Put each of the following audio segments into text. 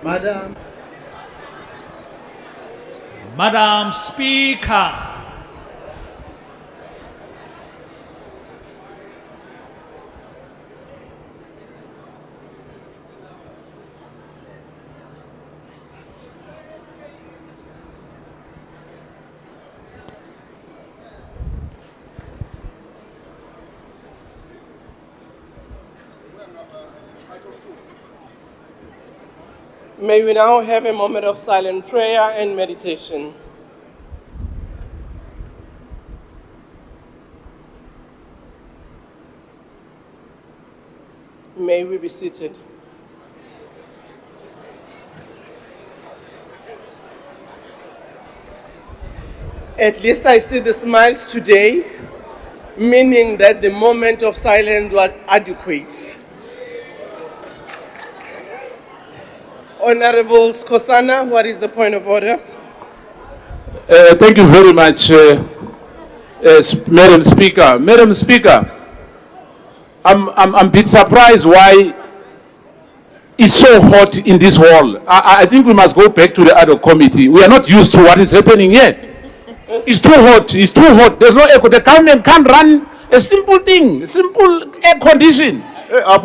Madam Speaker, May we now have a moment of silent prayer and meditation. May we be seated. At least I see the smiles today, meaning that the moment of silence was adequate. Honorable Skosana, what is the point of order? Thank you very much, Madam Speaker. Madam Speaker, I'm a bit surprised why it's so hot in this hall. I think we must go back to the other committee. We are not used to what is happening here. It's too hot. It's too hot. There's no air. The government can't run a simple thing, a simple air condition. You are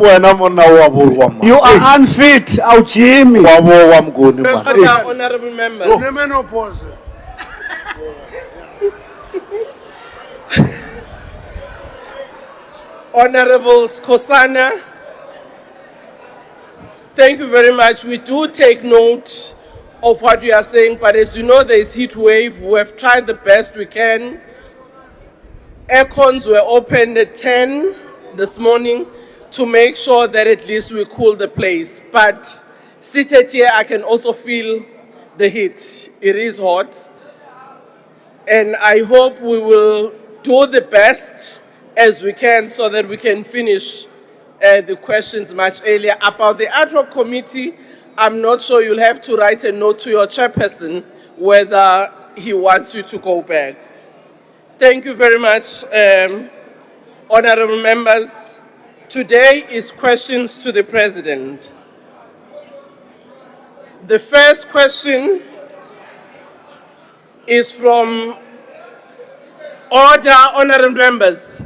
unfit, our Jimmy. Honorable members. Honorable Skosana, thank you very much. We do take note of what you are saying, but as you know, there is heat wave. We have tried the best we can. Aircons were opened at 10 this morning to make sure that at least we cool the place. But seated here, I can also feel the heat. It is hot. And I hope we will do the best as we can so that we can finish the questions much earlier. About the ad hoc committee, I'm not sure. You'll have to write a note to your chairperson whether he wants you to go back. Thank you very much, honorable members. Today is questions to the President. The first question is from order, honorable members.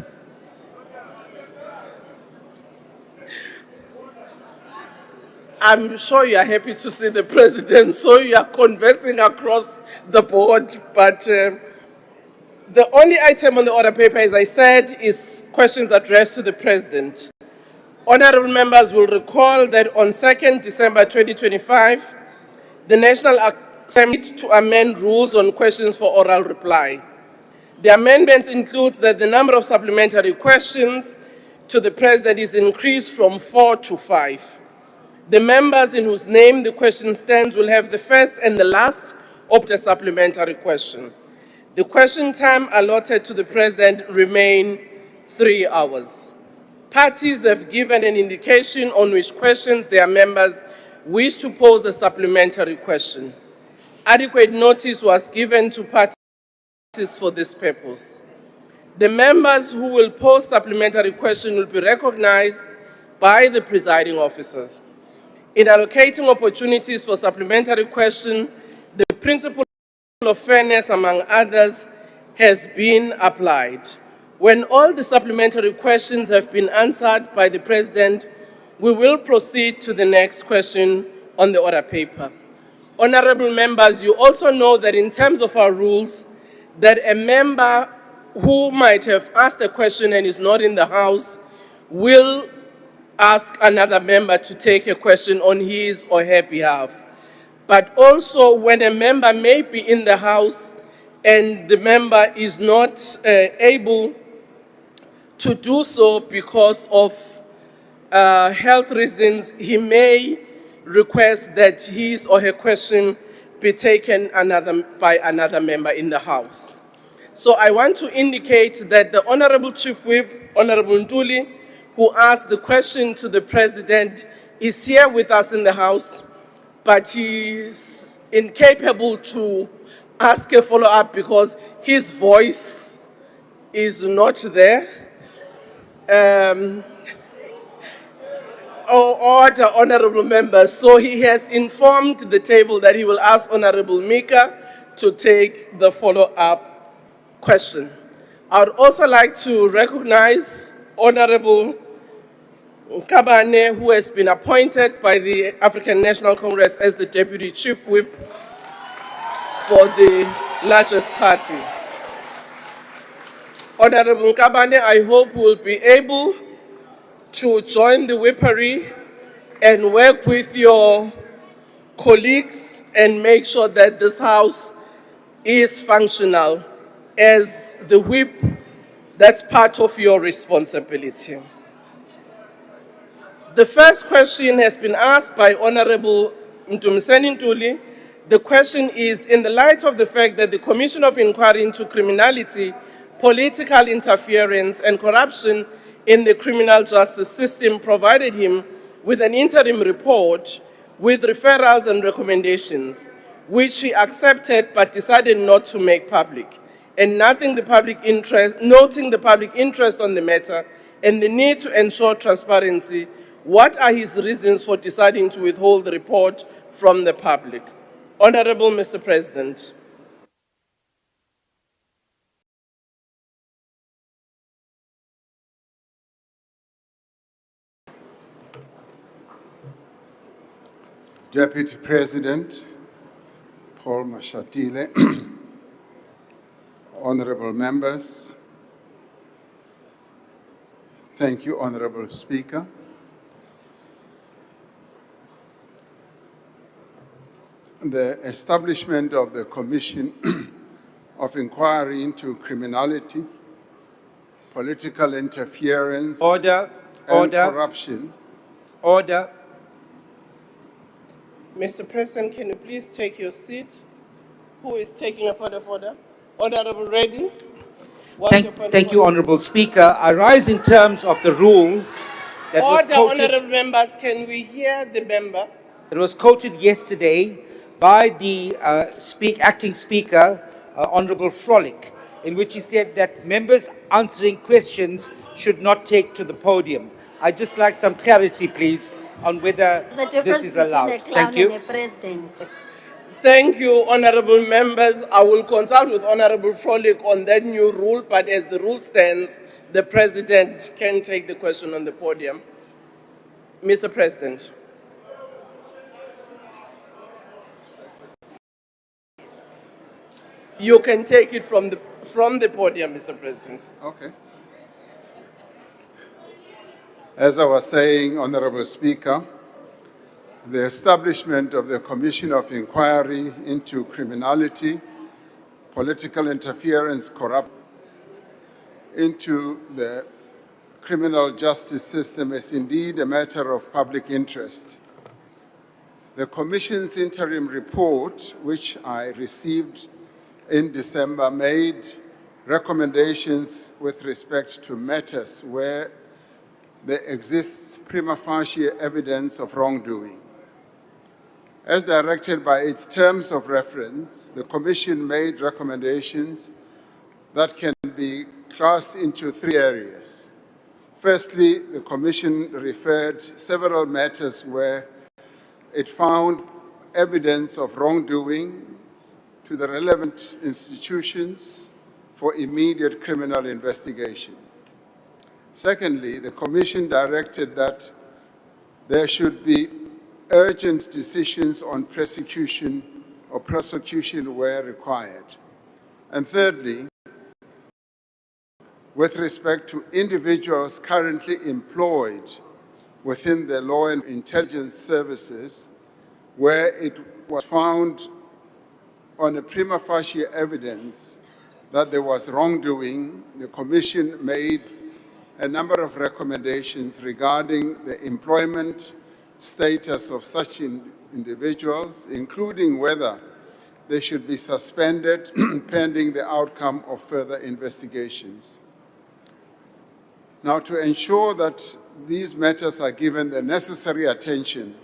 I'm sure you are happy to see the President, so you are conversing across the board, but the only item on the order paper, as I said, is questions addressed to the President. Honorable members will recall that on 2nd December 2025, the National Assembly to amend rules on questions for oral reply. The amendments include that the number of supplementary questions to the President is increased from 4 to 5. The members in whose name the question stands will have the first and the last of the supplementary question. The question time allotted to the President remain 3 hours. Parties have given an indication on which questions their members wish to pose a supplementary question. Adequate notice was given to parties for this purpose. The members who will pose supplementary question will be recognized by the presiding officers. In allocating opportunities for supplementary question, the principle of fairness, among others, has been applied. When all the supplementary questions have been answered by the President, we will proceed to the next question on the order paper. Honorable members, you also know that in terms of our rules, that a member who might have asked a question and is not in the House will ask another member to take a question on his or her behalf. But also when a member may be in the House and the member is not able to do so because of health reasons, he may request that his or her question be taken by another member in the House. So I want to indicate that the Honorable Chief Whip, Honorable Ntuli, who asked the question to the President, is here with us in the House, but he's incapable to ask a follow-up because his voice is not there. Order, honorable members. So he has informed the table that he will ask Honorable Mika to take the follow-up question. I would also like to recognize Honorable Nkabane, who has been appointed by the African National Congress as the Deputy Chief Whip for the largest party. Honorable Nkabane, I hope will be able to join the whippery and work with your colleagues and make sure that this House is functional as the whip. That's part of your responsibility. The first question has been asked by Honorable Mdumiseni Ntuli. The question is, in the light of the fact that the Commission of Inquiry into Criminality, Political Interference and Corruption in the Criminal Justice System provided him with an interim report with referrals and recommendations, which he accepted but decided not to make public, and noting the public interest on the matter and the need to ensure transparency, what are his reasons for deciding to withhold the report from the public? Honorable Mr. President. Deputy President Paul Mashatile, honorable members, thank you, Honorable Speaker. The establishment of the Commission of Inquiry into Criminality, Political Interference, and Corruption. Order. Mr. President, can you please take your seat? Who is taking a point of order? Honorable Reddy? Thank you, Honorable Speaker. I rise in terms of the rule that was Order, quoted. honorable members, can we hear the member? It was quoted yesterday by the acting Speaker, Honorable Frolick, in which he said that members answering questions should not take to the podium. I'd just like some clarity, please, on whether this is allowed. Thank you. President. Thank you, honorable members. I will consult with Honorable Frolick on that new rule, but as the rule stands, the President can take the question on the podium. Mr. President. You can take it from the podium, Mr. President. Okay. As I was saying, Honorable Speaker, the establishment of the Commission of Inquiry into Criminality, Political Interference, Corruption into the criminal justice system is indeed a matter of public interest. The Commission's interim report, which I received in December, made recommendations with respect to matters where there exists prima facie evidence of wrongdoing. As directed by its terms of reference, the Commission made recommendations that can be classed into three areas. Firstly, the Commission referred several matters where it found evidence of wrongdoing to the relevant institutions for immediate criminal investigation. Secondly, the Commission directed that there should be urgent decisions on prosecution where required. And thirdly, with respect to individuals currently employed within the law and intelligence services, where it was found on a prima facie evidence that there was wrongdoing, the Commission made a number of recommendations regarding the employment status of such individuals, including whether they should be suspended pending the outcome of further investigations. Now, to ensure that these matters are given the necessary attention,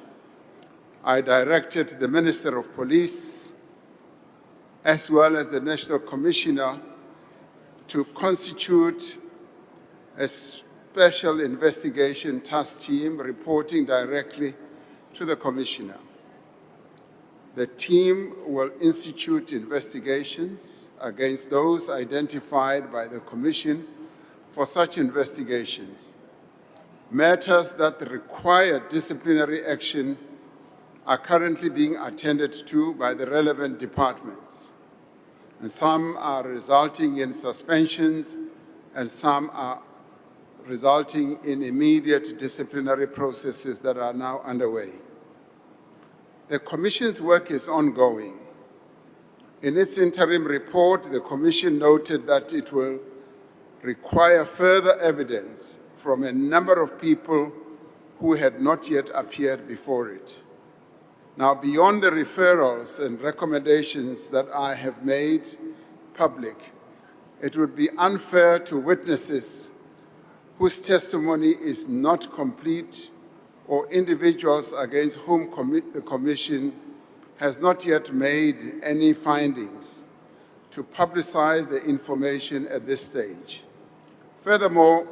I directed the Minister of Police, as well as the National Commissioner, to constitute a Special Investigation Task Team reporting directly to the Commissioner. The team will institute investigations against those identified by the Commission for such investigations. Matters that require disciplinary action are currently being attended to by the relevant departments. And some are resulting in suspensions, and some are resulting in immediate disciplinary processes that are now underway. The Commission's work is ongoing. In its interim report, the Commission noted that it will require further evidence from a number of people who had not yet appeared before it. Now, beyond the referrals and recommendations that I have made public, it would be unfair to witnesses whose testimony is not complete or individuals against whom the Commission has not yet made any findings to publicize the information at this stage. Furthermore,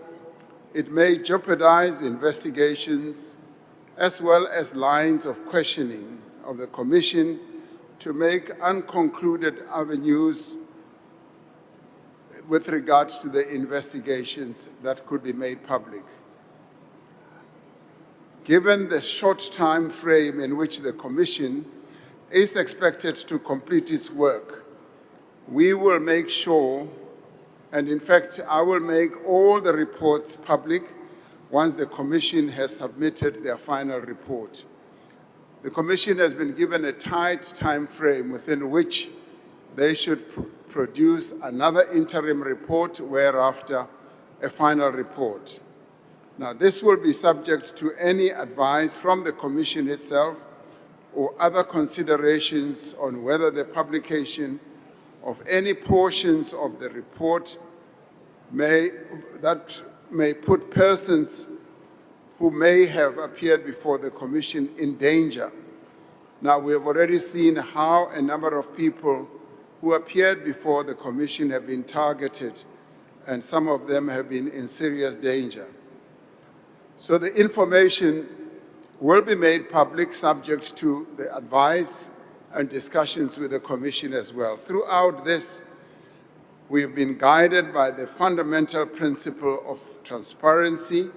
it may jeopardize investigations as well as lines of questioning of the Commission to make unconcluded avenues with regard to the investigations that could be made public. Given the short time frame in which the Commission is expected to complete its work, we will make sure, and in fact, I will make all the reports public once the Commission has submitted their final report. The Commission has been given a tight time frame within which they should produce another interim report, whereafter a final report. Now, this will be subject to any advice from the Commission itself or other considerations on whether the publication of any portions of the report that may put persons who may have appeared before the Commission in danger. Now, we have already seen how a number of people who appeared before the Commission have been targeted, and some of them have been in serious danger. So the information will be made public subject to the advice and discussions with the Commission as well. Throughout this, we have been guided by the fundamental principle of transparency,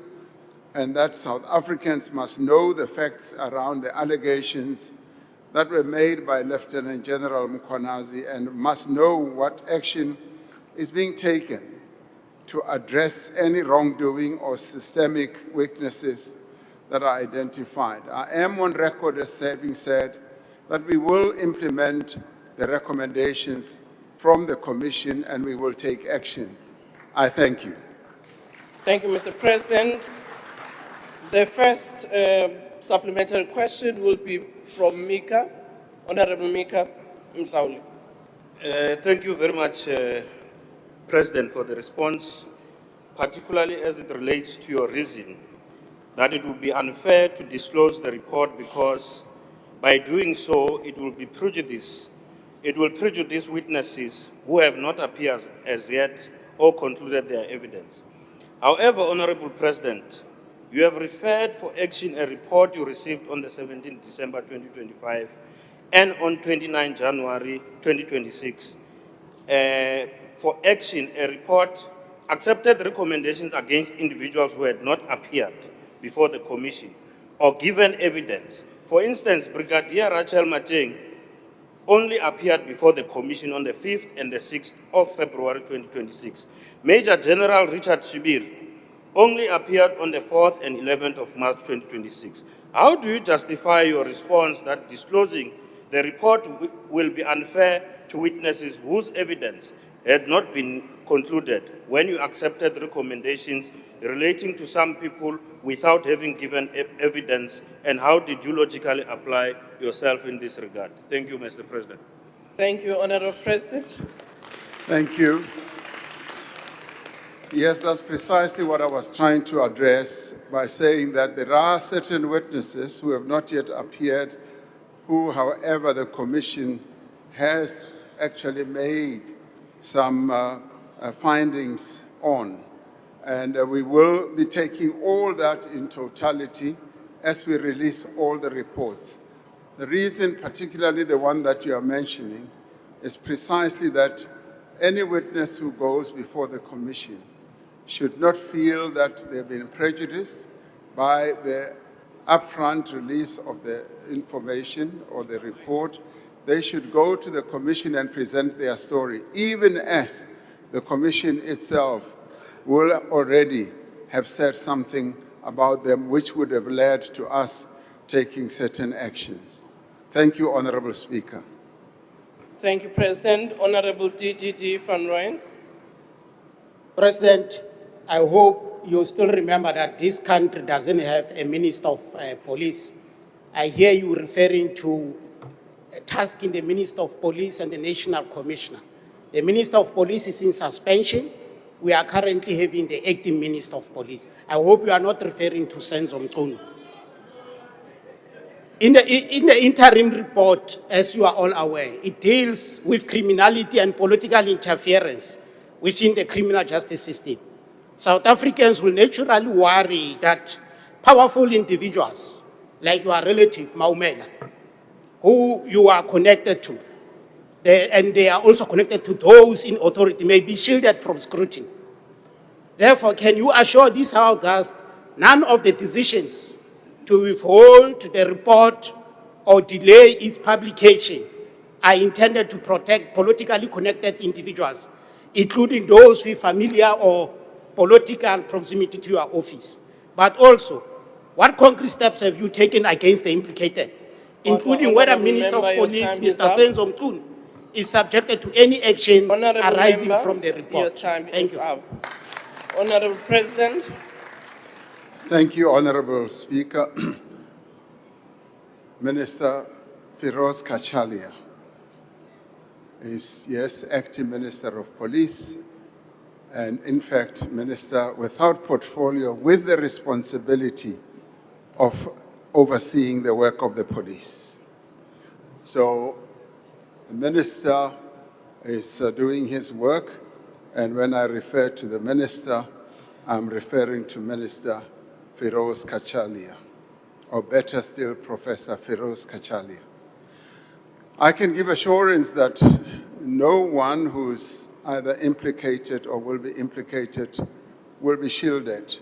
and that South Africans must know the facts around the allegations that were made by Lieutenant General Mkhwanazi, and must know what action is being taken to address any wrongdoing or systemic weaknesses that are identified. I am on record as having said that we will implement the recommendations from the Commission and we will take action. I thank you. Thank you, Mr. President. The first supplementary question will be from Mika, Honorable Mika Msauli. Thank you very much, President, for the response, particularly as it relates to your reason that it would be unfair to disclose the report because by doing so, it will be prejudice. It will prejudice witnesses who have not appeared as yet or concluded their evidence. However, Honorable President, you have referred for action a report you received on the 17th December 2025 and on 29 January 2026. For action, a report accepted recommendations against individuals who had not appeared before the Commission or given evidence. For instance, Brigadier Rachel Mateng only appeared before the Commission on the 5th and the 6th of February 2026. Major General Richard Shibir only appeared on the 4th and 11th of March 2026. How do you justify your response that disclosing the report will be unfair to witnesses whose evidence had not been concluded when you accepted recommendations relating to some people without having given evidence, and how did you logically apply yourself in this regard? Thank you, Mr. President. Thank you, Honorable President. Thank you. Yes, that's precisely what I was trying to address by saying that there are certain witnesses who have not yet appeared, who, however, the Commission has actually made some findings on. And we will be taking all that in totality as we release all the reports. The reason, particularly the one that you are mentioning, is precisely that any witness who goes before the commission should not feel that they've been prejudiced by the upfront release of the information or the report. They should go to the commission and present their story, even as the commission itself will already have said something about them which would have led to us taking certain actions. Thank you, Honorable Speaker. Thank you, President. Honorable DDD Van Rooyen. President, I hope you still remember that this country doesn't have a Minister of Police. I hear you referring to tasking the Minister of Police and the National Commissioner. The Minister of Police is in suspension. We are currently having the acting Minister of Police. I hope you are not referring to Senzo Mchunu. In the interim report, as you are all aware, it deals with criminality and political interference within the criminal justice system. South Africans will naturally worry that powerful individuals, like your relative, Maumela, who you are connected to, and they are also connected to those in authority, may be shielded from scrutiny. Therefore, can you assure this House that none of the decisions to withhold the report or delay its publication are intended to protect politically connected individuals, including those with familiar or political proximity to your office? But also, what concrete steps have you taken against the implicated, including whether Honourable Minister of member, your Police, time is Mr. up. Senzo Mchunu, is subjected to any action Honourable arising member, from the report? your time Thank is you. up. Honourable President. Thank you, Honorable Speaker. Minister Firoz Kachalia is, yes, acting Minister of Police, and in fact, Minister without portfolio with the responsibility of overseeing the work of the police. So the Minister is doing his work, and when I refer to the Minister, I'm referring to Minister Firoz Kachalia, or better still, Professor Firoz Kachalia. I can give assurance that no one who's either implicated or will be implicated will be shielded.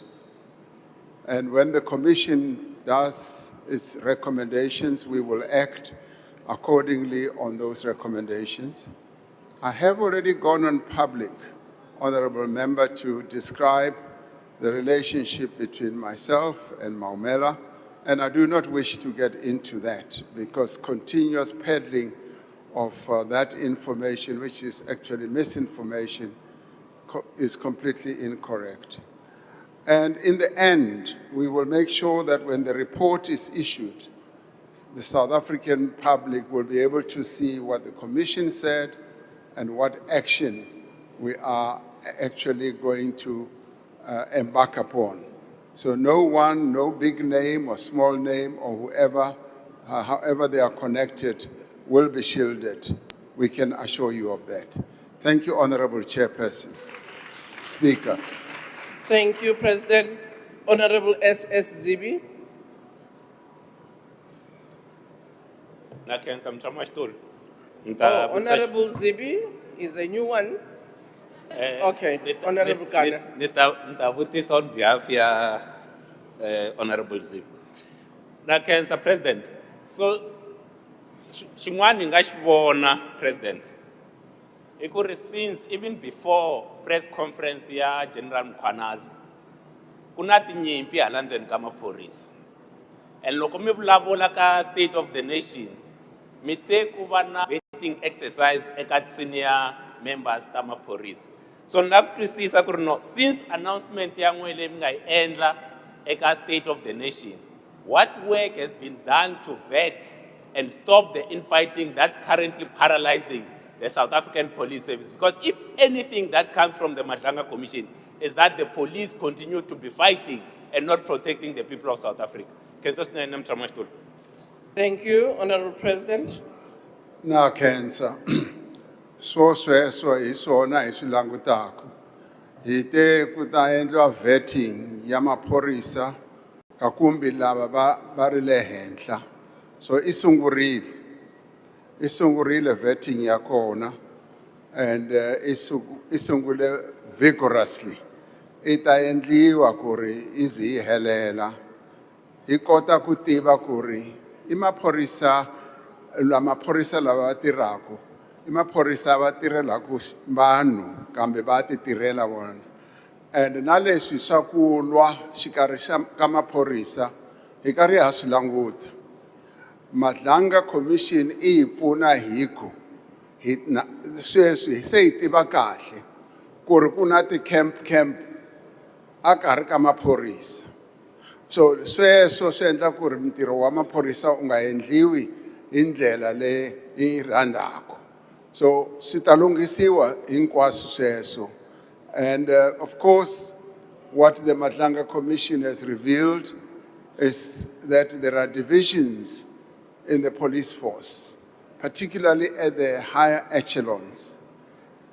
And when the Commission does its recommendations, we will act accordingly on those recommendations. I have already gone on public, Honorable Member, to describe the relationship between myself and Maumela, and I do not wish to get into that because continuous peddling of that information, which is actually misinformation, is completely incorrect. And in the end, we will make sure that when the report is issued, the South African public will be able to see what the Commission said and what action we are actually going to embark upon. So no one, no big name or small name or whoever, however they are connected, will be shielded. We can assure you of that. Thank you, Honorable Chairperson. Speaker. Thank you, President. Honorable S.S. Zibi. Honorable Zibi is a new one. Okay, Honorable Ghana. Nita on behalf of Honorable Zip. Na Cancer President. So, Chingwani ngashibona President. Ikuri since even before press conference ya General Mkhwanazi, kuna tinyimpi alandzeni ka maphorisa. And loko mi vulavula ka State of the Nation, mi te ku va na vetting exercise eka senior members ta maphorisa. So na ku twisisa ku ri no, since announcement ya n'we leyi mi nga yi endla eka State of the Nation, what work has been done to vet and stop the infighting that's currently paralyzing the South African Police Service? Because if anything that comes from the Madlanga Commission is that the police continue to be fighting and not protecting the people of South Africa. Thank you, Honorable President. Na Cancer. So sweswo hi swona hi swi langutaka. hi te ku ta endliwa vetting ya maphorisa ka kumbe lava va ri le henhla. So i sungurile vetting ya kona, and i sungule vigorously. I ta endliwa ku ri i ze yi helela. Hi kota ku tiva ku ri i maphorisa lava tirhaka, i maphorisa va tirhelaka vanhu kambe va ti tirhela vona. And na leswi swa ku lwa xikarhi ka maphorisa hi karhi ha swi languta. Madlanga Commission I hi pfuna hi ku sweswi se hi tiva kahle ku ri ku na ti-camp a karhi ka maphorisa. So sweswo swi endla ku ri ntirho wa maphorisa u nga endliwi hi ndlela leyi rhandzaka. So swi ta lunghisiwa hinkwaswo sweswo. And of course, what the Madlanga Commission has revealed is that there are divisions in the police force, particularly at the higher echelons.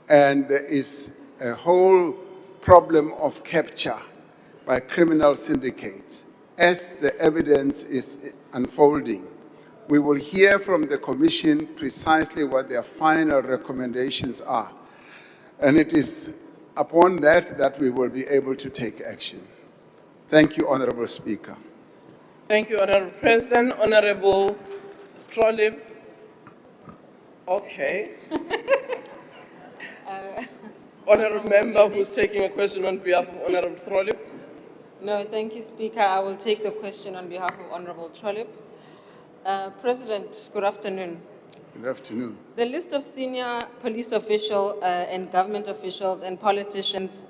And there is a whole problem of capture by criminal syndicates. As the evidence is unfolding, we will hear from the Commission precisely what their final recommendations are. And it is upon that we will be able to take action. Thank you, Honorable Speaker. Thank you, Honorable President. Honorable Trollip. Okay. Honorable member who's taking a question on behalf of Honorable Trollip. No, thank you, Speaker. I will take the question on behalf of Honorable Trollip. President, good afternoon. Good afternoon. The list of senior police officials and government officials and politicians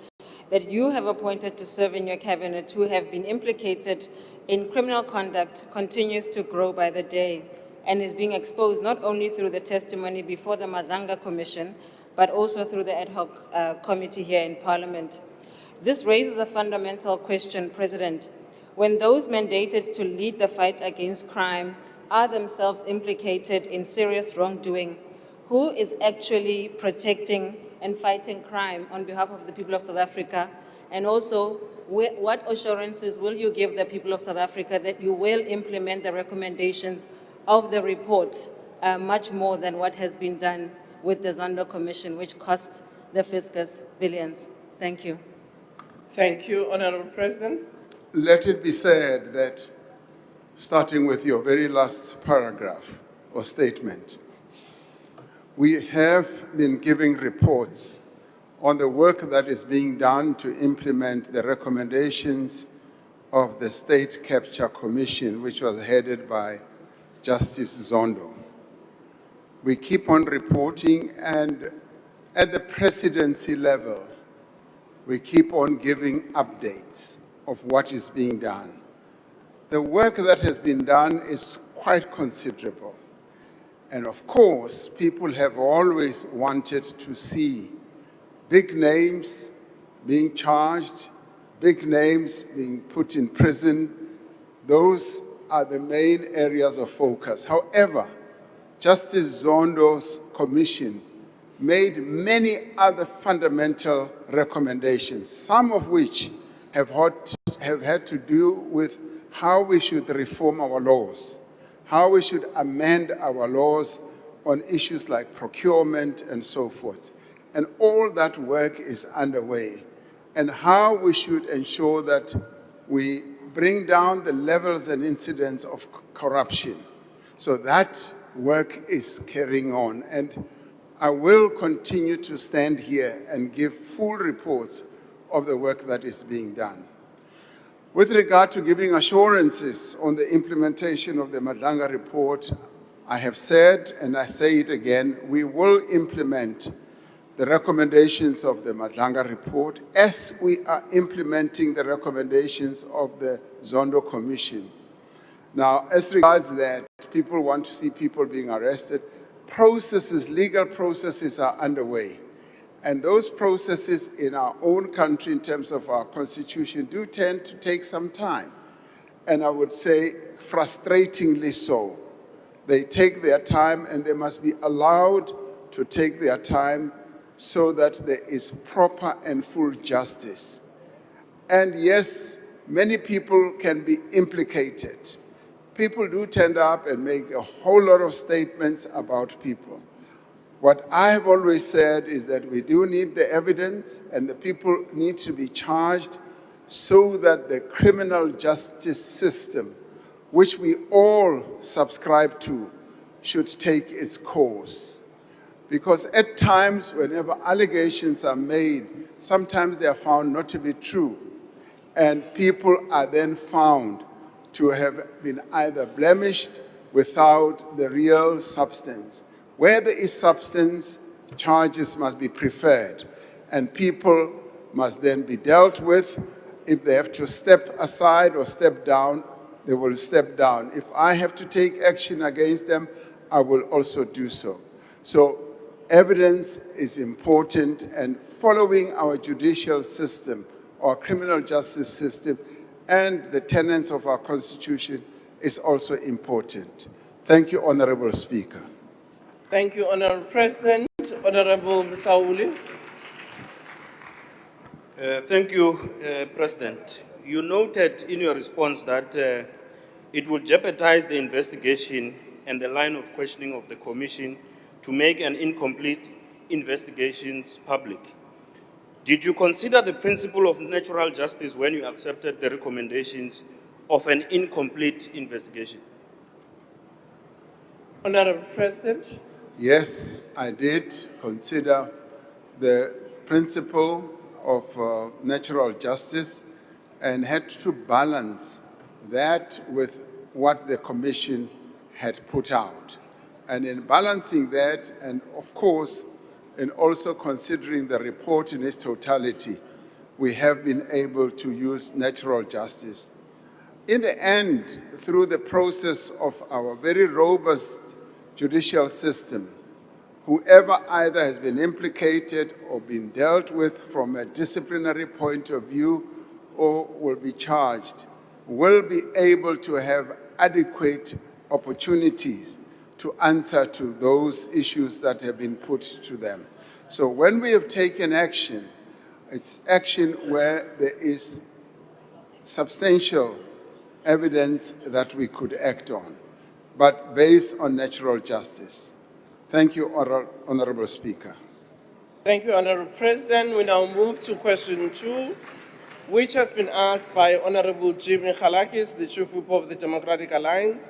that you have appointed to serve in your cabinet who have been implicated in criminal conduct continues to grow by the day and is being exposed not only through the testimony before the Mazanga Commission, but also through the ad hoc committee here in Parliament. This raises a fundamental question, President. When those mandated to lead the fight against crime are themselves implicated in serious wrongdoing, who is actually protecting and fighting crime on behalf of the people of South Africa? And also, what assurances will you give the people of South Africa that you will implement the recommendations of the report much more than what has been done with the Zondo Commission, which cost the fiscus billions? Thank you. Thank you, Honorable President. Let it be said that, starting with your very last paragraph or statement, we have been giving reports on the work that is being done to implement the recommendations of the State Capture Commission, which was headed by Justice Zondo. We keep on reporting, and at the presidency level, we keep on giving updates of what is being done. The work that has been done is quite considerable. And of course, people have always wanted to see big names being charged, big names being put in prison. Those are the main areas of focus. However, Justice Zondo's commission made many other fundamental recommendations, some of which have had to do with how we should reform our laws, how we should amend our laws on issues like procurement and so forth. And all that work is underway, and how we should ensure that we bring down the levels and incidents of corruption. So that work is carrying on, and I will continue to stand here and give full reports of the work that is being done. With regard to giving assurances on the implementation of the Madlanga report, I have said, and I say it again, we will implement the recommendations of the Madlanga report as we are implementing the recommendations of the Zondo Commission. Now, as regards that, people want to see people being arrested, processes, legal processes are underway. And those processes in our own country, in terms of our constitution, do tend to take some time. And I would say frustratingly so. They take their time, and they must be allowed to take their time so that there is proper and full justice. And yes, many people can be implicated. People do tend up and make a whole lot of statements about people. What I have always said is that we do need the evidence, and the people need to be charged so that the criminal justice system, which we all subscribe to, should take its course. Because at times, whenever allegations are made, sometimes they are found not to be true, and people are then found to have been either blemished without the real substance. Where there is substance, charges must be preferred, and people must then be dealt with. If they have to step aside or step down, they will step down. If I have to take action against them, I will also do so. So evidence is important, and following our judicial system, our criminal justice system, and the tenets of our Constitution is also important. Thank you, Honorable Speaker. Thank you, Honorable President. Honorable Sauli. Thank you, President. You noted in your response that it will jeopardize the investigation and the line of questioning of the Commission to make an incomplete investigation public. Did you consider the principle of natural justice when you accepted the recommendations of an incomplete investigation? Honorable President. Yes, I did consider the principle of natural justice and had to balance that with what the Commission had put out. And in balancing that, and of course, in also considering the report in its totality, we have been able to use natural justice. In the end, through the process of our very robust judicial system, whoever either has been implicated or been dealt with from a disciplinary point of view or will be charged will be able to have adequate opportunities to answer to those issues that have been put to them. So when we have taken action, it's action where there is substantial evidence that we could act on, but based on natural justice. Thank you, Honorable Speaker. Thank you, Honorable President. We now move to question 2, which has been asked by Honorable Jimmy Khalakis, the Chief Whip of the Democratic Alliance.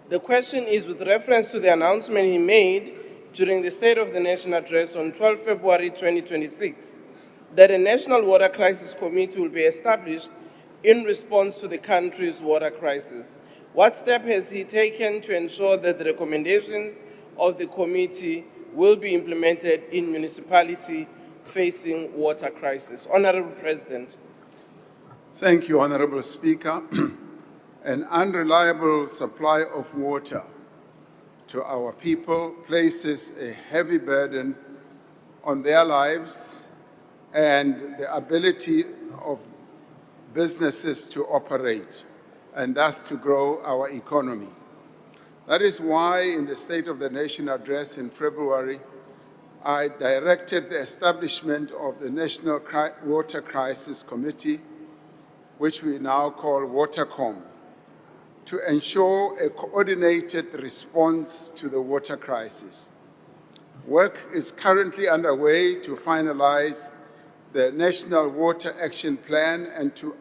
The question is with reference to the announcement he made during the State of the Nation address on 12 February 2026 that a National Water Crisis Committee will be established in response to the country's water crisis. What step has he taken to ensure that the recommendations of the committee will be implemented in municipality facing water crisis? Honorable President. Thank you, Honorable Speaker. An unreliable supply of water to our people places a heavy burden on their lives and the ability of businesses to operate and thus to grow our economy. That is why in the State of the Nation address in February, I directed the establishment of the National Water Crisis Committee, which we now call WaterCom, to ensure a coordinated response to the water crisis. Work is currently underway to finalize the National Water Action Plan and to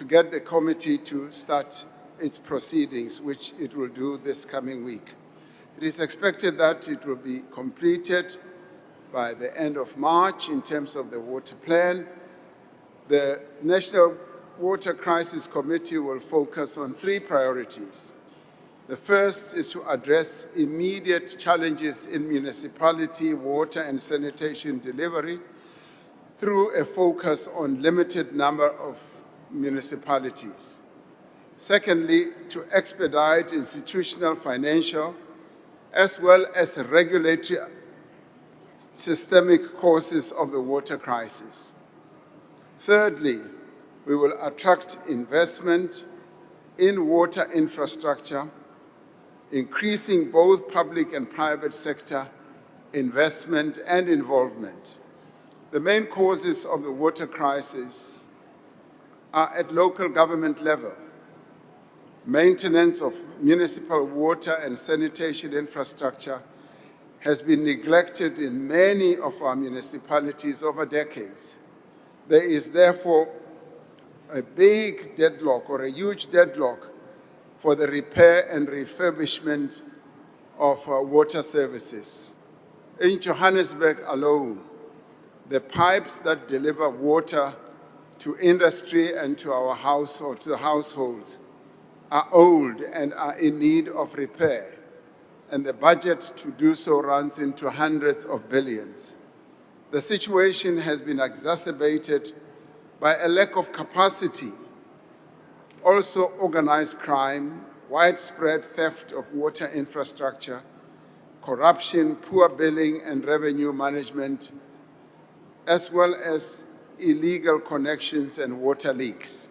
get the committee to start its proceedings, which it will do this coming week. It is expected that it will be completed by the end of March in terms of the water plan. The National Water Crisis Committee will focus on 3 priorities. The first is to address immediate challenges in municipality water and sanitation delivery through a focus on limited number of municipalities. Secondly, to expedite institutional, financial, as well as regulatory systemic causes of the water crisis. Thirdly, we will attract investment in water infrastructure, increasing both public and private sector investment, and involvement. The main causes of the water crisis are at local government level. Maintenance of municipal water and sanitation infrastructure has been neglected in many of our municipalities over decades. There is therefore a big deadlock or a huge deadlock for the repair and refurbishment of water services. In Johannesburg alone, the pipes that deliver water to industry and to our household, to the households, are old and are in need of repair, and the budget to do so runs into hundreds of billions. The situation has been exacerbated by a lack of capacity, also organized crime, widespread theft of water infrastructure, corruption, poor billing and revenue management, as well as illegal connections and water leaks.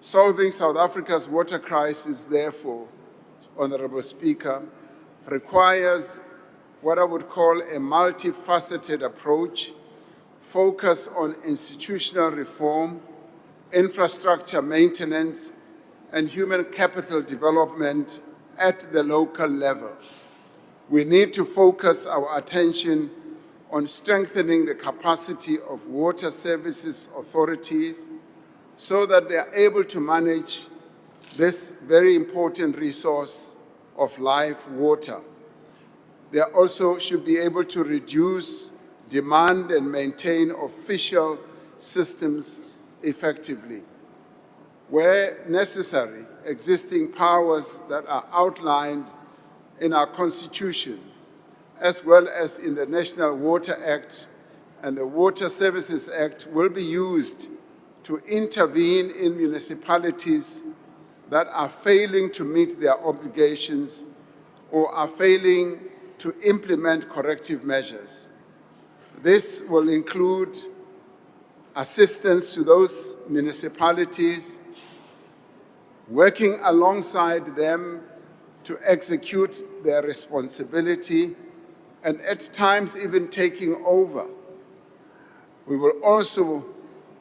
Solving South Africa's water crisis, therefore, Honorable Speaker, requires what I would call a multifaceted approach, focus on institutional reform, infrastructure maintenance, and human capital development at the local level. We need to focus our attention on strengthening the capacity of water services authorities so that they are able to manage this very important resource of life, water. They also should be able to reduce demand and maintain official systems effectively. Where necessary, existing powers that are outlined in our Constitution, as well as in the National Water Act and the Water Services Act, will be used to intervene in municipalities that are failing to meet their obligations or are failing to implement corrective measures. This will include assistance to those municipalities, working alongside them to execute their responsibility, and at times even taking over. We will also,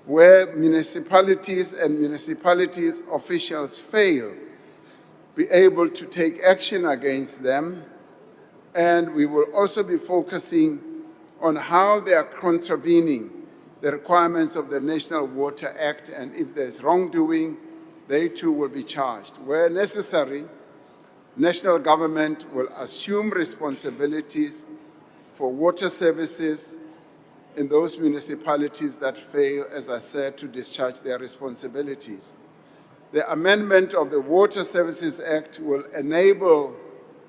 where municipalities and municipalities officials fail, be able to take action against them, and we will also be focusing on how they are contravening the requirements of the National Water Act, and if there's wrongdoing, they too will be charged. Where necessary, national government will assume responsibilities for water services in those municipalities that fail, as I said, to discharge their responsibilities. The amendment of the Water Services Act will enable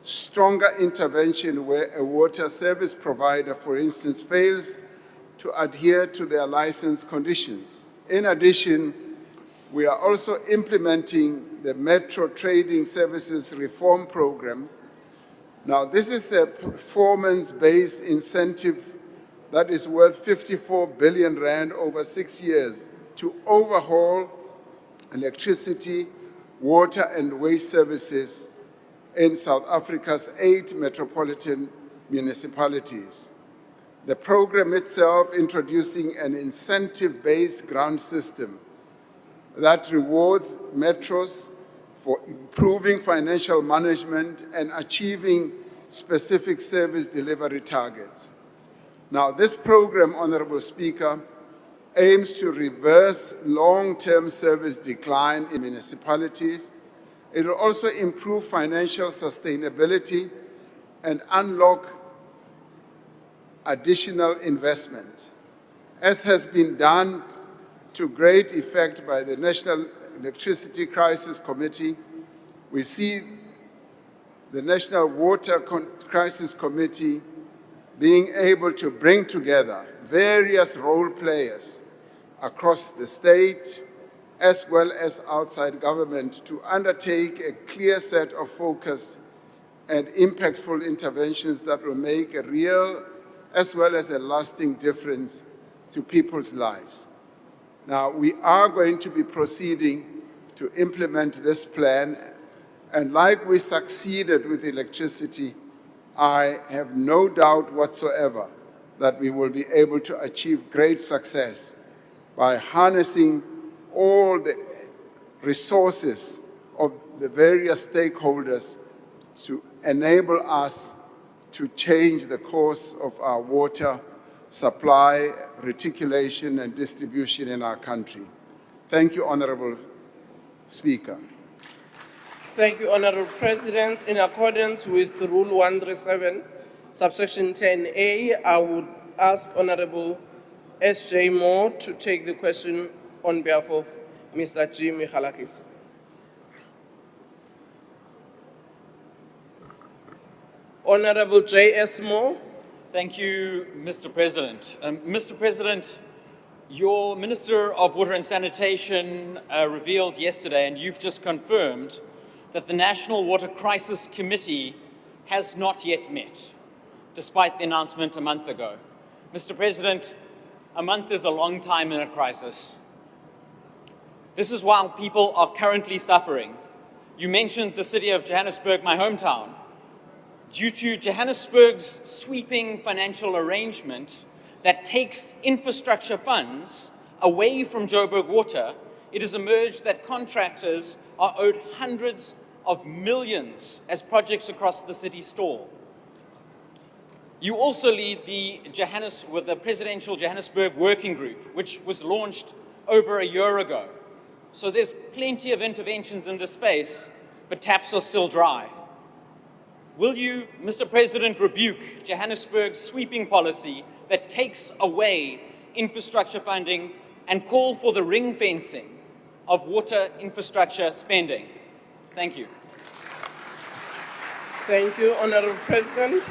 stronger intervention where a water service provider, for instance, fails to adhere to their license conditions. In addition, we are also implementing the Metro Trading Services Reform Program. Now, this is a performance-based incentive that is worth 54 billion rand over 6 years to overhaul electricity, water, and waste services in South Africa's 8 metropolitan municipalities. The program itself introducing an incentive-based grant system that rewards metros for improving financial management and achieving specific service delivery targets. Now, this program, Honorable Speaker, aims to reverse long-term service decline in municipalities. It will also improve financial sustainability and unlock additional investment, as has been done to great effect by the National Electricity Crisis Committee. We see the National Water Crisis Committee being able to bring together various role players across the state as well as outside government to undertake a clear set of focused and impactful interventions that will make a real as well as a lasting difference to people's lives. Now, we are going to be proceeding to implement this plan, and like we succeeded with electricity, I have no doubt whatsoever that we will be able to achieve great success by harnessing all the resources of the various stakeholders to enable us to change the course of our water supply, reticulation, and distribution in our country. Thank you, Honorable Speaker. Thank you, Honorable President. In accordance with Rule 137, subsection 10A, I would ask Honorable S.J. Moore to take the question on behalf of Mr. G. Michalakis. Honorable J.S. Moore. Thank you, Mr. President. Mr. President, your Minister of Water and Sanitation revealed yesterday, and you've just confirmed, that the National Water Crisis Committee has not yet met, despite the announcement a month ago. Mr. President, a month is a long time in a crisis. This is while people are currently suffering. You mentioned the city of Johannesburg, my hometown. Due to Johannesburg's sweeping financial arrangement that takes infrastructure funds away from Joburg Water, it has emerged that contractors are owed hundreds of millions as projects across the city stall. You also lead the Presidential Johannesburg Working Group, which was launched over a year ago. So there's plenty of interventions in this space, but taps are still dry. Will you, Mr. President, rebuke Johannesburg's sweeping policy that takes away infrastructure funding and call for the ring fencing of water infrastructure spending? Thank you. Thank you, Honorable President.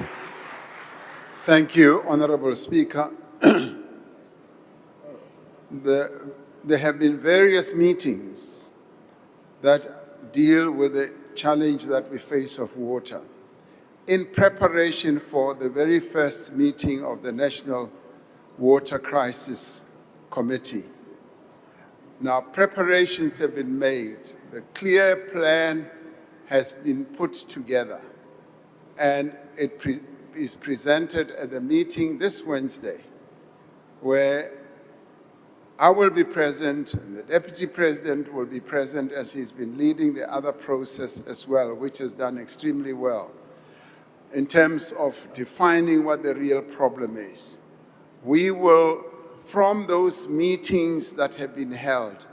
Thank you, Honorable Speaker. There have been various meetings that deal with the challenge that we face of water. In preparation for the very first meeting of the National Water Crisis Committee. Now, preparations have been made. The clear plan has been put together, and it is presented at the meeting this Wednesday, where I will be present, and the Deputy President will be present, as he's been leading the other process as well, which has done extremely well in terms of defining what the real problem is. We will, from those meetings that have been held,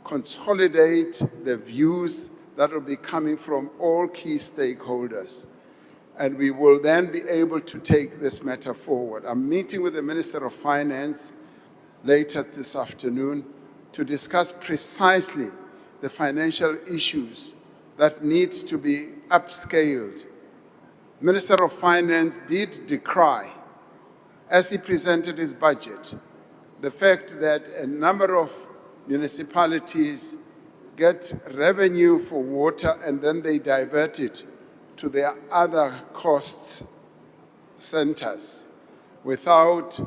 consolidate the views that will be coming from all key stakeholders. And we will then be able to take this matter forward. I'm meeting with the Minister of Finance later this afternoon to discuss precisely the financial issues that need to be upscaled. Minister of Finance did decry, as he presented his budget, the fact that a number of municipalities get revenue for water and then they divert it to their other cost centers without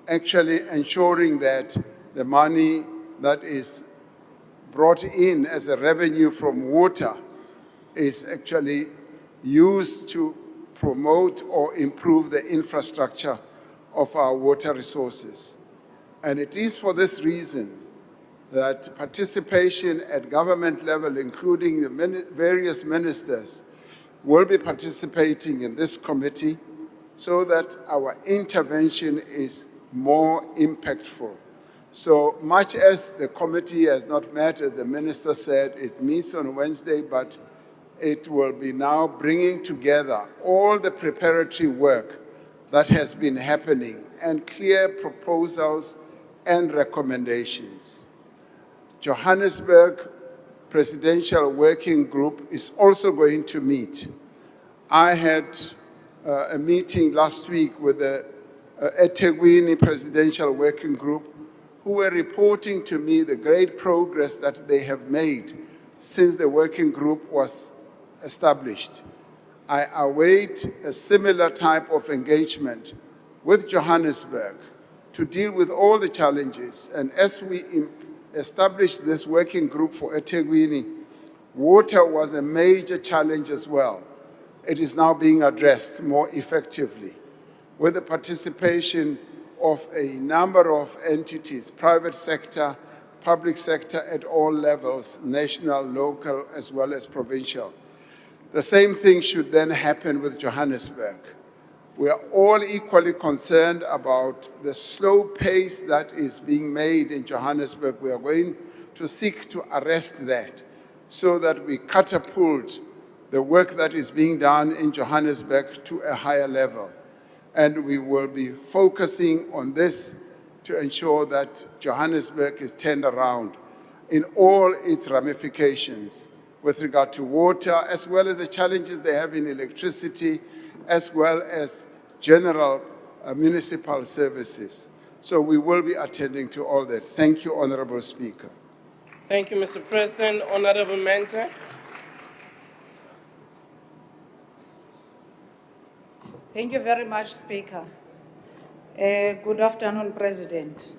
actually ensuring that the money that is brought in as a revenue from water is actually used to promote or improve the infrastructure of our water resources. And it is for this reason that participation at government level, including the various ministers, will be participating in this committee so that our intervention is more impactful. So much as the committee has not met, as the minister said, it meets on Wednesday, but it will be now bringing together all the preparatory work that has been happening and clear proposals and recommendations. Johannesburg Presidential Working Group is also going to meet. I had a meeting last week with the eThekwini Presidential Working Group, who were reporting to me the great progress that they have made since the working group was established. I await a similar type of engagement with Johannesburg to deal with all the challenges. And as we establish this working group for eThekwini, water was a major challenge as well. it is now being addressed more effectively with the participation of a number of entities, private sector, public sector at all levels, national, local, as well as provincial. The same thing should then happen with Johannesburg. We are all equally concerned about the slow pace that is being made in Johannesburg. We are going to seek to arrest that so that we catapult the work that is being done in Johannesburg to a higher level. And we will be focusing on this to ensure that Johannesburg is turned around in all its ramifications with regard to water, as well as the challenges they have in electricity, as well as general municipal services. So we will be attending to all that. Thank you, Honorable Speaker. Thank you, Mr. President. Honorable Mentor. Thank you very much, Speaker. Good afternoon, President.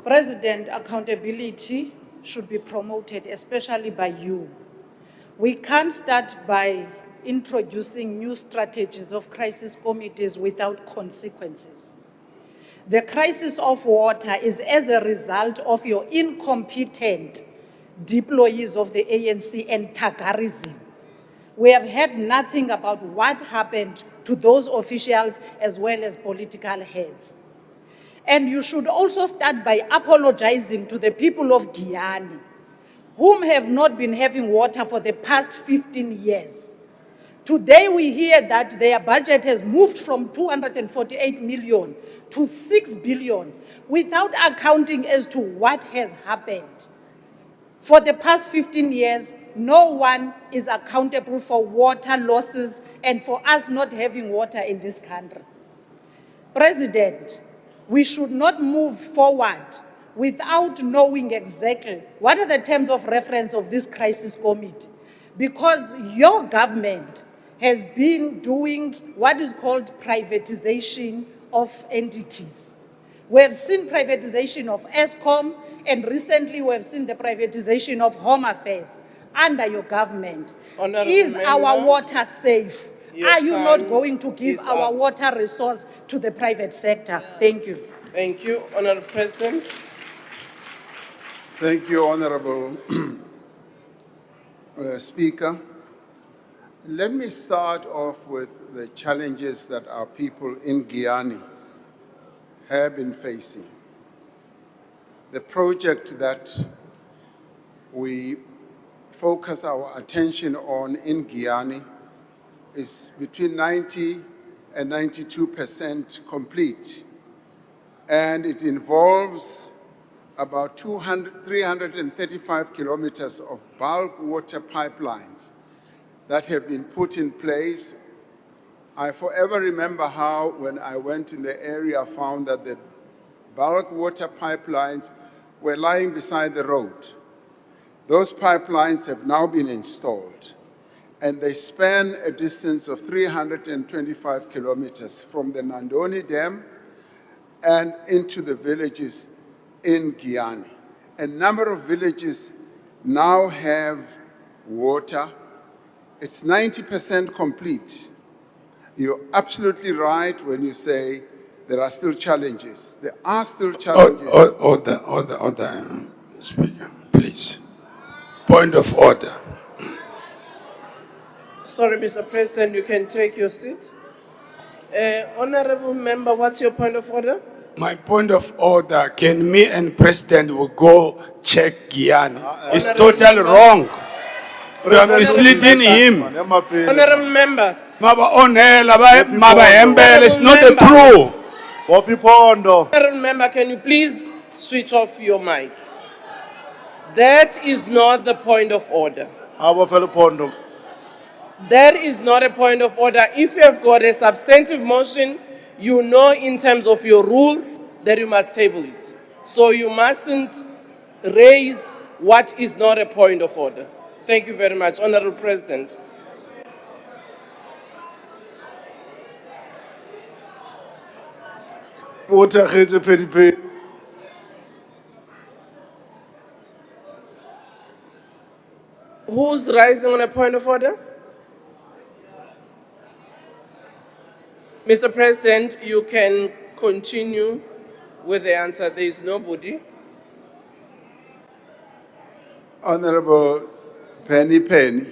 President, accountability should be promoted, especially by you. We can't start by introducing new strategies of crisis committees without consequences. The crisis of water is as a result of your incompetent deployees of the ANC and Tagarism. We have heard nothing about what happened to those officials as well as political heads. And you should also start by apologizing to the people of Guyana, whom have not been having water for the past 15 years. Today we hear that their budget has moved from 248 million to 6 billion without accounting as to what has happened. For the past 15 years, no one is accountable for water losses and for us not having water in this country. President, we should not move forward without knowing exactly what are the terms of reference of this crisis committee, because your government has been doing what is called privatization of entities. We have seen privatization of ESCOM, and recently we have seen the privatization of Home Affairs under your government. Honorable Is Member, our water safe? your Are you not time going to give is our up. water resource to the private sector? Thank you. Thank you, Honorable President. Thank you, Honorable Speaker. Let me start off with the challenges that our people in Guyana have been facing. The project that we focus our attention on in Guyana is between 90 and 92% complete. And it involves about 335 kilometers of bulk water pipelines that have been put in place. I forever remember how, when I went in the area, I found that the bulk water pipelines were lying beside the road. Those pipelines have now been installed, and they span a distance of 325 kilometers from the Nandoni Dam and into the villages in Guyana. A number of villages now have water. It's 90% complete. You're absolutely right when you say there are still challenges. There are still challenges. Order, Speaker, please. Point of order. Sorry, Mr. President, you can take your seat. Honorable Member, what's your point of order? My point of order, can me and President will go check Guyana? It's totally wrong. We are misleading him. Honorable Member. Maba onela, maba embele, it's not the true. Honorable Member, can you please switch off your mic? That is not the point of order. That is not a point of order. If you have got a substantive motion, you know in terms of your rules that you must table it. So you mustn't raise what is not a point of order. Thank you very much, Honorable President. Who's rising on a point of order? Mr. President, you can continue with the answer. There is nobody. Honorable Penny Penny.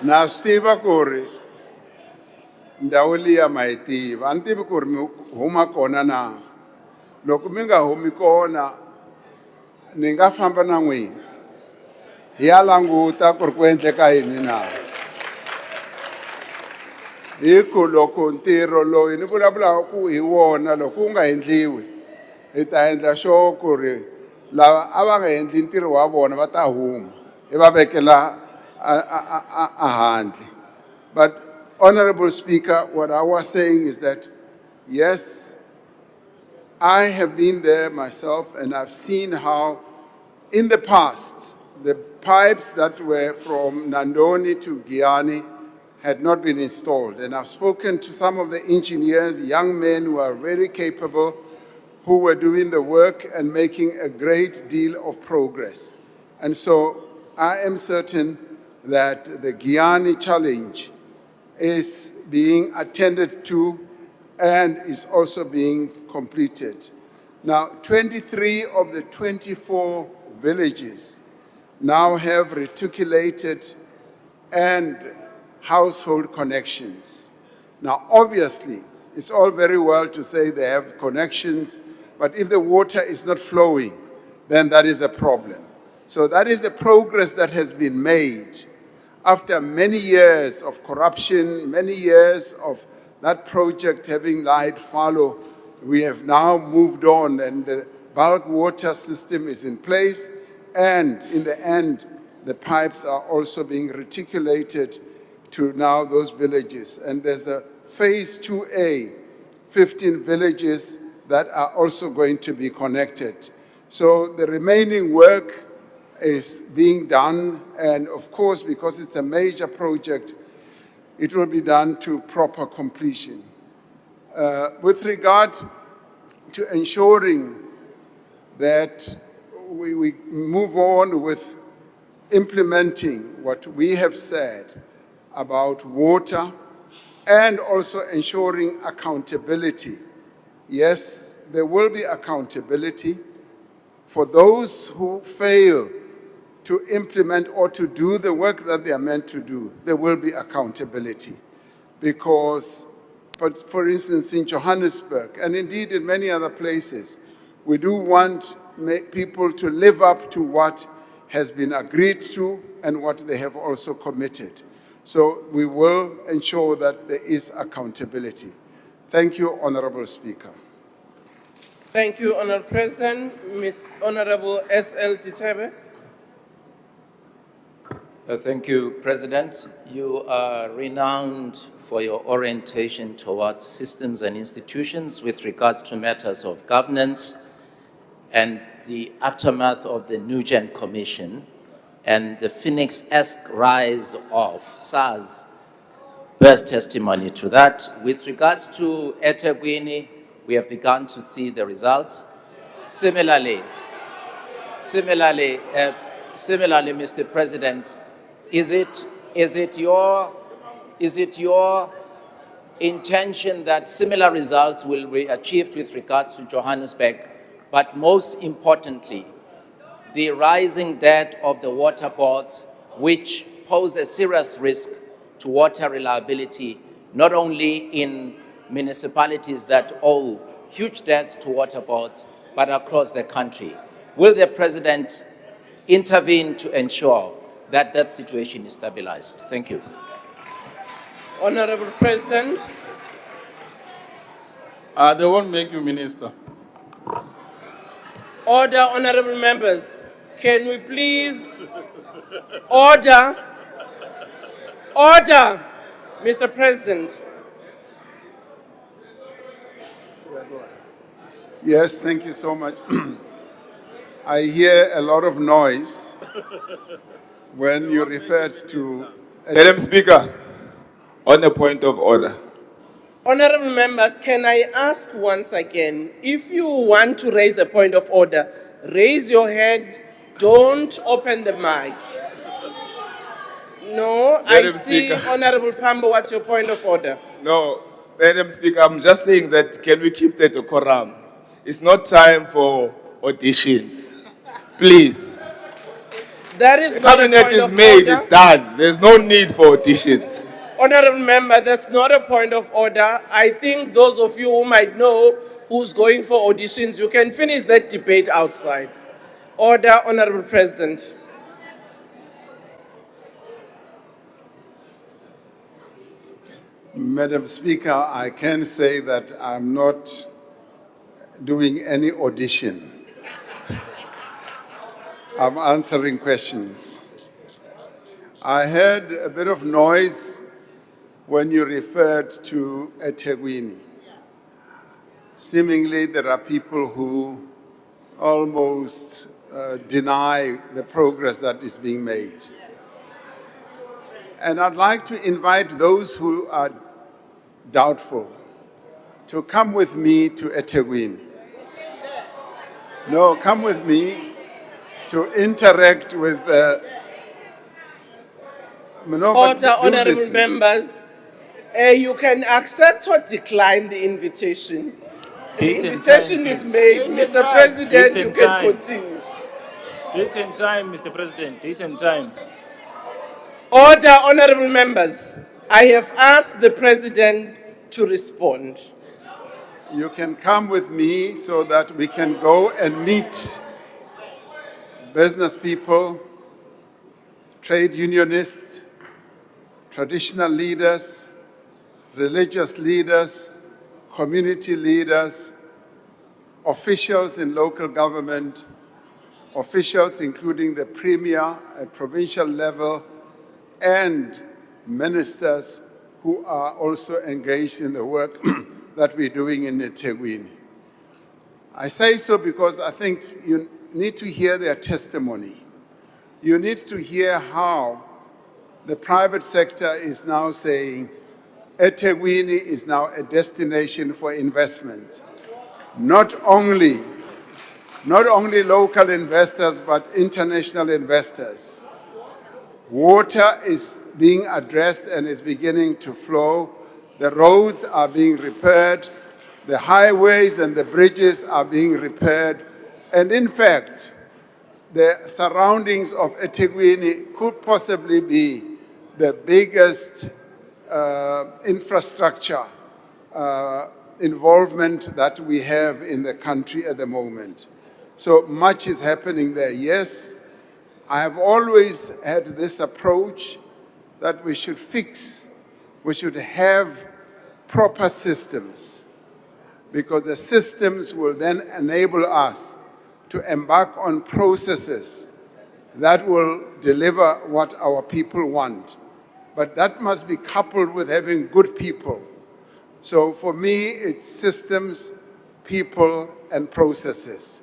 Na stiva ku ri ndhawu liya ma yi tiva a ni tivi ku ri mi huma kona na loko mi nga humi kona ni nga famba na n'wina hi ya languta ku ri ku endleka yini na hi ku loko ntirho loyi ni vulavulaka ku hi wona loko wu nga endliwi hi ta endla sure ku ri lava a va nga endli ntirho wa vona va ta huma hi va vekela a handle. But Honorable Speaker, what I was saying is that yes, I have been there myself and I've seen how in the past the pipes that were from Nandoni to Giyani had not been installed. And I've spoken to some of the engineers, young men who are very capable, who were doing the work and making a great deal of progress. And so I am certain that the Giyani challenge is being attended to and is also being completed. Now, 23 of the 24 villages now have reticulated and household connections. Now, obviously, it's all very well to say they have connections, but if the water is not flowing, then that is a problem. So that is the progress that has been made after many years of corruption, many years of that project having lied fallow. We have now moved on and the bulk water system is in place, and in the end, the pipes are also being reticulated to now those villages. And there's a phase 2A, 15 villages that are also going to be connected. So the remaining work is being done, and of course, because it's a major project, it will be done to proper completion. With regard to ensuring that we move on with implementing what we have said about water and also ensuring accountability. Yes, there will be accountability for those who fail to implement or to do the work that they are meant to do. There will be accountability because, for instance, in Johannesburg, and indeed in many other places, we do want people to live up to what has been agreed to and what they have also committed. So we will ensure that there is accountability. Thank you, Honorable Speaker. Thank you, Honorable President. Ms. Honorable S.L. Titebe. Thank you, President. You are renowned for your orientation towards systems and institutions with regards to matters of governance, and the aftermath of the Nugent Commission and the Phoenix-esque rise of SARS bears testimony to that. With regards to eThekwini, we have begun to see the results. Similarly, Mr. President, is it your intention that similar results will be achieved with regards to Johannesburg, but most importantly, the rising debt of the water boards, which pose a serious risk to water reliability, not only in municipalities that owe huge debts to water boards, but across the country? Will the President intervene to ensure that that situation is stabilized? Thank you. Honorable President. They won't make you minister. Order, honorable members. Can we please order? Order, Mr. President. Yes, thank you so much. I hear a lot of noise when you referred to... Madam Speaker, on a point of order. Honorable members, can I ask once again, if you want to raise a point of order, raise your hand, don't open the mic. No, I Madam see Speaker. Honorable Pambo, what's your point of order? No, Madam Speaker, I'm just saying that can we keep the decorum? It's not time for auditions. Please. That is The not a cabinet point is of made, order. it's done. There's no need for auditions. Honorable member, that's not a point of order. I think those of you who might know who's going for auditions, you can finish that debate outside. Order, Honorable President. Madam Speaker, I can say that I'm not doing any audition. I'm answering questions. I heard a bit of noise when you referred to eThekwini. Seemingly there are people who almost deny the progress that is being made. And I'd like to invite those who are doubtful to come with me to eThekwini. No, come with me to interact with Order, honorable members. You can accept or decline the invitation. The invitation is made. Mr. President, you can continue. Date and time, Mr. President. Date and time. Order, honorable members. I have asked the President to respond. You can come with me so that we can go and meet business people, trade unionists, traditional leaders, religious leaders, community leaders, officials in local government, officials including the premier at provincial level, and ministers who are also engaged in the work that we're doing in eThekwini. I say so because I think you need to hear their testimony. You need to hear how the private sector is now saying eThekwini is now a destination for investment. Not only local investors, but international investors. Water is being addressed and is beginning to flow. The roads are being repaired. The highways and the bridges are being repaired. And in fact, the surroundings of eThekwini could possibly be the biggest infrastructure involvement that we have in the country at the moment. So much is happening there, yes. I have always had this approach that we should have proper systems, because the systems will then enable us to embark on processes that will deliver what our people want. But that must be coupled with having good people. So for me, it's systems, people, and processes.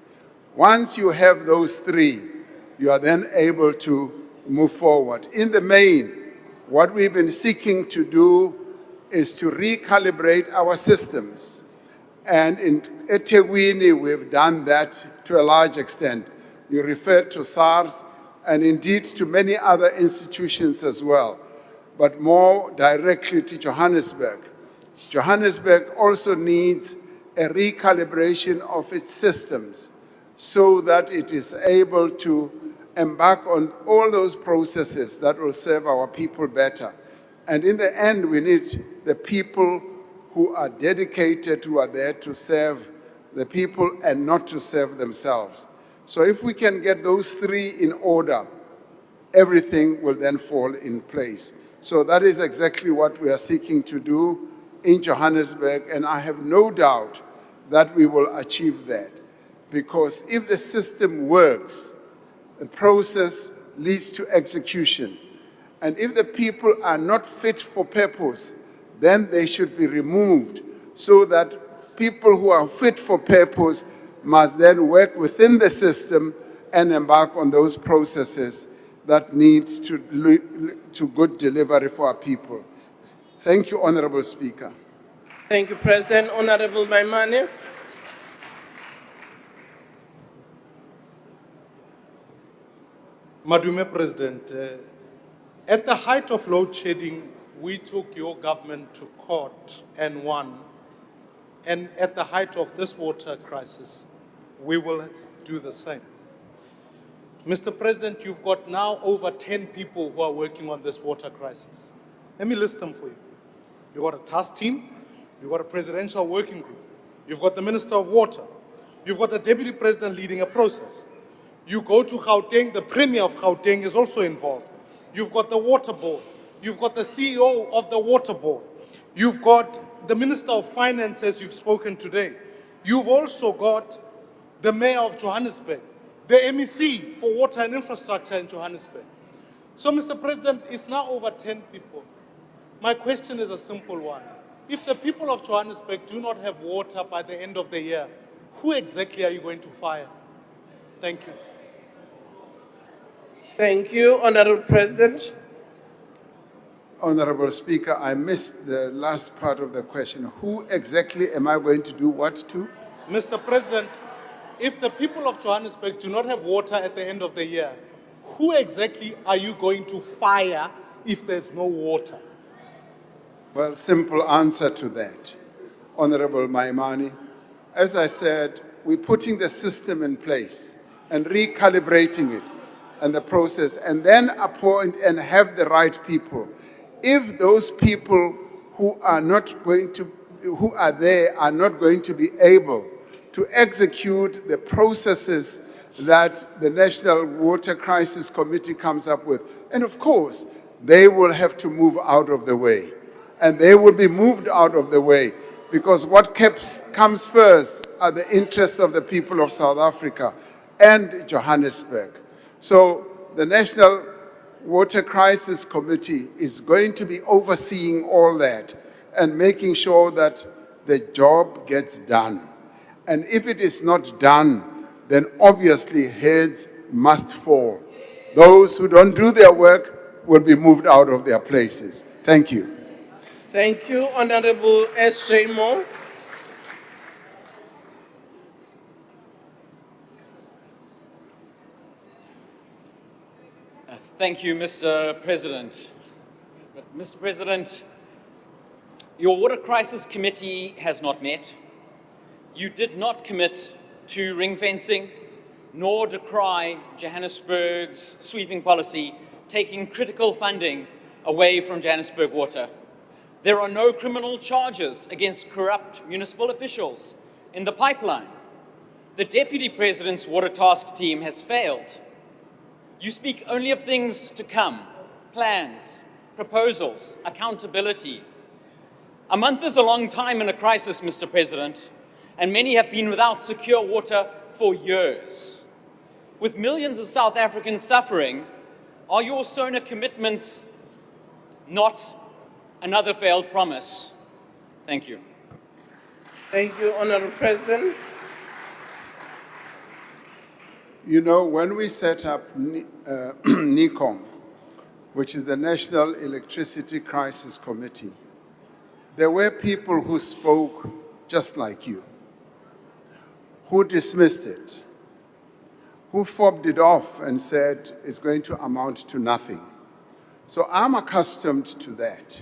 Once you have those three, you are then able to move forward. In the main, what we've been seeking to do is to recalibrate our systems. And in eThekwini, we've done that to a large extent. You referred to SARS, and indeed to many other institutions as well, but more directly to Johannesburg. Johannesburg also needs a recalibration of its systems so that it is able to embark on all those processes that will serve our people better. And in the end, we need the people who are dedicated, who are there to serve the people and not to serve themselves. So if we can get those three in order, everything will then fall in place. So that is exactly what we are seeking to do in Johannesburg, and I have no doubt that we will achieve that. Because if the system works, the process leads to execution. And if the people are not fit for purpose, then they should be removed, so that people who are fit for purpose must then work within the system and embark on those processes that needs to lead to good delivery for our people. Thank you, Honorable Speaker. Thank you, President. Honorable Maimane. Madume President, At the height of load shedding, we took your government to court and won. And at the height of this water crisis, we will do the same. Mr. President, you've got now over 10 people who are working on this water crisis. Let me list them for you. You've got a task team, you've got a presidential working group, you've got the Minister of Water, you've got the Deputy President leading a process. You go to Gauteng, the Premier of Gauteng is also involved. You've got the Water Board, you've got the CEO of the Water Board, you've got the Minister of Finance, as you've spoken today. You've also got the Mayor of Johannesburg, the MEC for Water and Infrastructure in Johannesburg. So, Mr. President, it's now over 10 people. My question is a simple one. If the people of Johannesburg do not have water by the end of the year, who exactly are you going to fire? Thank you. Thank you, Honorable President. Honorable Speaker, I missed the last part of the question. Who exactly am I going to do what to? Mr. President, if the people of Johannesburg do not have water at the end of the year, who exactly are you going to fire if there's no water? Well, simple answer to that, Honorable Maimani. As I said, we're putting the system in place and recalibrating it and the process, and then appoint and have the right people. If those people who are there are not going to be able to execute the processes that the National Water Crisis Committee comes up with, and of course, they will have to move out of the way. And they will be moved out of the way because what comes first are the interests of the people of South Africa and Johannesburg. So the National Water Crisis Committee is going to be overseeing all that and making sure that the job gets done. And if it is not done, then obviously heads must fall. Those who don't do their work will be moved out of their places. Thank you. Thank you, Honorable S.J. Moore. Thank you, Mr. President. But, Mr. President, your Water Crisis Committee has not met. You did not commit to ring fencing, nor decry Johannesburg's sweeping policy, taking critical funding away from Johannesburg Water. There are no criminal charges against corrupt municipal officials in the pipeline. The Deputy President's Water Task Team has failed. You speak only of things to come, plans, proposals, accountability. A month is a long time in a crisis, Mr. President, and many have been without secure water for years. With millions of South Africans suffering, are your SONA commitments not another failed promise? Thank you. Thank you, Honorable President. You know, when we set up NECOM, which is the National Electricity Crisis Committee, there were people who spoke just like you, who dismissed it, who fobbed it off and said it's going to amount to nothing. So I'm accustomed to that.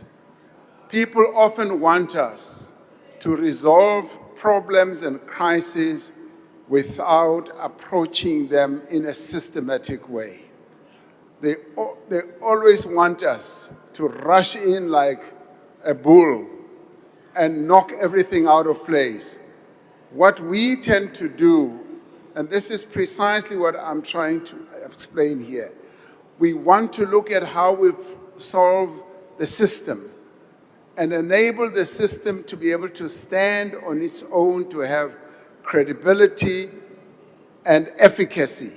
People often want us to resolve problems and crises without approaching them in a systematic way. They always want us to rush in like a bull and knock everything out of place. What we tend to do, and this is precisely what I'm trying to explain here, we want to look at how we solve the system and enable the system to be able to stand on its own, to have credibility and efficacy,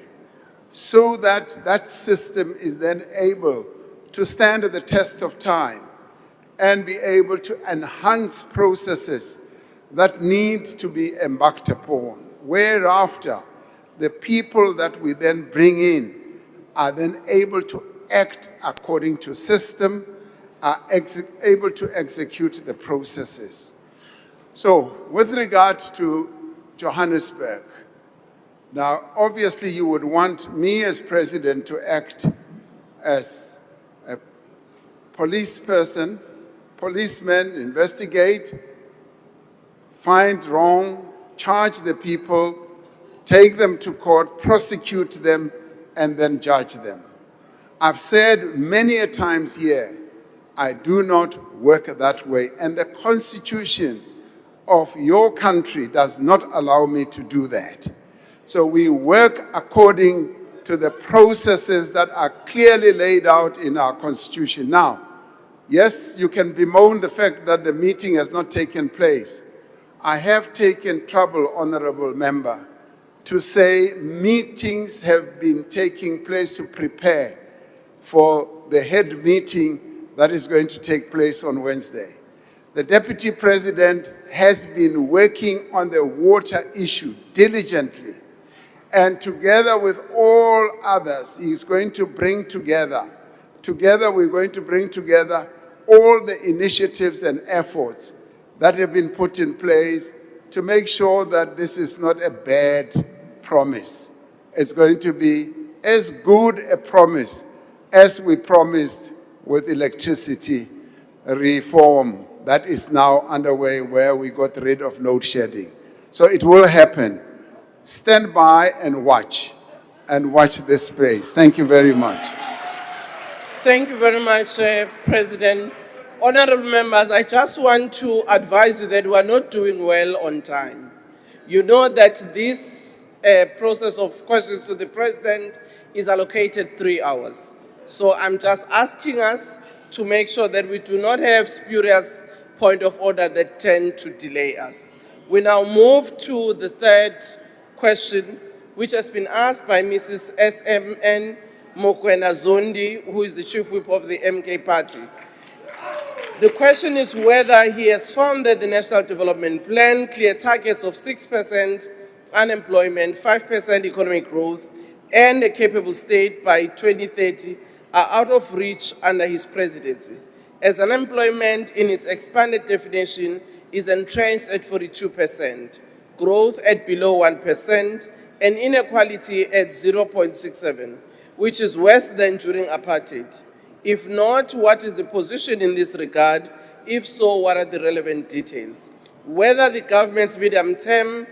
so that that system is then able to stand the test of time and be able to enhance processes that need to be embarked upon, whereafter the people that we then bring in are then able to act according to system, are able to execute the processes. So, with regard to Johannesburg, now obviously you would want me as president to act as policemen investigate, find wrong, charge the people, take them to court, prosecute them, and then judge them. I've said many a times here, I do not work that way, and the Constitution of your country does not allow me to do that. So we work according to the processes that are clearly laid out in our Constitution. Now, yes, you can bemoan the fact that the meeting has not taken place. I have taken trouble, Honorable Member, to say meetings have been taking place to prepare for the head meeting that is going to take place on Wednesday. The Deputy President has been working on the water issue diligently, and together with all others, he's going to bring together, we're going to bring together all the initiatives and efforts that have been put in place to make sure that this is not a bad promise. It's going to be as good a promise as we promised with electricity reform that is now underway, where we got rid of load shedding. So it will happen. Stand by and watch this space. Thank you very much. Thank you very much, President. Honorable members, I just want to advise you that we are not doing well on time. You know that this process of questions to the President is allocated 3 hours. So I'm just asking us to make sure that we do not have spurious point of order that tend to delay us. We now move to the third question, which has been asked by Mrs. SMN Mokwena Zondi, who is the Chief Whip of the MK Party. The question is whether he has found that the National Development Plan clear targets of 6% unemployment, 5% economic growth, and a capable state by 2030 are out of reach under his presidency, as unemployment in its expanded definition is entrenched at 42%, growth at below 1%, and inequality at 0.67, which is worse than during apartheid. If not, what is the position in this regard? If so, what are the relevant details? Whether the government's medium-term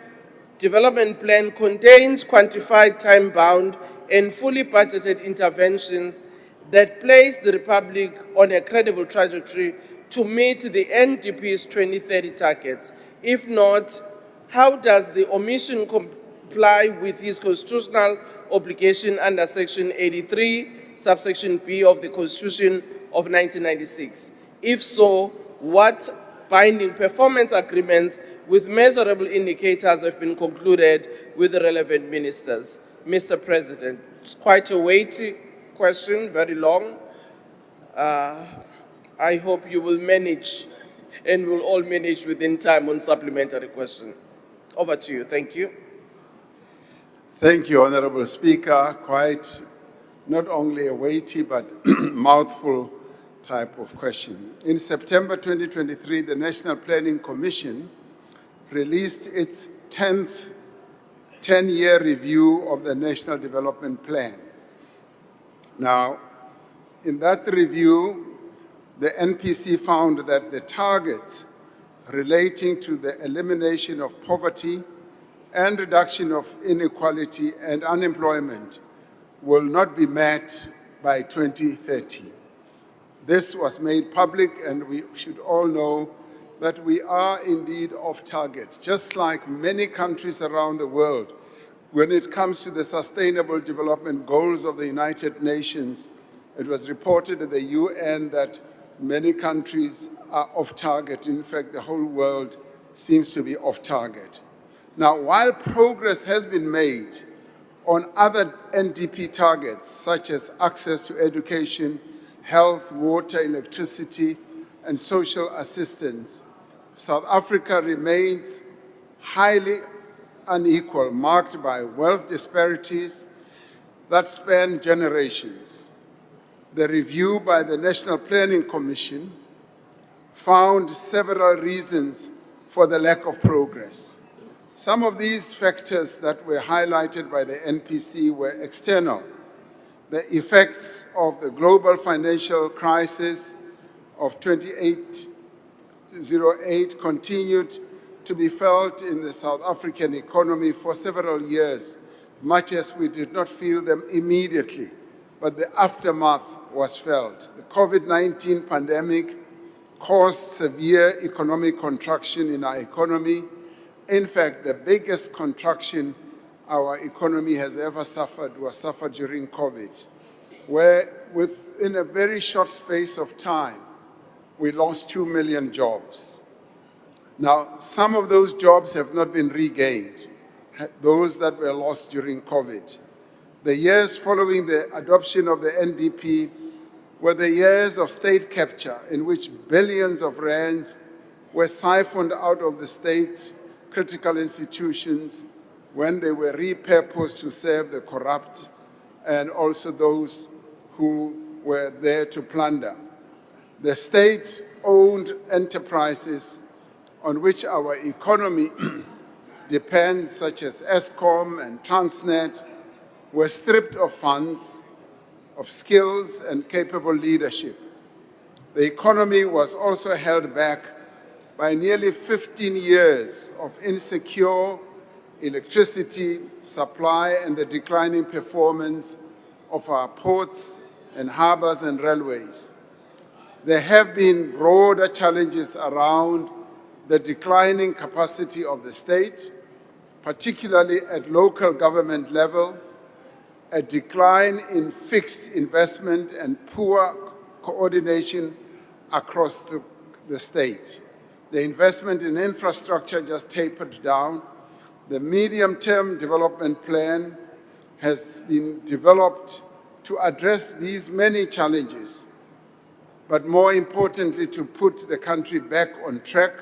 development plan contains quantified, time-bound, and fully budgeted interventions that place the Republic on a credible trajectory to meet the NDP's 2030 targets. If not, how does the omission comply with his constitutional obligation under Section 83, subsection B of the Constitution of 1996? If so, what binding performance agreements with measurable indicators have been concluded with the relevant ministers? Mr. President, it's quite a weighty question, very long. I hope you will manage, and we'll all manage within time on supplementary question. Over to you. Thank you. Thank you, Honorable Speaker. Quite not only a weighty but mouthful type of question. In September 2023, the National Planning Commission released its 10th 10-year review of the National Development Plan. Now, in that review, the NPC found that the targets relating to the elimination of poverty and reduction of inequality and unemployment will not be met by 2030. This was made public, and we should all know that we are indeed off target, just like many countries around the world. When it comes to the Sustainable Development Goals of the United Nations, it was reported at the UN that many countries are off target. In fact, the whole world seems to be off target. Now, while progress has been made on other NDP targets, such as access to education, health, water, electricity, and social assistance, South Africa remains highly unequal, marked by wealth disparities that span generations. The review by the National Planning Commission found several reasons for the lack of progress. Some of these factors that were highlighted by the NPC were external. The effects of the global financial crisis of 2808 continued to be felt in the South African economy for several years, much as we did not feel them immediately, but the aftermath was felt. The COVID-19 pandemic caused severe economic contraction in our economy. In fact, the biggest contraction our economy has ever suffered was suffered during COVID, where within a very short space of time, we lost 2 million jobs. Now, some of those jobs have not been regained, those that were lost during COVID. The years following the adoption of the NDP were the years of state capture, in which billions of rands were siphoned out of the state critical institutions when they were repurposed to serve the corrupt and also those who were there to plunder. The state-owned enterprises on which our economy depends, such as Eskom and Transnet, were stripped of funds, of skills, and capable leadership. The economy was also held back by nearly 15 years of insecure electricity supply and the declining performance of our ports and harbors and railways. There have been broader challenges around the declining capacity of the state, particularly at local government level, a decline in fixed investment and poor coordination across the state. The investment in infrastructure just tapered down. The medium-term development plan has been developed to address these many challenges, but more importantly, to put the country back on track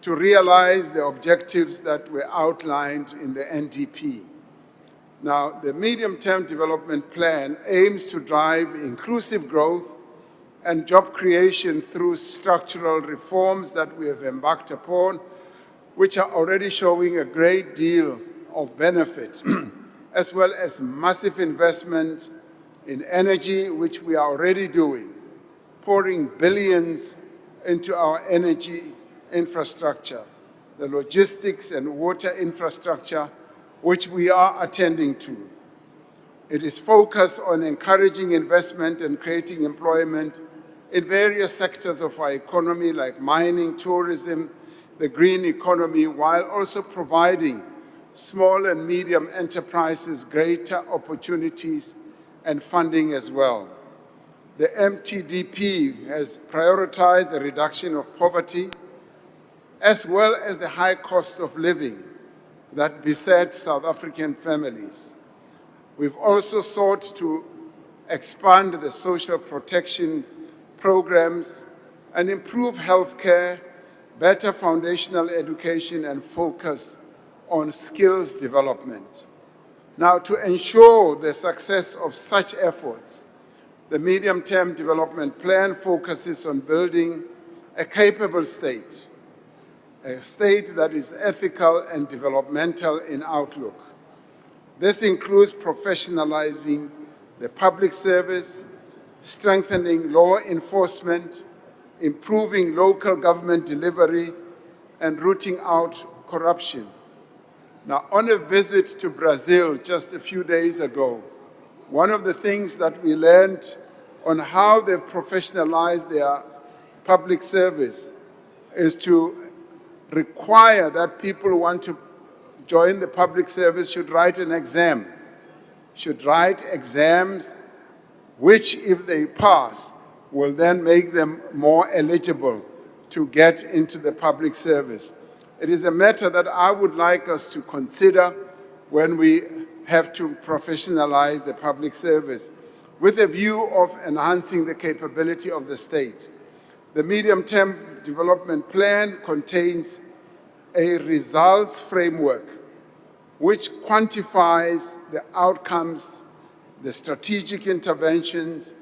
to realize the objectives that were outlined in the NDP. Now, the medium-term development plan aims to drive inclusive growth and job creation through structural reforms that we have embarked upon, which are already showing a great deal of benefit, as well as massive investment in energy, which we are already doing, pouring billions into our energy infrastructure, the logistics and water infrastructure, which we are attending to. It is focused on encouraging investment and creating employment in various sectors of our economy, like mining, tourism, the green economy, while also providing small and medium enterprises greater opportunities and funding as well. The MTDP has prioritized the reduction of poverty, as well as the high cost of living that beset South African families. We've also sought to expand the social protection programs and improve healthcare, better foundational education, and focus on skills development. Now, to ensure the success of such efforts, the medium-term development plan focuses on building a capable state, a state that is ethical and developmental in outlook. This includes professionalizing the public service, strengthening law enforcement, improving local government delivery, and rooting out corruption. Now, on a visit to Brazil just a few days ago, one of the things that we learned on how they've professionalized their public service is to require that people who want to join the public service should write an exam, should write exams which, if they pass, will then make them more eligible to get into the public service. It is a matter that I would like us to consider when we have to professionalize the public service, with a view of enhancing the capability of the state. The medium-term development plan contains a results framework which quantifies the outcomes, the strategic interventions,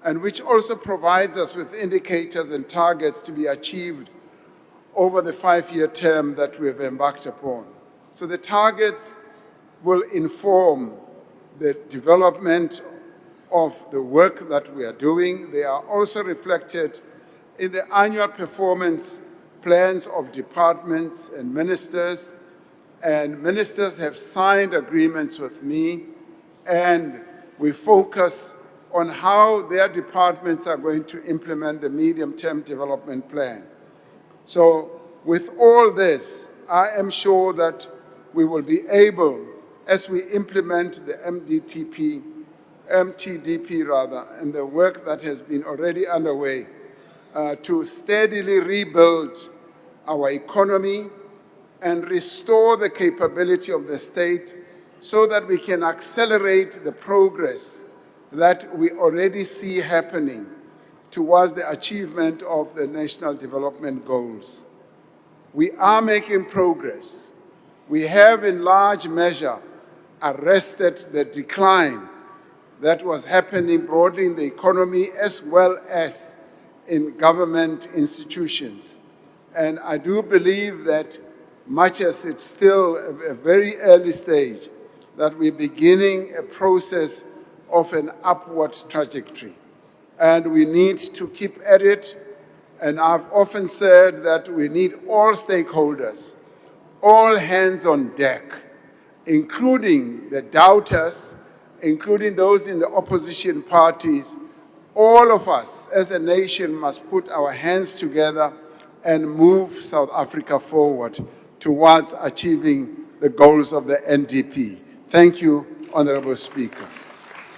and which also provides us with indicators and targets to be achieved over the 5-year term that we have embarked upon. So the targets will inform the development of the work that we are doing. They are also reflected in the annual performance plans of departments and ministers have signed agreements with me, and we focus on how their departments are going to implement the medium-term development plan. So with all this, I am sure that we will be able, as we implement the MTDP rather, and the work that has been already underway, to steadily rebuild our economy and restore the capability of the state so that we can accelerate the progress that we already see happening towards the achievement of the National Development Goals. We are making progress. We have in large measure arrested the decline that was happening broadly in the economy as well as in government institutions. And I do believe that much as it's still a very early stage, that we're beginning a process of an upward trajectory. And we need to keep at it. And I've often said that we need all stakeholders, all hands on deck, including the doubters, including those in the opposition parties. All of us as a nation must put our hands together and move South Africa forward towards achieving the goals of the NDP. Thank you, Honorable Speaker.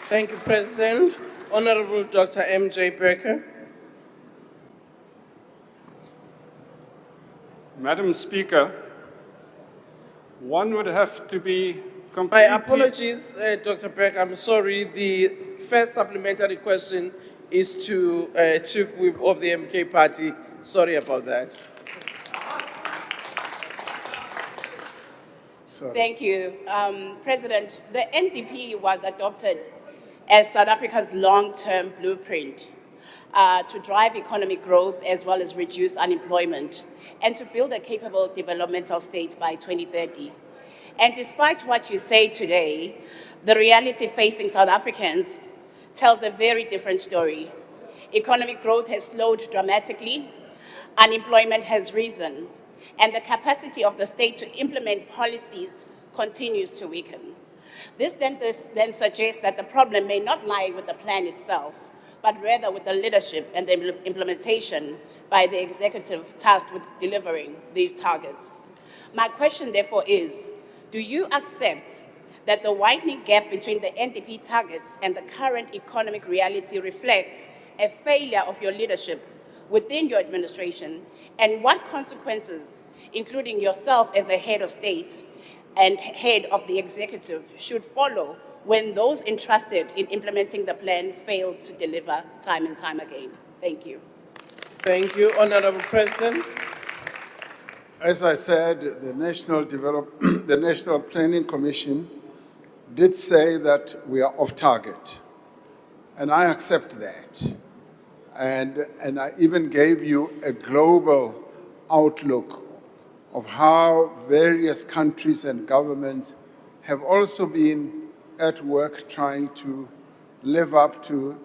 Thank you, President. Honorable Dr. M.J. Becker. Madam Speaker, one would have to be My completely... apologies, Dr. Beck. I'm sorry. The first supplementary question is to Chief Whip of the MK Party. Sorry about that. Sorry. Thank you. President, the NDP was adopted as South Africa's long-term blueprint to drive economic growth as well as reduce unemployment and to build a capable developmental state by 2030. And despite what you say today, the reality facing South Africans tells a very different story. Economic growth has slowed dramatically, unemployment has risen, and the capacity of the state to implement policies continues to weaken. This then suggests that the problem may not lie with the plan itself, but rather with the leadership and the implementation by the executive tasked with delivering these targets. My question, therefore, is, do you accept that the widening gap between the NDP targets and the current economic reality reflects a failure of your leadership within your administration, and what consequences, including yourself as a head of state and head of the executive, should follow when those entrusted in implementing the plan fail to deliver time and time again? Thank you. Thank you, Honorable President. As I said, the National Planning Commission did say that we are off target, and I accept that. And I even gave you a global outlook of how various countries and governments have also been at work trying to live up to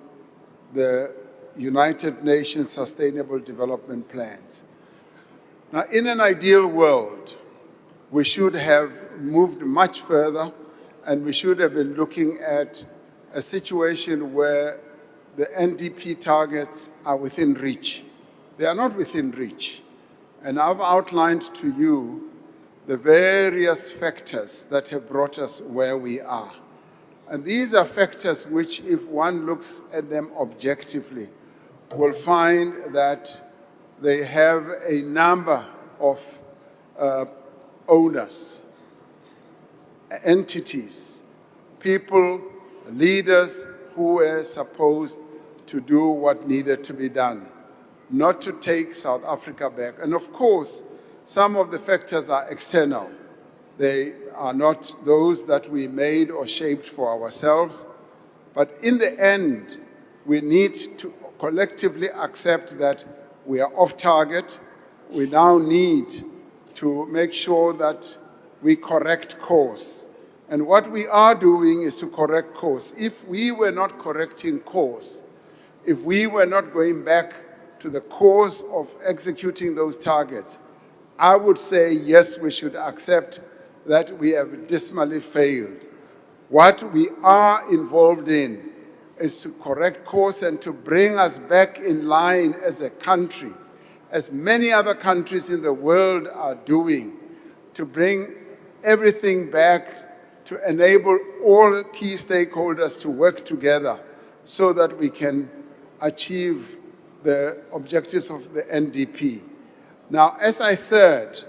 the United Nations Sustainable Development Plans. Now, in an ideal world, we should have moved much further, and we should have been looking at a situation where the NDP targets are within reach. They are not within reach. And I've outlined to you the various factors that have brought us where we are. And these are factors which, if one looks at them objectively, will find that they have a number of owners, entities, people, leaders who were supposed to do what needed to be done, not to take South Africa back. And of course, some of the factors are external. They are not those that we made or shaped for ourselves. But in the end, we need to collectively accept that we are off target. We now need to make sure that we correct course. And what we are doing is to correct course. If we were not correcting course, if we were not going back to the cause of executing those targets, I would say yes, we should accept that we have dismally failed. What we are involved in is to correct course and to bring us back in line as a country, as many other countries in the world are doing, to bring everything back to enable all key stakeholders to work together so that we can achieve the objectives of the NDP. Now, as I said,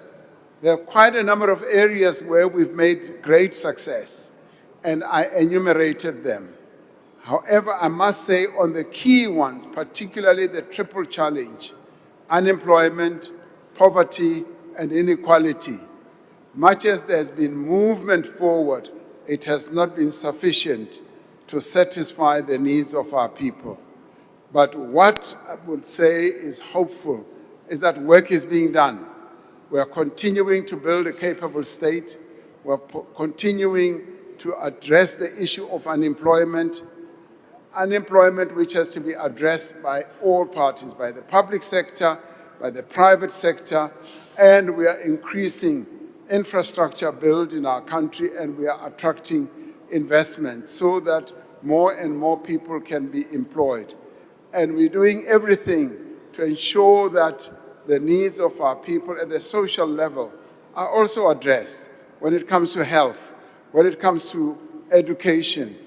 there are quite a number of areas where we've made great success, and I enumerated them. However, I must say on the key ones, particularly the triple challenge, unemployment, poverty, and inequality, much as there's been movement forward, it has not been sufficient to satisfy the needs of our people. But what I would say is hopeful is that work is being done. We are continuing to build a capable state. We're continuing to address the issue of unemployment which has to be addressed by all parties, by the public sector, by the private sector, and we are increasing infrastructure build in our country, and we are attracting investment so that more and more people can be employed. And we're doing everything to ensure that the needs of our people at the social level are also addressed when it comes to health, when it comes to education,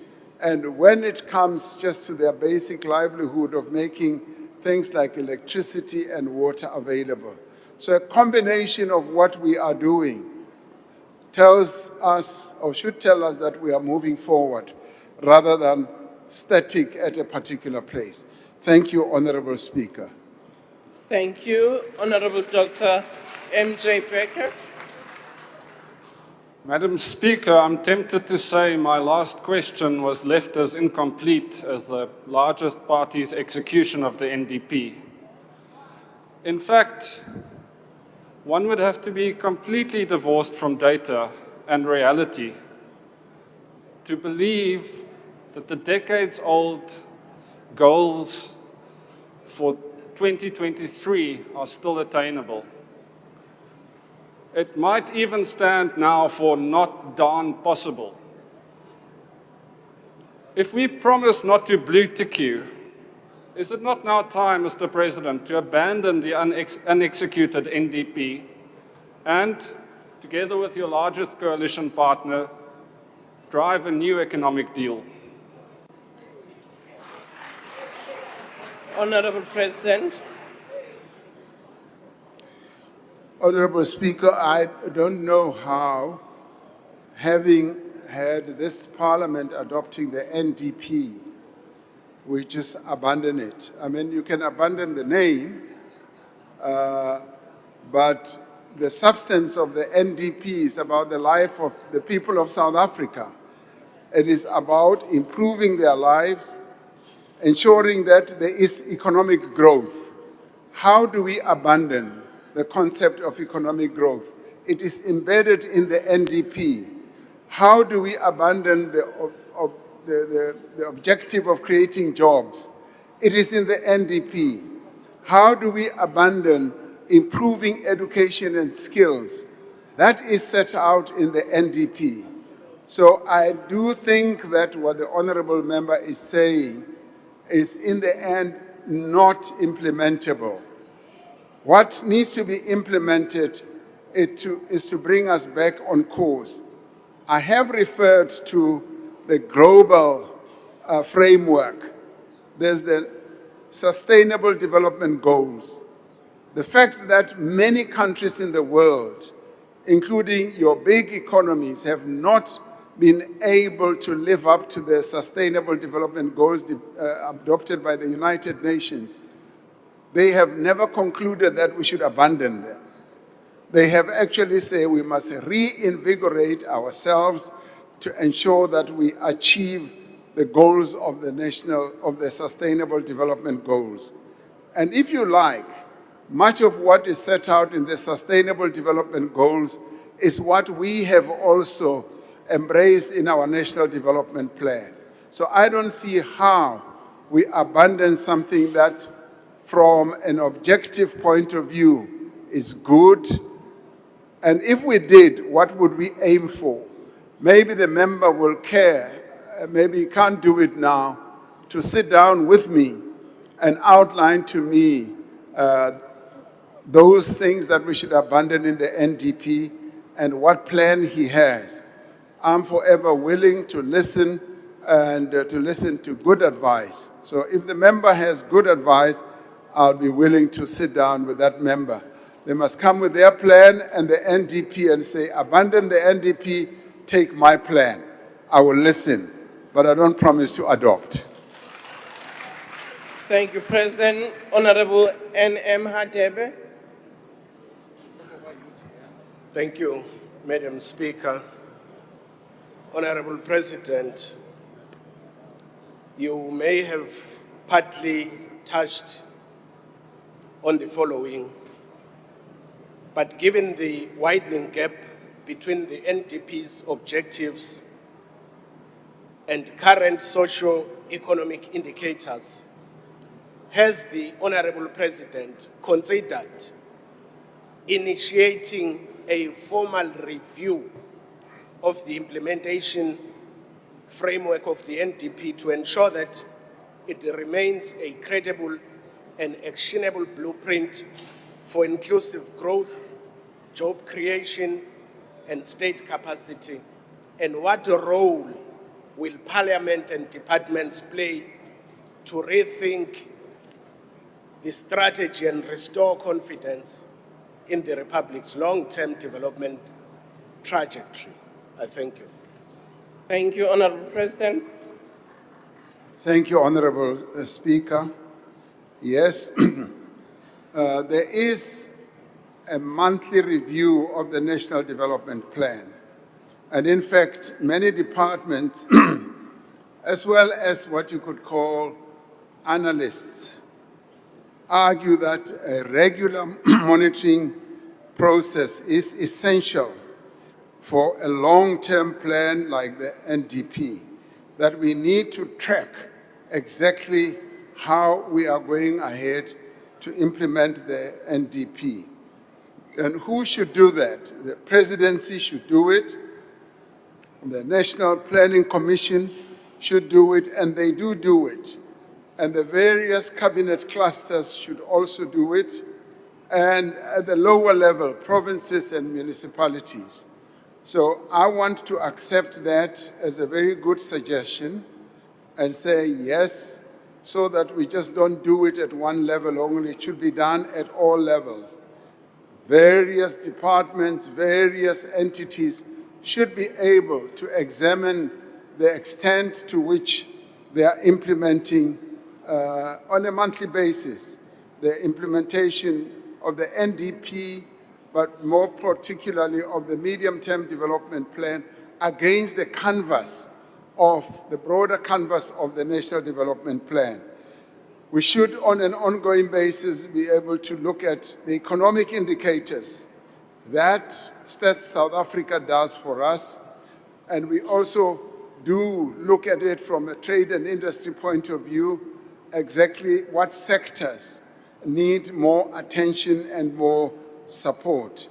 and when it comes just to their basic livelihood of making things like electricity and water available. So a combination of what we are doing tells us, or should tell us, that we are moving forward rather than static at a particular place. Thank you, Honorable Speaker. Thank you. Honorable Dr. M.J. Becker. Madam Speaker, I'm tempted to say my last question was left as incomplete as the largest party's execution of the NDP. In fact, one would have to be completely divorced from data and reality to believe that the decades-old goals for 2023 are still attainable. It might even stand now for not darn possible. If we promise not to blue tick you, is it not now time, Mr. President, to abandon the unexecuted NDP and, together with your largest coalition partner, drive a new economic deal? Honorable President. Honorable Speaker, I don't know how, having had this Parliament adopting the NDP, we just abandon it. I mean, you can abandon the name, but the substance of the NDP is about the life of the people of South Africa. It is about improving their lives, ensuring that there is economic growth. How do we abandon the concept of economic growth? It is embedded in the NDP. How do we abandon the objective of creating jobs? It is in the NDP. How do we abandon improving education and skills? That is set out in the NDP. So I do think that what the honorable member is saying is in the end not implementable. What needs to be implemented is to bring us back on course. I have referred to the global framework. There's the Sustainable Development Goals. The fact that many countries in the world, including your big economies, have not been able to live up to the Sustainable Development Goals adopted by the United Nations, they have never concluded that we should abandon them. They have actually said we must reinvigorate ourselves to ensure that we achieve the goals of the Sustainable Development Goals. And if you like, much of what is set out in the Sustainable Development Goals is what we have also embraced in our National Development Plan. So I don't see how we abandon something that from an objective point of view is good. And if we did, what would we aim for? Maybe the member will care, maybe he can't do it now, to sit down with me and outline to me those things that we should abandon in the NDP and what plan he has. I'm forever willing to listen and to listen to good advice. So if the member has good advice, I'll be willing to sit down with that member. They must come with their plan and the NDP and say, abandon the NDP, take my plan. I will listen, but I don't promise to adopt. Thank you, President. Honorable N.M. Hadebe. Thank you, Madam Speaker. Honorable President, you may have partly touched on the following, but given the widening gap between the NDP's objectives and current socio-economic indicators, has the Honorable President considered initiating a formal review of the implementation framework of the NDP to ensure that it remains a credible and actionable blueprint for inclusive growth, job creation, and state capacity? And what role will Parliament and departments play to rethink the strategy and restore confidence in the Republic's long-term development trajectory? I thank you. Thank you, Honorable President. Thank you, Honorable Speaker. Yes, there is a monthly review of the National Development Plan. And in fact, many departments, as well as what you could call analysts, argue that a regular monitoring process is essential for a long-term plan like the NDP, that we need to track exactly how we are going ahead to implement the NDP. And who should do that? The presidency should do it, the National Planning Commission should do it, and they do it. And the various cabinet clusters should also do it, and at the lower level, provinces and municipalities. So I want to accept that as a very good suggestion and say yes, so that we just don't do it at one level only. It should be done at all levels. Various departments, various entities should be able to examine the extent to which they are implementing on a monthly basis the implementation of the NDP, but more particularly of the medium-term development plan against the canvas of the broader canvas of the National Development Plan. We should, on an ongoing basis, be able to look at the economic indicators that Stats South Africa does for us, and we also do look at it from a trade and industry point of view, exactly what sectors need more attention and more support.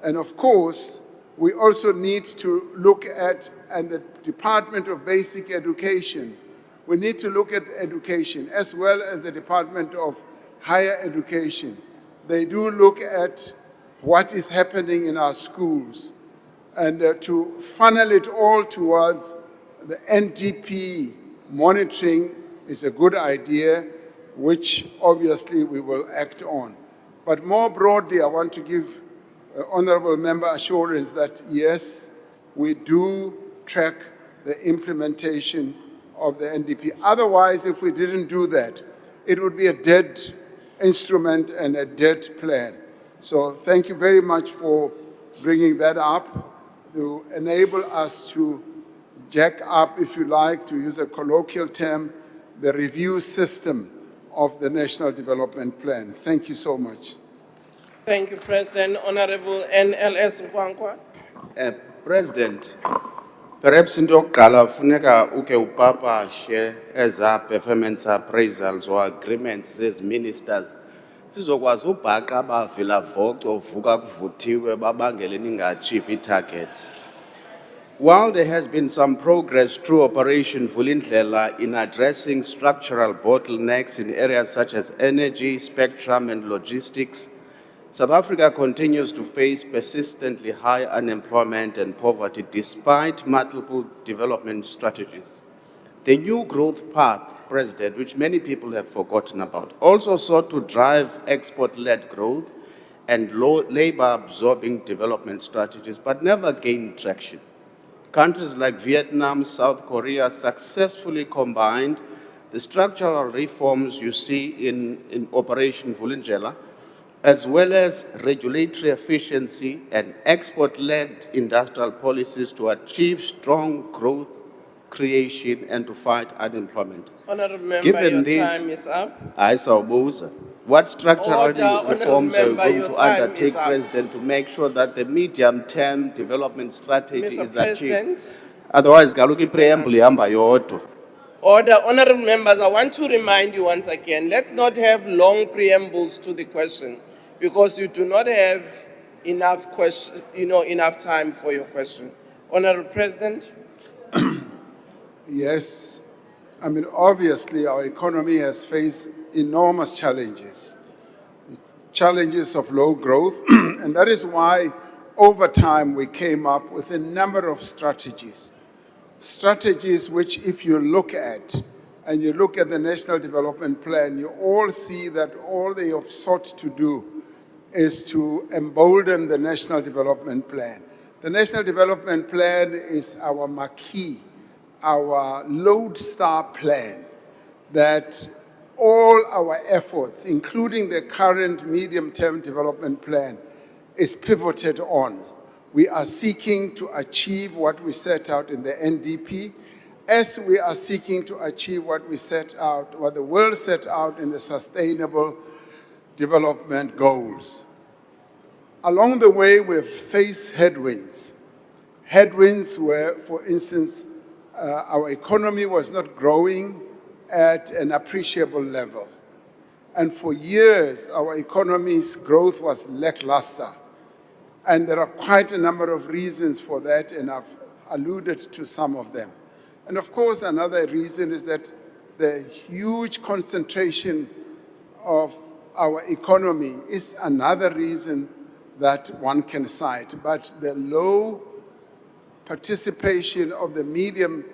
And of course, we also need to look at, and the Department of Basic Education, we need to look at education as well as the Department of Higher Education. They do look at what is happening in our schools and to funnel it all towards the NDP monitoring is a good idea, which obviously we will act on. But more broadly, I want to give Honourable Member assurance that yes, we do track the implementation of the NDP. Otherwise, if we didn't do that, it would be a dead instrument and a dead plan. So thank you very much for bringing that up to enable us to jack up, if you like, to use a colloquial term, the review system of the National Development Plan. Thank you so much. Thank you, President. Honorable NLS Ukwankwa. President, perhaps into yokuqala funeka uke upapashe eza performance appraisals or agreements as ministers sizokwazi ubhaqa abavela voco vuka kuvuthiwe babangele ninga-achieve i-targets. While there has been some progress through Operation Vulindlela in addressing structural bottlenecks in areas such as energy, spectrum, and logistics, South Africa continues to face persistently high unemployment and poverty despite multiple development strategies. The new growth path, President, which many people have forgotten about, also sought to drive export-led growth and labor-absorbing development strategies, but never gained traction. Countries like Vietnam, South Korea successfully combined the structural reforms you see in Operation Vulindlela, as well as regulatory efficiency and export-led industrial policies to achieve strong growth creation and to fight unemployment. Honourable Member, Given your this, time is up. I sawubuza, what structural Order, Honourable reforms are you Member, going your to time undertake, is up. President, to make sure that the medium-term development strategy Mr. is President. achieved? Otherwise, kaloku preamble ihamba yodwa. Order, honourable members, I want to remind you once again, let's not have long preambles to the question because you do not have enough enough time for your question. Honourable President. Yes, I mean, obviously our economy has faced enormous challenges, challenges of low growth, and that is why over time we came up with a number of strategies. Strategies which, if you look at, and you look at the National Development Plan, you all see that all they have sought to do is to embolden the National Development Plan. The National Development Plan is our marquee, our lodestar plan that all our efforts, including the current medium-term development plan, is pivoted on. We are seeking to achieve what we set out in the NDP, as we are seeking to achieve what we set out, what the world set out in the Sustainable Development Goals. Along the way, we've faced headwinds. Headwinds were, for instance, our economy was not growing at an appreciable level. And for years, our economy's growth was lackluster. And there are quite a number of reasons for that, and I've alluded to some of them. And of course, another reason is that the huge concentration of our economy is another reason that one can cite. But the low participation of the medium,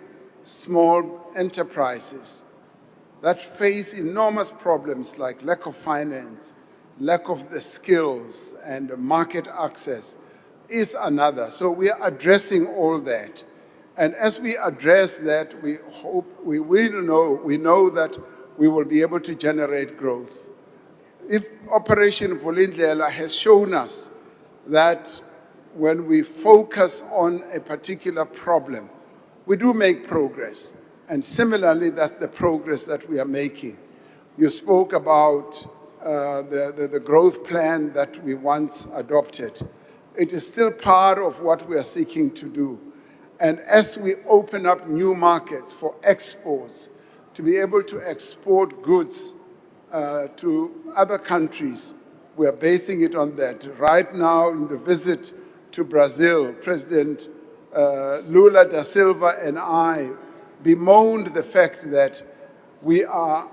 small enterprises that face enormous problems like lack of finance, lack of the skills and market access is another. So we are addressing all that. And as we address that, we know that we will be able to generate growth. If Operation Vulindlela has shown us that when we focus on a particular problem, we do make progress. And similarly, that's the progress that we are making. You spoke about the growth plan that we once adopted. It is still part of what we are seeking to do. And as we open up new markets for exports, to be able to export goods to other countries, we are basing it on that. Right now, in the visit to Brazil, President Lula da Silva and I bemoaned the fact that we are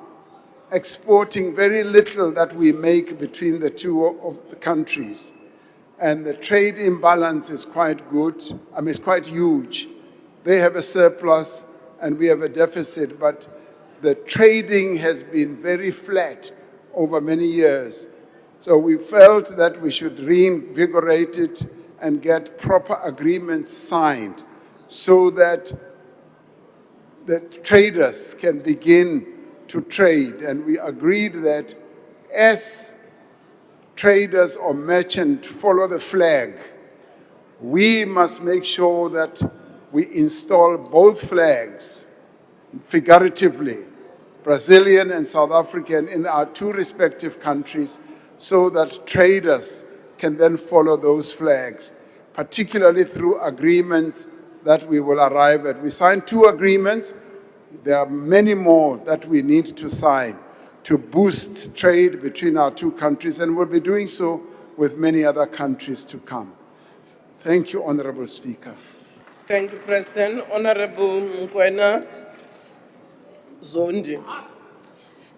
exporting very little that we make between the two of the countries. And the trade imbalance is quite good, it's quite huge. They have a surplus and we have a deficit, but the trading has been very flat over many years. So we felt that we should reinvigorate it and get proper agreements signed so that the traders can begin to trade. And we agreed that as traders or merchants follow the flag, we must make sure that we install both flags, figuratively, Brazilian and South African, in our two respective countries, so that traders can then follow those flags, particularly through agreements that we will arrive at. We signed 2 agreements. There are many more that we need to sign. to boost trade between our two countries, and will be doing so with many other countries to come. Thank you, Honorable Speaker. Thank you, President. Honorable Mkwena Zondi.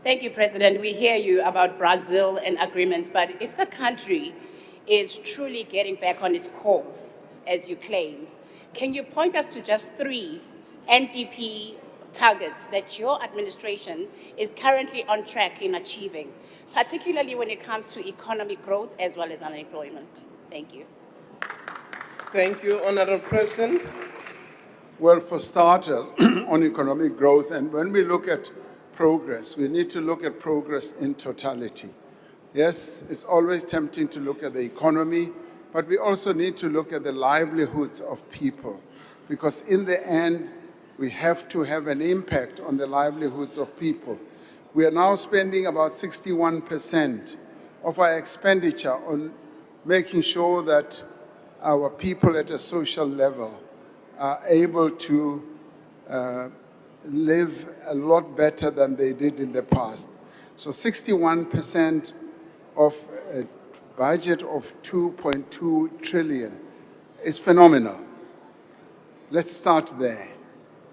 Thank you, President. We hear you about Brazil and agreements, but if the country is truly getting back on its course, as you claim, can you point us to just 3 NDP targets that your administration is currently on track in achieving, particularly when it comes to economic growth as well as unemployment? Thank you. Thank you, Honorable President. Well, for starters, on economic growth, and when we look at progress, we need to look at progress in totality. Yes, it's always tempting to look at the economy, but we also need to look at the livelihoods of people, because in the end, we have to have an impact on the livelihoods of people. We are now spending about 61% of our expenditure on making sure that our people at a social level are able to live a lot better than they did in the past. So 61% of a budget of 2.2 trillion is phenomenal. Let's start there.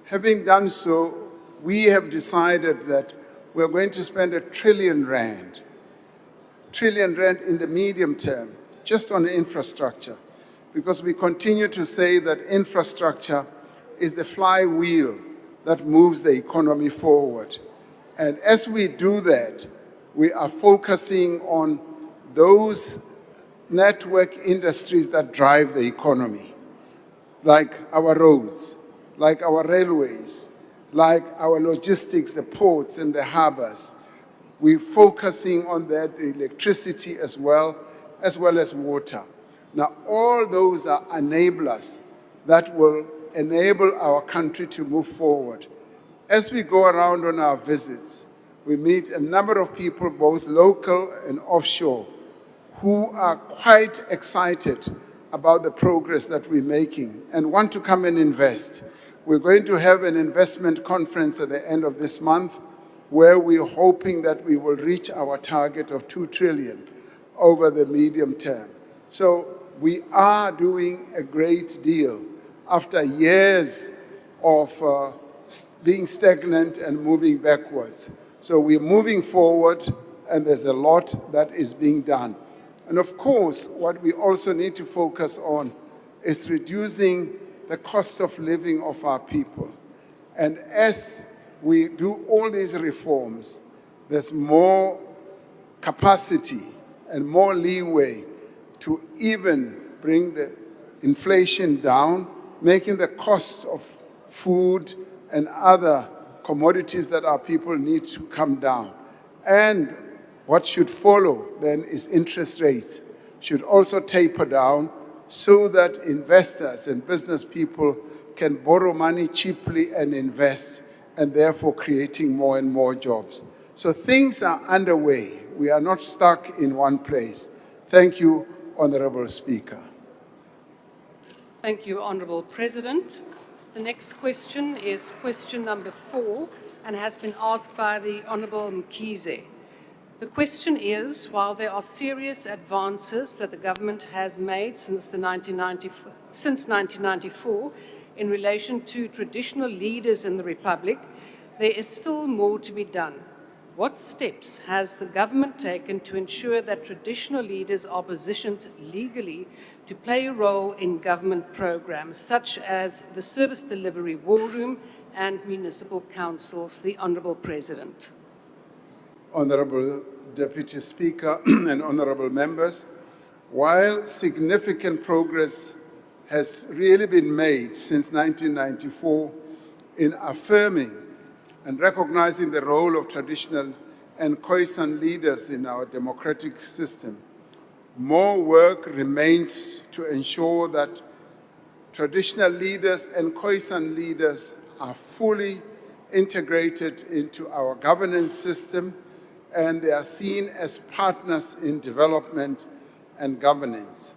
Having done so, we have decided that we're going to spend R1 trillion in the medium term, just on infrastructure, because we continue to say that infrastructure is the flywheel that moves the economy forward. And as we do that, we are focusing on those network industries that drive the economy, like our roads, like our railways, like our logistics, the ports and the harbors. We're focusing on that, electricity as well as water. Now, all those are enablers that will enable our country to move forward. As we go around on our visits, we meet a number of people, both local and offshore, who are quite excited about the progress that we're making and want to come and invest. We're going to have an investment conference at the end of this month where we're hoping that we will reach our target of 2 trillion over the medium term. So we are doing a great deal after years of being stagnant and moving backwards. So we're moving forward, and there's a lot that is being done. And of course, what we also need to focus on is reducing the cost of living of our people. And as we do all these reforms, there's more capacity and more leeway to even bring the inflation down, making the cost of food and other commodities that our people need to come down. And what should follow then is interest rates should also taper down so that investors and business people can borrow money cheaply and invest, and therefore creating more and more jobs. So things are underway. We are not stuck in one place. Thank you, Honorable Speaker. Thank you, Honourable President. The next question is question number 4 and has been asked by the Honourable Mkhize. The question is, while there are serious advances that the government has made since 1994 in relation to traditional leaders in the Republic, there is still more to be done. What steps has the government taken to ensure that traditional leaders are positioned legally to play a role in government programs, such as the Service Delivery War Room and municipal councils? The Honourable President. Honourable Deputy Speaker and honourable members, while significant progress has really been made since 1994 in affirming and recognizing the role of traditional and Khoisan leaders in our democratic system, more work remains to ensure that traditional leaders and Khoisan leaders are fully integrated into our governance system, and they are seen as partners in development and governance.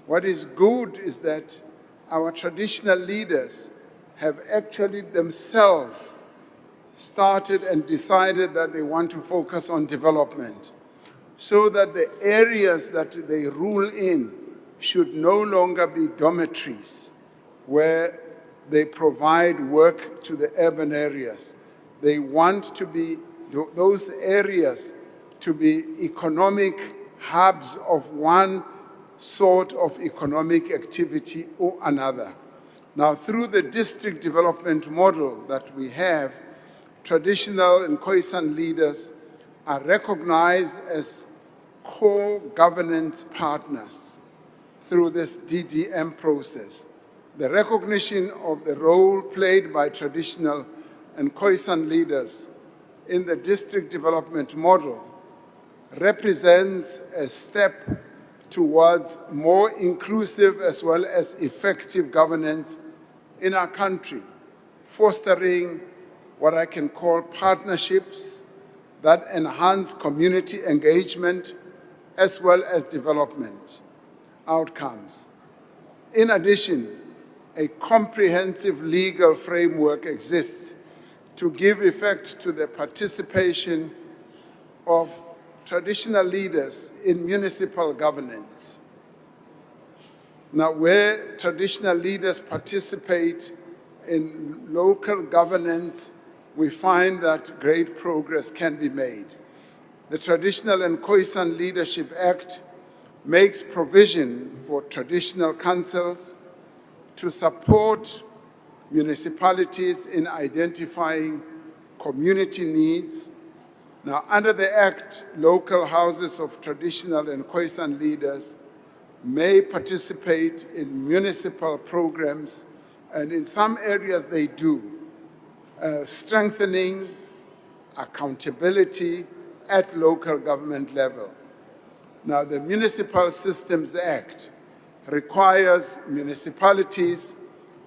What is good is that our traditional leaders have actually themselves started and decided that they want to focus on development, so that the areas that they rule in should no longer be dormitories where they provide work to the urban areas. They want to be those areas to be economic hubs of one sort of economic activity or another. Now, through the district development model that we have, traditional and Khoisan leaders are recognized as core governance partners through this DDM process. The recognition of the role played by traditional and Khoisan leaders in the district development model represents a step towards more inclusive as well as effective governance in our country, fostering what I can call partnerships that enhance community engagement as well as development outcomes. In addition, a comprehensive legal framework exists to give effect to the participation of traditional leaders in municipal governance. Now, where traditional leaders participate in local governance, we find that great progress can be made. The Traditional and Khoisan Leadership Act makes provision for traditional councils to support municipalities in identifying community needs. Now, under the Act, local houses of traditional and Khoisan leaders may participate in municipal programs, and in some areas they do, strengthening accountability at local government level. Now, the Municipal Systems Act requires municipalities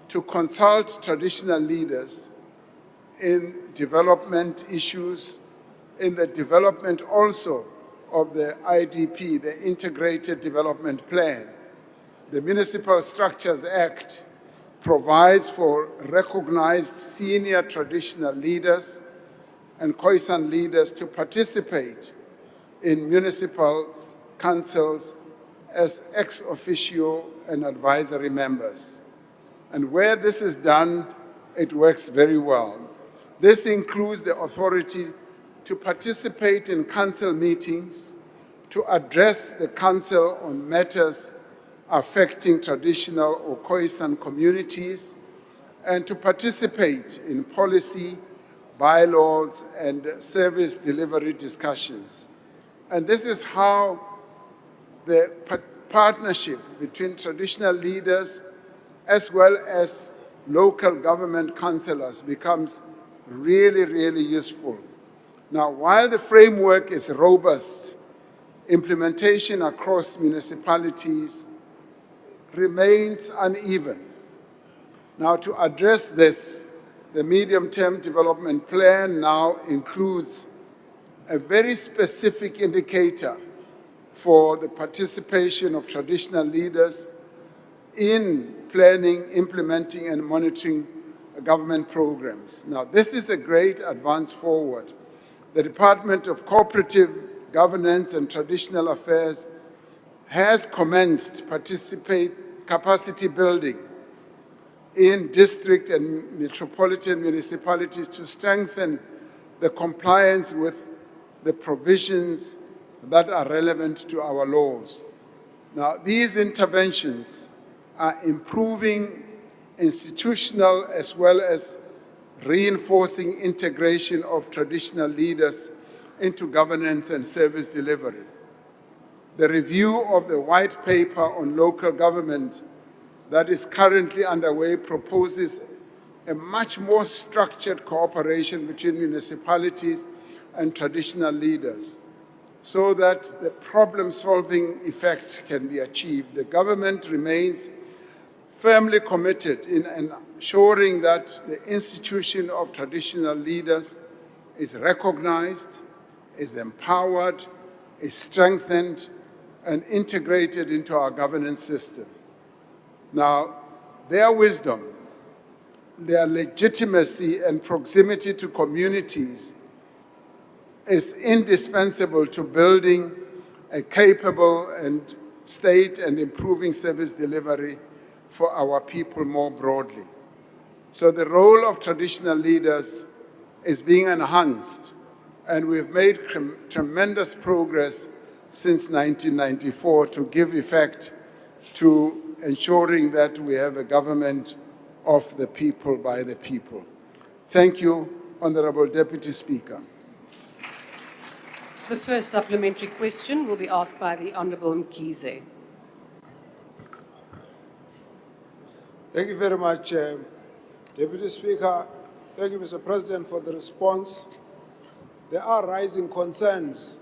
to consult traditional leaders in development issues, in the development also of the IDP, the Integrated Development Plan. The Municipal Structures Act provides for recognized senior traditional leaders and Khoisan leaders to participate in municipal councils as ex officio and advisory members. And where this is done, it works very well. This includes the authority to participate in council meetings, to address the council on matters affecting traditional or Khoisan communities, and to participate in policy, bylaws, and service delivery discussions. And this is how the partnership between traditional leaders as well as local government councillors becomes really, really useful. Now, while the framework is robust, implementation across municipalities remains uneven. Now, to address this, the medium-term development plan now includes a very specific indicator for the participation of traditional leaders in planning, implementing, and monitoring government programs. Now, this is a great advance forward. The Department of Cooperative Governance and Traditional Affairs has commenced capacity building in district and metropolitan municipalities to strengthen the compliance with the provisions that are relevant to our laws. Now, these interventions are improving institutional as well as reinforcing integration of traditional leaders into governance and service delivery. The review of the white paper on local government that is currently underway proposes a much more structured cooperation between municipalities and traditional leaders so that the problem-solving effect can be achieved. The government remains firmly committed in ensuring that the institution of traditional leaders is recognized, is empowered, is strengthened, and integrated into our governance system. Now, their wisdom their legitimacy and proximity to communities is indispensable to building a capable and state and improving service delivery for our people more broadly. So the role of traditional leaders is being enhanced, and we've made tremendous progress since 1994 to give effect to ensuring that we have a government of the people, by the people. Thank you, Honorable Deputy Speaker. The first supplementary question will be asked by the Honourable Mkhize. Thank you very much, Deputy Speaker. Thank you, Mr. President, for the response. There are rising concerns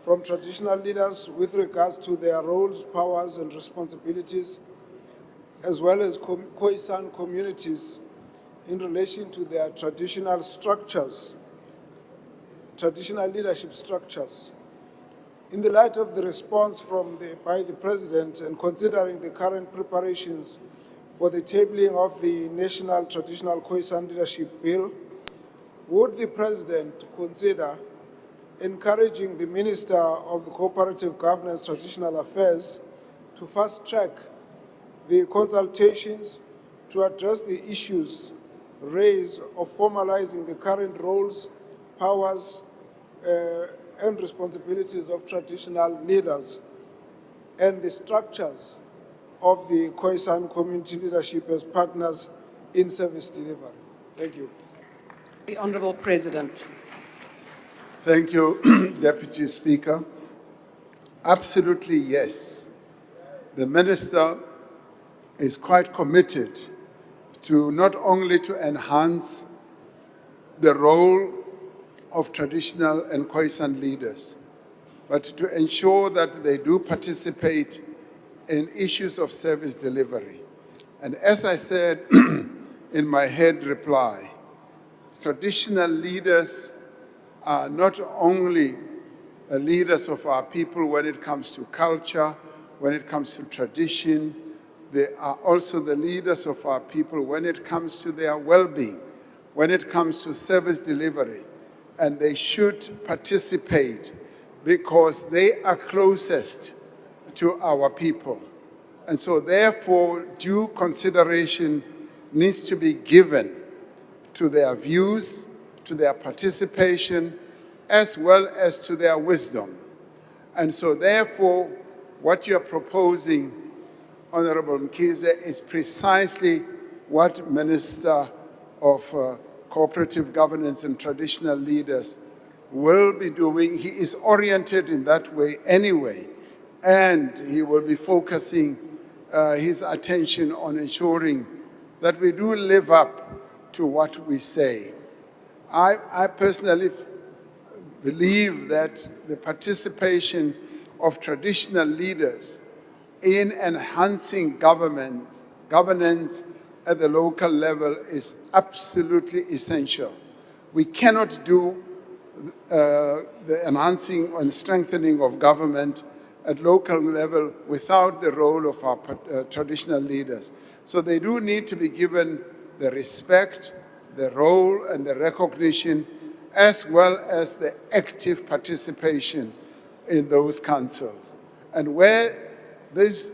from traditional leaders with regards to their roles, powers, and responsibilities, as well as Khoisan communities in relation to their traditional structures, traditional leadership structures. In the light of the response by the President and considering the current preparations for the tabling of the National Traditional Khoisan Leadership Bill, would the President consider encouraging the Minister of the Cooperative Governance Traditional Affairs to fast-track the consultations to address the issues raised of formalizing the current roles, powers, and responsibilities of traditional leaders and the structures of the Khoisan community leadership as partners in service delivery? Thank you. The Honourable President. Thank you, Deputy Speaker. Absolutely yes. The Minister is quite committed to not only to enhance the role of traditional and Khoisan leaders, but to ensure that they do participate in issues of service delivery. And as I said in my head reply, traditional leaders are not only leaders of our people when it comes to culture, when it comes to tradition, they are also the leaders of our people when it comes to their well-being, when it comes to service delivery. And they should participate because they are closest to our people. And so therefore, due consideration needs to be given to their views, to their participation, as well as to their wisdom. And so therefore, what you're proposing, Honorable Mkhize, is precisely what Minister of Cooperative Governance and Traditional Leaders will be doing. He is oriented in that way anyway, and he will be focusing his attention on ensuring that we do live up to what we say. I personally believe that the participation of traditional leaders in enhancing governance at the local level is absolutely essential. We cannot do the enhancing and strengthening of government at local level without the role of our traditional leaders. So they do need to be given the respect, the role, and the recognition, as well as the active participation in those councils. And where these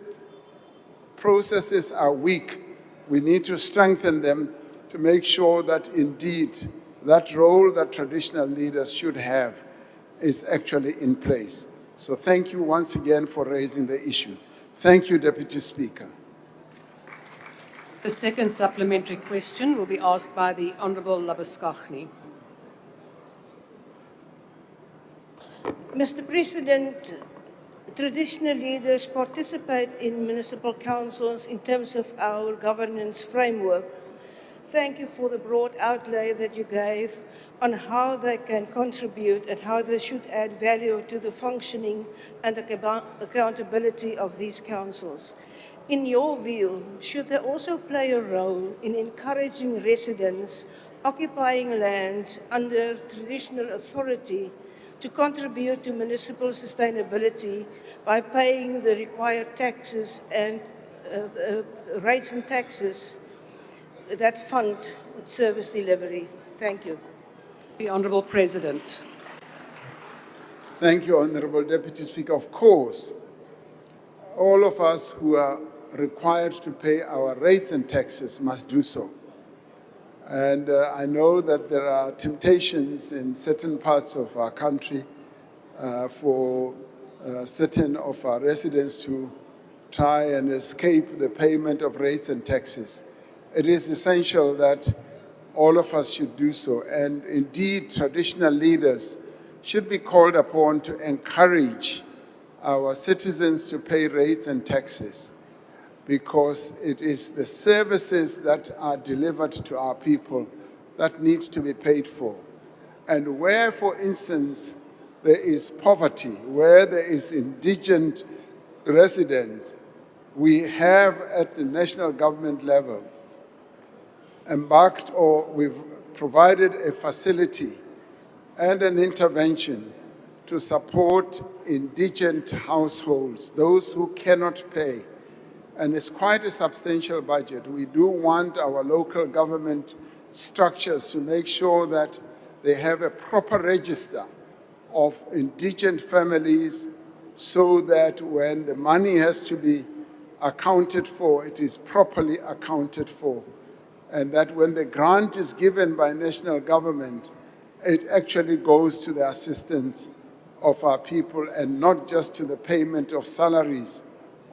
processes are weak, we need to strengthen them to make sure that indeed that role that traditional leaders should have is actually in place. So thank you once again for raising the issue. Thank you, Deputy Speaker. The second supplementary question will be asked by the Honourable Labuskaghni. Mr. President, traditional leaders participate in municipal councils in terms of our governance framework. Thank you for the broad outlay that you gave on how they can contribute and how they should add value to the functioning and accountability of these councils. In your view, should they also play a role in encouraging residents occupying land under traditional authority to contribute to municipal sustainability by paying the required taxes and rates and taxes that fund service delivery? Thank you. The Honourable President. Thank you, Honorable Deputy Speaker. Of course, all of us who are required to pay our rates and taxes must do so. And I know that there are temptations in certain parts of our country for certain of our residents to try and escape the payment of rates and taxes. It is essential that all of us should do so. And indeed, traditional leaders should be called upon to encourage our citizens to pay rates and taxes, because it is the services that are delivered to our people that need to be paid for. And where, for instance, there is poverty, where there is indigent residents, we have at the national government level embarked, or we've provided a facility and an intervention to support indigent households, those who cannot pay. And it's quite a substantial budget. We do want our local government structures to make sure that they have a proper register of indigent families, so that when the money has to be accounted for, it is properly accounted for. And that when the grant is given by national government, it actually goes to the assistance of our people and not just to the payment of salaries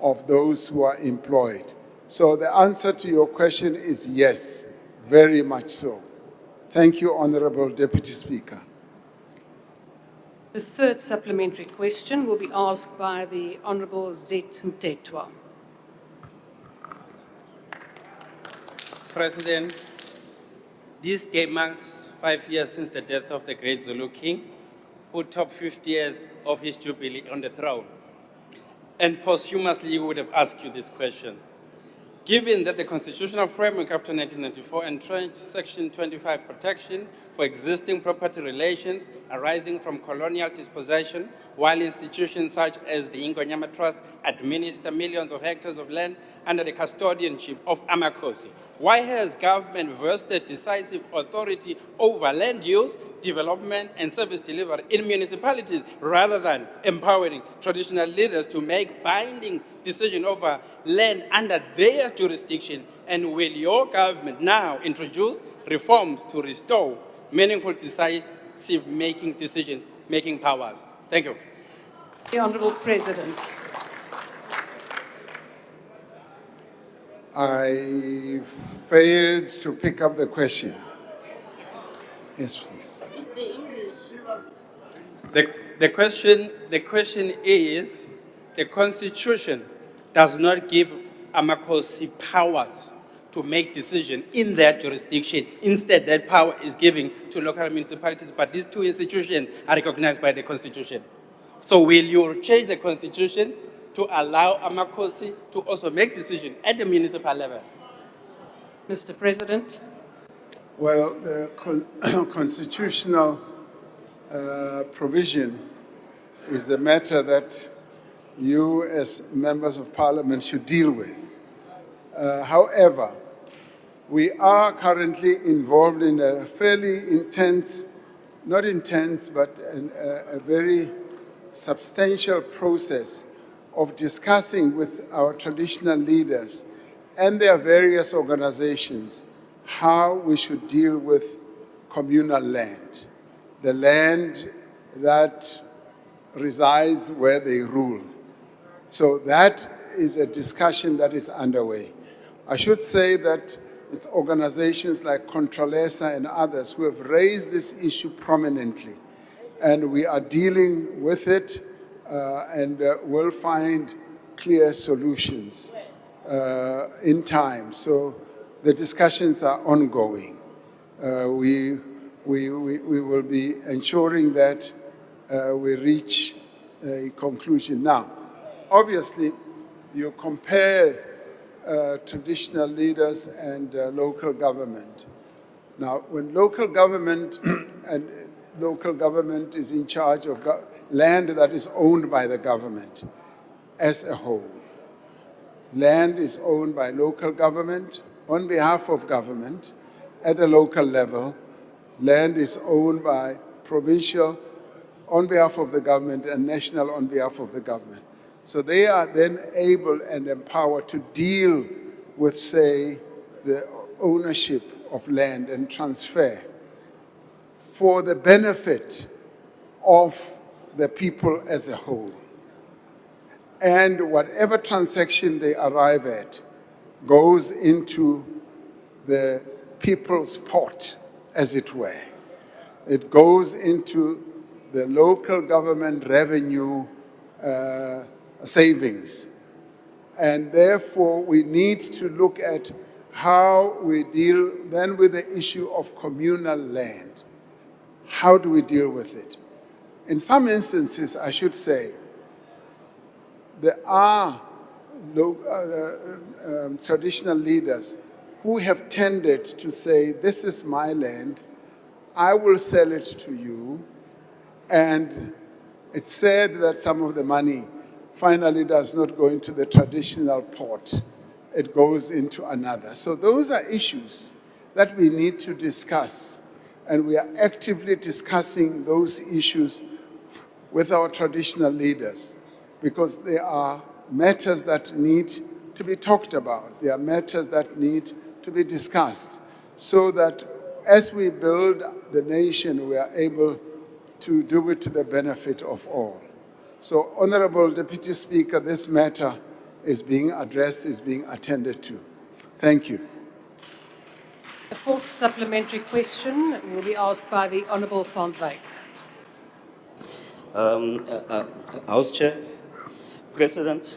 of those who are employed. So the answer to your question is yes, very much so. Thank you, Honorable Deputy Speaker. The third supplementary question will be asked by the Honourable Zet Mtetwa. President, this day marks 5 years since the death of the great Zulu king, who topped 50 years of his jubilee on the throne. And posthumously, we would have asked you this question. Given that the constitutional framework after 1994 entrenched Section 25 protection for existing property relations arising from colonial dispossession, while institutions such as the Ingonyama Trust administer millions of hectares of land under the custodianship of Amakosi, why has government vested decisive authority over land use, development, and service delivery in municipalities rather than empowering traditional leaders to make binding decisions over land under their jurisdiction? And will your government now introduce reforms to restore meaningful decisive decision-making powers? Thank you. The Honourable President. I failed to pick up the question. Yes, please. It's the English. The question is, the Constitution does not give Amakosi powers to make decisions in their jurisdiction. Instead, that power is given to local municipalities, but these two institutions are recognized by the Constitution. So will you change the Constitution to allow Amakosi to also make decisions at the municipal level? Mr. President. Well, the constitutional provision is a matter that you as members of parliament should deal with. However, we are currently involved in a fairly intense, not intense, but a very substantial process of discussing with our traditional leaders and their various organizations how we should deal with communal land, the land that resides where they rule. So that is a discussion that is underway. I should say that it's organizations like Contralesa and others who have raised this issue prominently, and we are dealing with it and will find clear solutions in time. So the discussions are ongoing. We will be ensuring that we reach a conclusion. Now, obviously, you compare traditional leaders and local government. Now, when local government is in charge of land that is owned by the government as a whole, land is owned by local government on behalf of government at a local level. Land is owned by provincial on behalf of the government and national on behalf of the government. So they are then able and empowered to deal with, say, the ownership of land and transfer for the benefit of the people as a whole. And whatever transaction they arrive at goes into the people's pot, as it were. It goes into the local government revenue savings. And therefore, we need to look at how we deal then with the issue of communal land. How do we deal with it? In some instances, I should say, there are traditional leaders who have tended to say, this is my land, I will sell it to you, and it's said that some of the money finally does not go into the traditional pot, it goes into another. So those are issues that we need to discuss, and we are actively discussing those issues with our traditional leaders, because there are matters that need to be talked about. There are matters that need to be discussed, so that as we build the nation, we are able to do it to the benefit of all. So, Honorable Deputy Speaker, this matter is being addressed, is being attended to. Thank you. The fourth supplementary question will be asked by the Honourable Van Wyk. House Chair, President,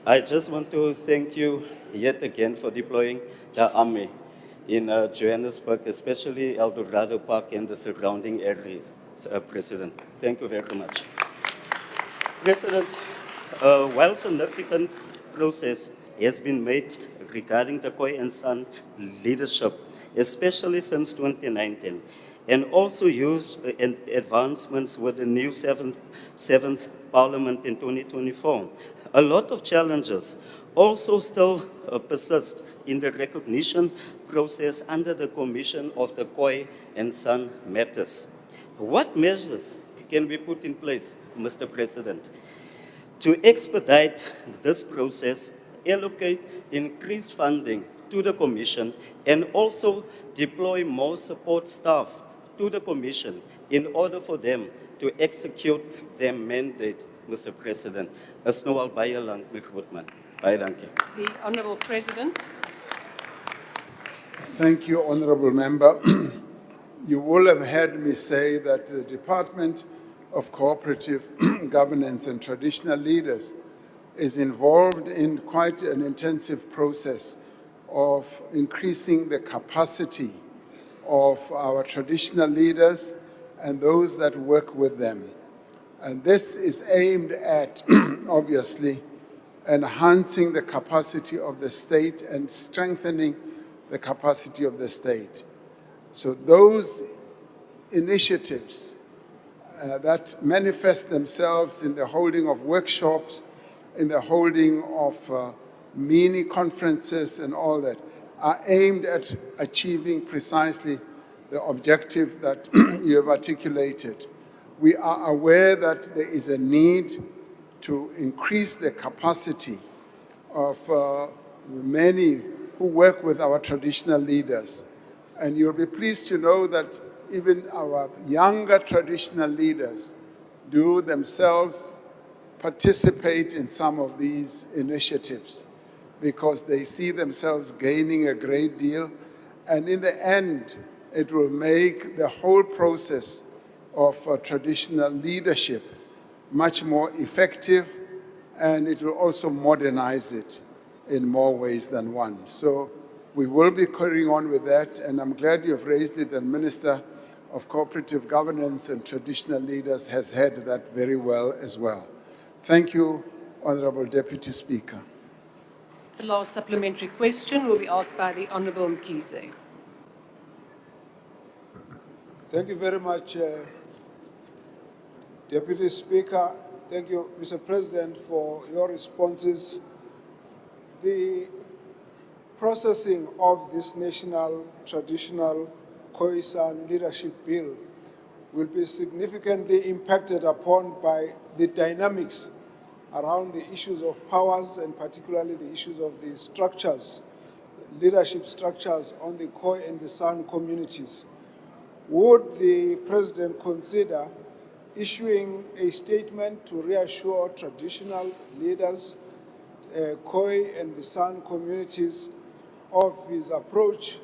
I just want to thank you yet again for deploying the army in Johannesburg, especially El Dorado Park and the surrounding areas, President. Thank you very much. President, while significant progress has been made regarding the Koi and San leadership, especially since 2019, and also used in advancements with the new seventh Parliament in 2024, a lot of challenges also still persist in the recognition process under the Commission of the Koi and San matters. What measures can be put in place, Mr. President, to expedite this process, allocate increased funding to the Commission, and also deploy more support staff to the Commission in order for them to execute their mandate, Mr. President? As nou al baie lank mee grootman. Baie dankie. The Honourable President. Thank you, Honourable Member. You will have heard me say that the Department of Cooperative Governance and Traditional Leaders is involved in quite an intensive process of increasing the capacity of our traditional leaders and those that work with them. And this is aimed at, obviously, enhancing the capacity of the state and strengthening the capacity of the state. So those initiatives that manifest themselves in the holding of workshops, in the holding of mini conferences and all that, are aimed at achieving precisely the objective that you have articulated. We are aware that there is a need to increase the capacity of many who work with our traditional leaders. And you'll be pleased to know that even our younger traditional leaders do themselves participate in some of these initiatives because they see themselves gaining a great deal. And in the end, it will make the whole process of traditional leadership much more effective, and it will also modernize it in more ways than one. So we will be carrying on with that, and I'm glad you have raised it, and Minister of Cooperative Governance and Traditional Leaders has heard that very well as well. Thank you, Honourable Deputy Speaker. The last supplementary question will be asked by the Honourable Mkhize. Thank you very much, Deputy Speaker. Thank you, Mr. President, for your responses. The processing of this national traditional Khoisan leadership bill will be significantly impacted upon by the dynamics around the issues of powers and particularly the issues of the structures, leadership structures on the Khoi and the San communities. Would the President consider issuing a statement to reassure traditional leaders, Khoi and the San communities, of his approach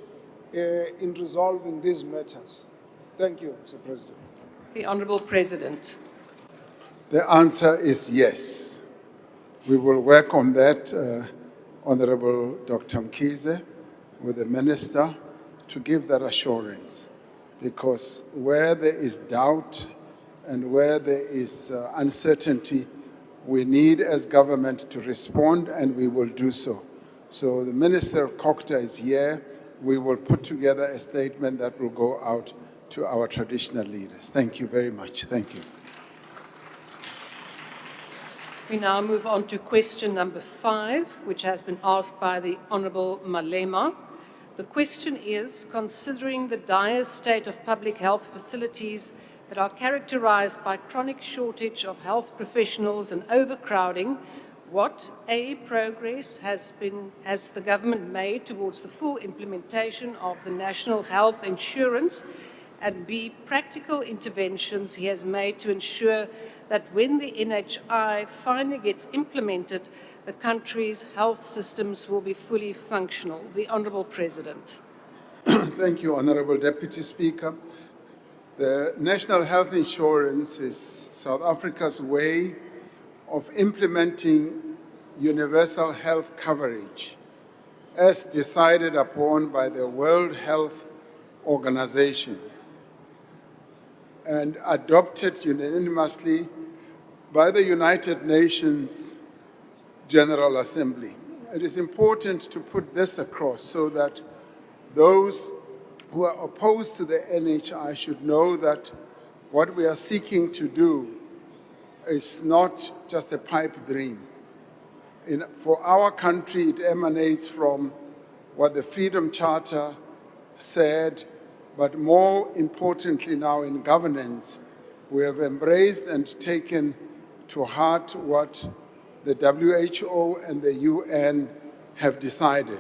in resolving these matters? Thank you, Mr. President. The Honourable President. The answer is yes. We will work on that, Honorable Dr. Mkhize, with the Minister to give that assurance. Because where there is doubt and where there is uncertainty, we need as government to respond, and we will do so. So the Minister of Kokta is here. We will put together a statement that will go out to our traditional leaders. Thank you very much. Thank you. We now move on to question number 5, which has been asked by the Honourable Malema. The question is, considering the dire state of public health facilities that are characterized by chronic shortage of health professionals and overcrowding, what A, progress has the government made towards the full implementation of the National Health Insurance, and B, practical interventions he has made to ensure that when the NHI finally gets implemented, the country's health systems will be fully functional? The Honourable President. Thank you, Honourable Deputy Speaker. The National Health Insurance is South Africa's way of implementing universal health coverage as decided upon by the World Health Organization and adopted unanimously by the United Nations General Assembly. It is important to put this across so that those who are opposed to the NHI should know that what we are seeking to do is not just a pipe dream. For our country, it emanates from what the Freedom Charter said, but more importantly now in governance, we have embraced and taken to heart what the WHO and the UN have decided.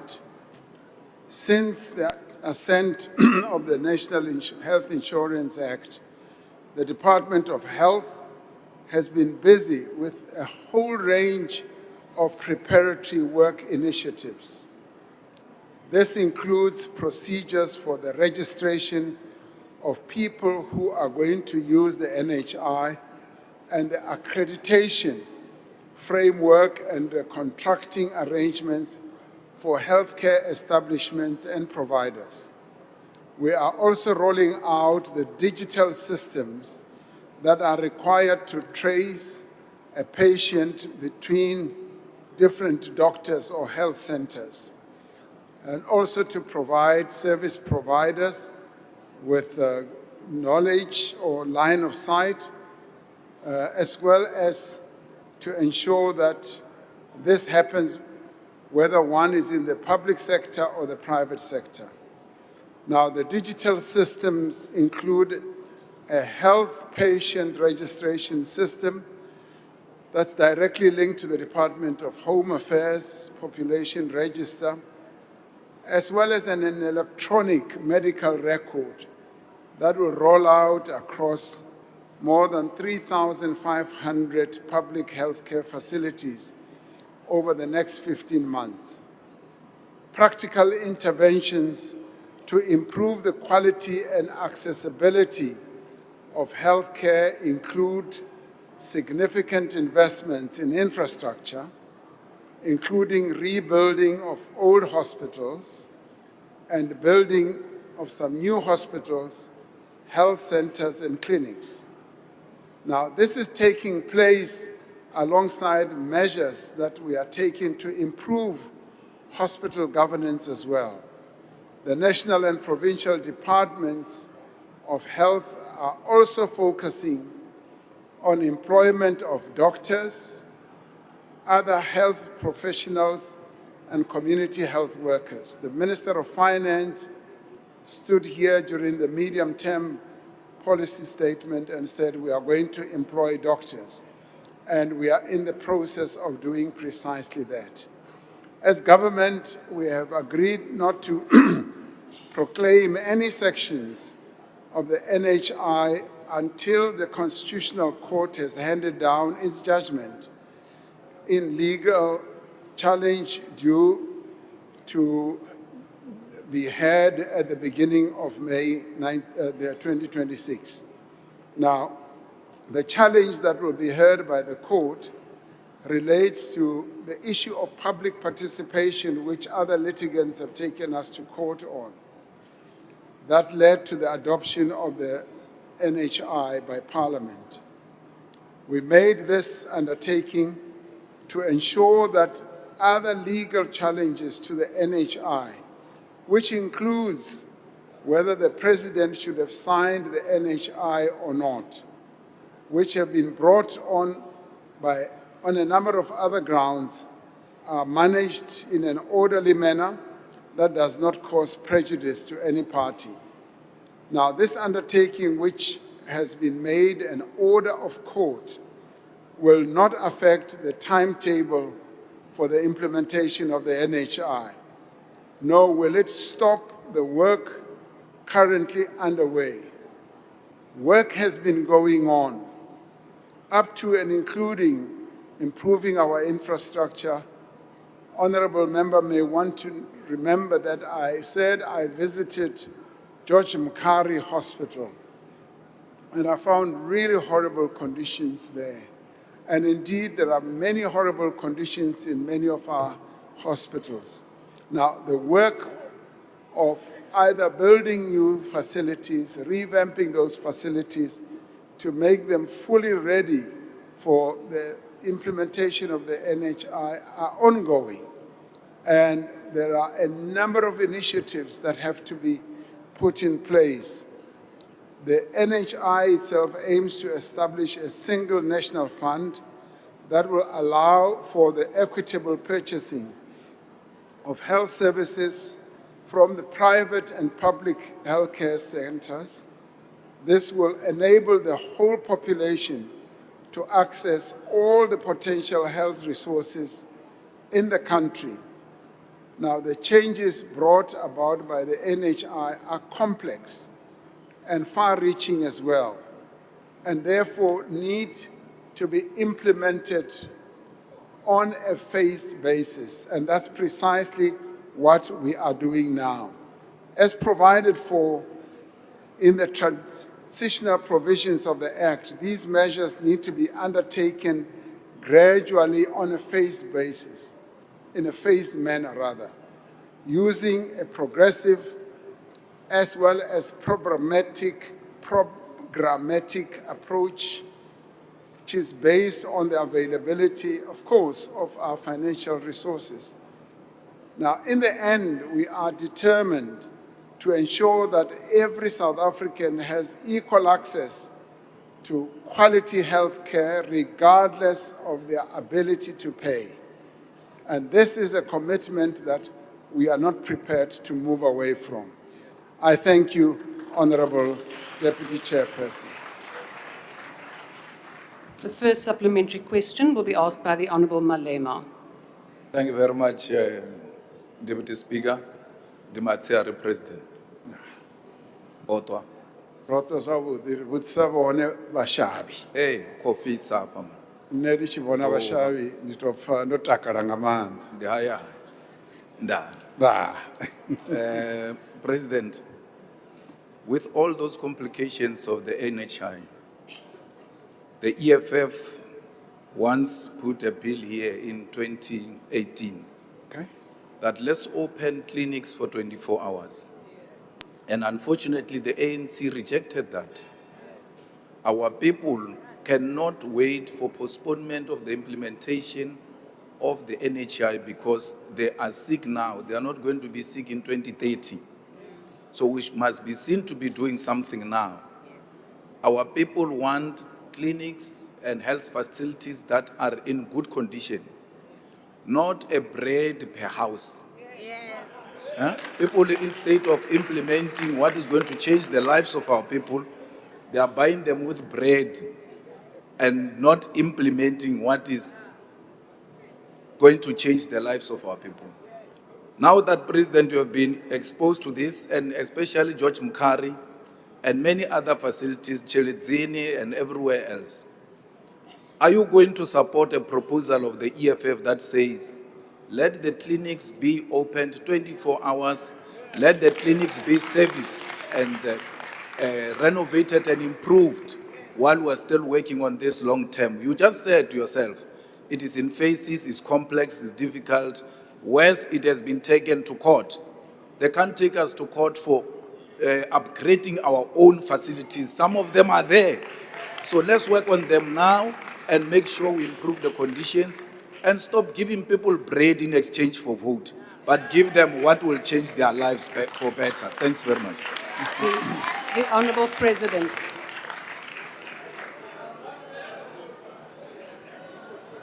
Since the assent of the National Health Insurance Act, the Department of Health has been busy with a whole range of preparatory work initiatives. This includes procedures for the registration of people who are going to use the NHI and the accreditation framework and the contracting arrangements for healthcare establishments and providers. We are also rolling out the digital systems that are required to trace a patient between different doctors or health centers, and also to provide service providers with knowledge or line of sight, as well as to ensure that this happens whether one is in the public sector or the private sector. Now, the digital systems include a health patient registration system that's directly linked to the Department of Home Affairs Population Register, as well as an electronic medical record that will roll out across more than 3,500 public healthcare facilities over the next 15 months. Practical interventions to improve the quality and accessibility of healthcare include significant investments in infrastructure, including rebuilding of old hospitals and building of some new hospitals, health centers, and clinics. Now, this is taking place alongside measures that we are taking to improve hospital governance as well. The national and provincial departments of health are also focusing on employment of doctors, other health professionals, and community health workers. The Minister of Finance stood here during the medium-term policy statement and said we are going to employ doctors, and we are in the process of doing precisely that. As government, we have agreed not to proclaim any sections of the NHI until the Constitutional Court has handed down its judgment in legal challenge due to be heard at the beginning of May 2026. Now, the challenge that will be heard by the court relates to the issue of public participation, which other litigants have taken us to court on. That led to the adoption of the NHI by Parliament. We made this undertaking to ensure that other legal challenges to the NHI, which includes whether the President should have signed the NHI or not, which have been brought on a number of other grounds, are managed in an orderly manner that does not cause prejudice to any party. Now, this undertaking, which has been made an order of court, will not affect the timetable for the implementation of the NHI, nor will it stop the work currently underway. Work has been going on, up to and including improving our infrastructure. Honorable member may want to remember that I said I visited George Mkhari Hospital, and I found really horrible conditions there. And indeed, there are many horrible conditions in many of our hospitals. Now, the work of either building new facilities, revamping those facilities to make them fully ready for the implementation of the NHI are ongoing. And there are a number of initiatives that have to be put in place. The NHI itself aims to establish a single national fund that will allow for the equitable purchasing of health services from the private and public healthcare centers. This will enable the whole population to access all the potential health resources in the country. Now, the changes brought about by the NHI are complex and far-reaching as well, and therefore need to be implemented on a phased basis, and that's precisely what we are doing now. As provided for in the transitional provisions of the Act, these measures need to be undertaken gradually on a phased basis, in a phased manner rather, using a progressive as well as programmatic approach, which is based on the availability, of course, of our financial resources. Now, in the end, we are determined to ensure that every South African has equal access to quality health care regardless of their ability to pay. And this is a commitment that we are not prepared to move away from. I thank you, Honorable Deputy Chairperson. The first supplementary question will be asked by the Honourable Malema. Thank you very much, Deputy Speaker, Dimatsiari President. Otwa. Roto zwavhuḓi ri vhudzisa vhone vhashavhi. Hey, coffee sapa. Nṋe ndi tshi vhona vhashavhi ndi tou pfa ndo takala nga maanḓa. Ndi haya. Nda. President, with all those complications of the NHI, the EFF once put a bill here in 2018 that let's open clinics for 24 hours. And unfortunately, the ANC rejected that. Our people cannot wait for postponement of the implementation of the NHI because they are sick now. They are not going to be sick in 2030. So we must be seen to be doing something now. Our people want clinics and health facilities that are in good condition. not a bread per house. Huh? People, instead of implementing what is going to change the lives of our people, they are buying them with bread and not implementing what is going to change the lives of our people. Now that, President, you have been exposed to this, and especially George Mukari and many other facilities, Chelizini and everywhere else, are you going to support a proposal of the EFF that says, let the clinics be opened 24 hours, let the clinics be serviced and renovated and improved while we're still working on this long term? You just said to yourself, it is in phases, it's complex, it's difficult. Worse, it has been taken to court. They can't take us to court for upgrading our own facilities. Some of them are there. So let's work on them now and make sure we improve the conditions and stop giving people bread in exchange for vote, but give them what will change their lives for better. Thanks very much. The Honourable President.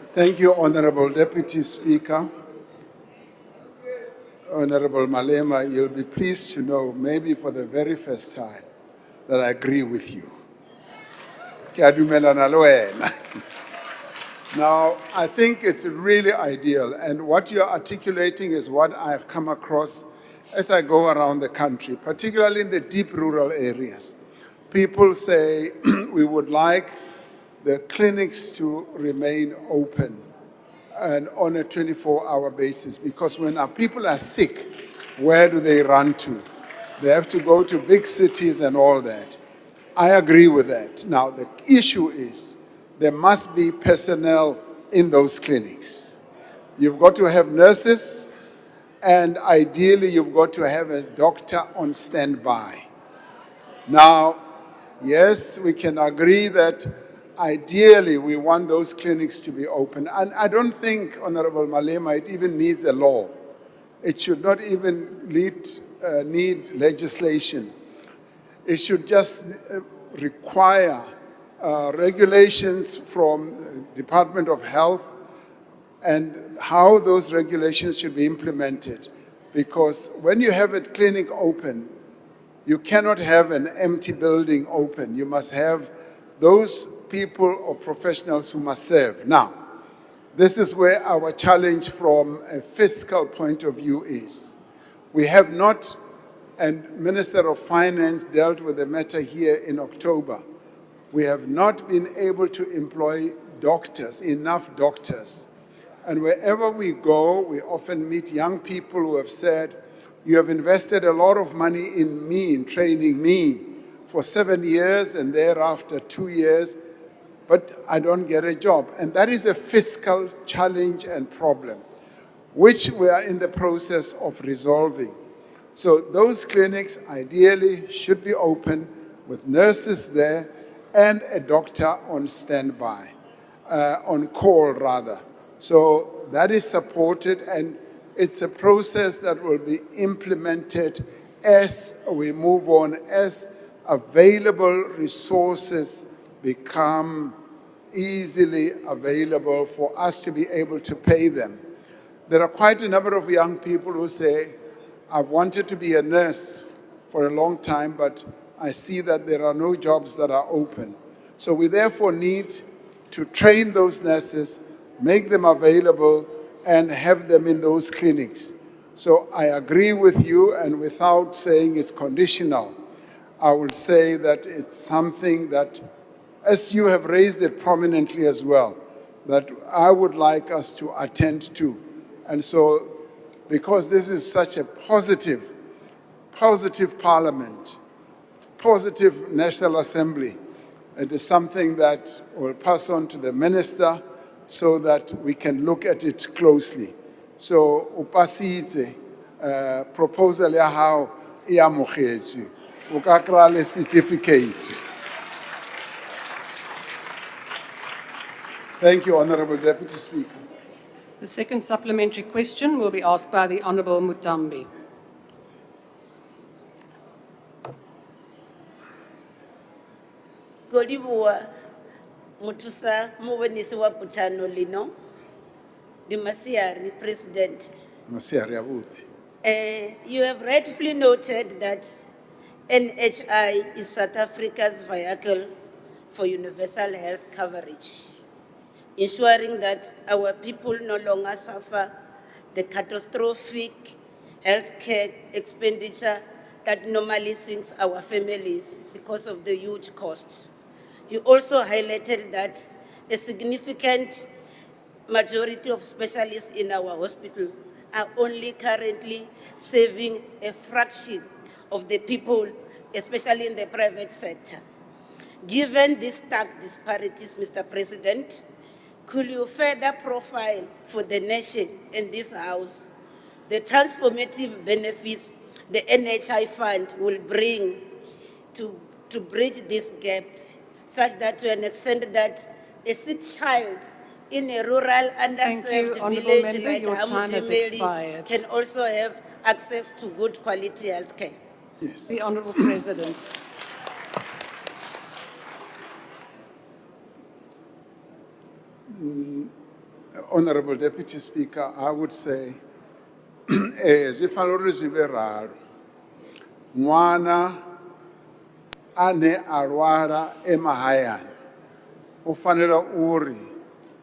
Thank you, Honorable Deputy Speaker. Honorable Malema, you'll be pleased to know, maybe for the very first time, that I agree with you. Ke a dumelana le wena. Now, I think it's really ideal, and what you're articulating is what I've come across as I go around the country, particularly in the deep rural areas. People say, we would like the clinics to remain open and on a 24-hour basis, because when our people are sick, where do they run to? They have to go to big cities and all that. I agree with that. Now, the issue is there must be personnel in those clinics. You've got to have nurses, and ideally you've got to have a doctor on standby. Now, yes, we can agree that ideally we want those clinics to be open. And I don't think, Honorable Malema, it even needs a law. It should not even need legislation. It should just require regulations from the Department of Health and how those regulations should be implemented. Because when you have a clinic open, you cannot have an empty building open. You must have those people or professionals who must serve. Now, this is where our challenge from a fiscal point of view is. We have not, and Minister of Finance dealt with the matter here in October, we have not been able to employ doctors, enough doctors. And wherever we go, we often meet young people who have said, you have invested a lot of money in me, in training me for 7 years and thereafter 2 years, but I don't get a job. And that is a fiscal challenge and problem, which we are in the process of resolving. So those clinics ideally should be open with nurses there and a doctor on standby, on call rather. So that is supported, and it's a process that will be implemented as we move on, as available resources become easily available for us to be able to pay them. There are quite a number of young people who say, I've wanted to be a nurse for a long time, but I see that there are no jobs that are open. So we therefore need to train those nurses, make them available, and have them in those clinics. So I agree with you, and without saying it's conditional, I would say that it's something that, as you have raised it prominently as well, that I would like us to attend to. And so, because this is such a positive parliament, positive National Assembly, it is something that will pass on to the minister so that we can look at it closely. So, upasitse proposal ya hao ya amogetšwe, o ka kry-a le certificate. Thank you, Honorable Deputy Speaker. The second supplementary question will be asked by the Honourable Mutambi. Golibuwa mutusa mubonisi wa putano lino Dimasiari, President. Masiari abuti. You have rightfully noted that NHI is South Africa's vehicle for universal health coverage, ensuring that our people no longer suffer the catastrophic healthcare expenditure that normally sinks our families because of the huge cost. You also highlighted that a significant majority of specialists in our hospital are only currently saving a fraction of the people, especially in the private sector. Given these stark disparities, Mr. President, could you further profile for the nation in this House the transformative benefits the NHI Fund will bring to bridge this gap, such that to an extent that a sick child in a rural, underserved Honourable village Member. like Your time has Hamudimeli expired. can also have access to good quality health care? Yes. The Honourable President. Honorable Deputy Speaker, I would say, zwi fanela uri zwi vhe ralo. Nwana ane a lwala emahayani u fanela uri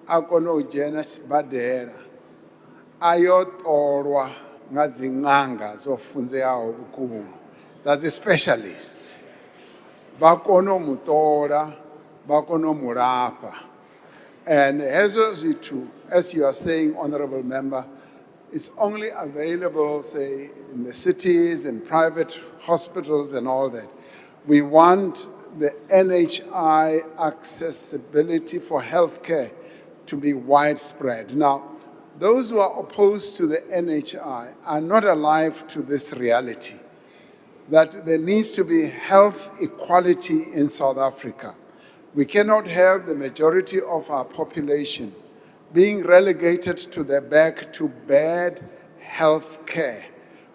a kone u dzhena sibadela a yo ṱolwa nga dzi ṅanga dzo funzeaho vhukuma dza dzi specialist vha kone u mu ṱola vha kone u mu lafha. And hezwo zwithu, as you are saying, Honorable Member, it's only available, say, in the cities and private hospitals and all that. We want the NHI accessibility for healthcare to be widespread. Now, those who are opposed to the NHI are not alive to this reality, that there needs to be health equality in South Africa. We cannot have the majority of our population being relegated to the back to bad health care.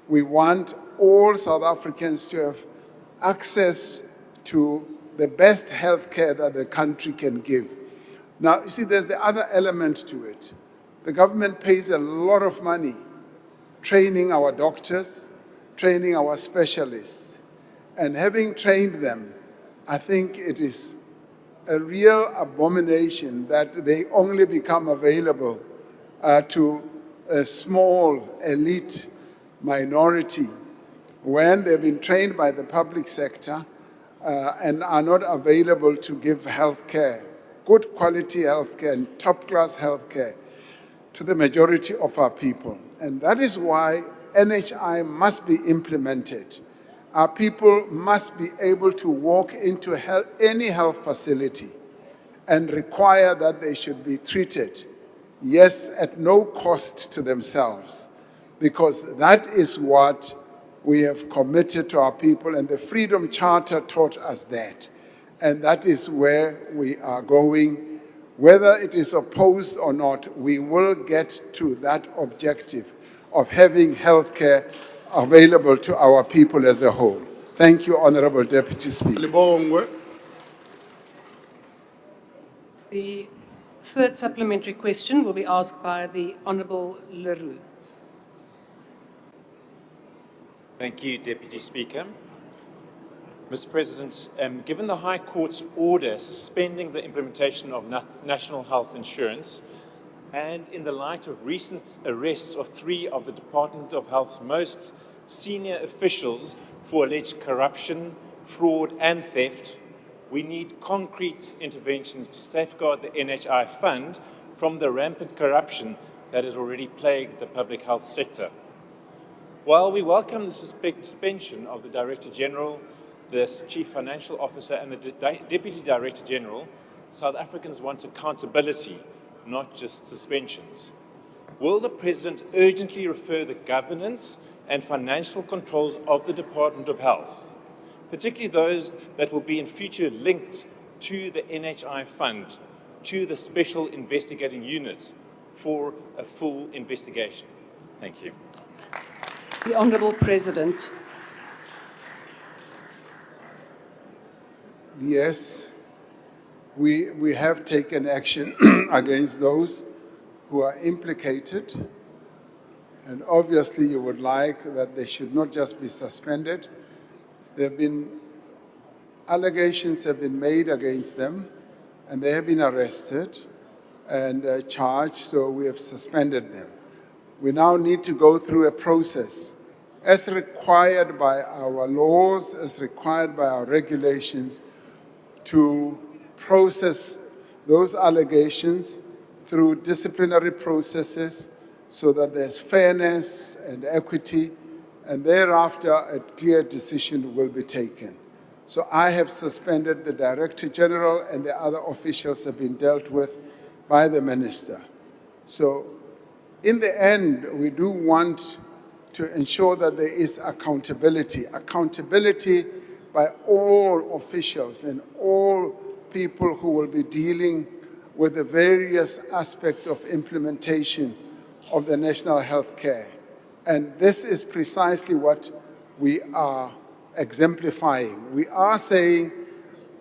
We want all South Africans to have access to the best health care that the country can give. Now, you see, there's the other element to it. The government pays a lot of money training our doctors, training our specialists. And having trained them, I think it is a real abomination that they only become available to a small elite minority when they've been trained by the public sector and are not available to give health care, good quality health care and top-class health care to the majority of our people. And that is why NHI must be implemented. Our people must be able to walk into any health facility and require that they should be treated, yes, at no cost to themselves, because that is what we have committed to our people, and the Freedom Charter taught us that. And that is where we are going. Whether it is opposed or not, we will get to that objective of having health care available to our people as a whole. Thank you, Honorable Deputy Speaker. The third supplementary question will be asked by the Honourable Leroux. Thank you, Deputy Speaker. Mr. President, given the High Court's order suspending the implementation of national health insurance, and in the light of recent arrests of 3 of the Department of Health's most senior officials for alleged corruption, fraud, and theft, we need concrete interventions to safeguard the NHI fund from the rampant corruption that has already plagued the public health sector. While we welcome the suspension of the Director General, the Chief Financial Officer, and the Deputy Director General, South Africans want accountability, not just suspensions. Will the President urgently refer the governance and financial controls of the Department of Health, particularly those that will be in future linked to the NHI fund, to the Special Investigating Unit for a full investigation? Thank you. The Honourable President. Yes, we have taken action against those who are implicated, and obviously you would like that they should not just be suspended. There have been allegations have been made against them, and they have been arrested and charged, so we have suspended them. We now need to go through a process as required by our laws, as required by our regulations, to process those allegations through disciplinary processes so that there's fairness and equity, and thereafter a clear decision will be taken. So I have suspended the Director General, and the other officials have been dealt with by the Minister. So in the end, we do want to ensure that there is accountability by all officials and all people who will be dealing with the various aspects of implementation of the national health care. And this is precisely what we are exemplifying. We are saying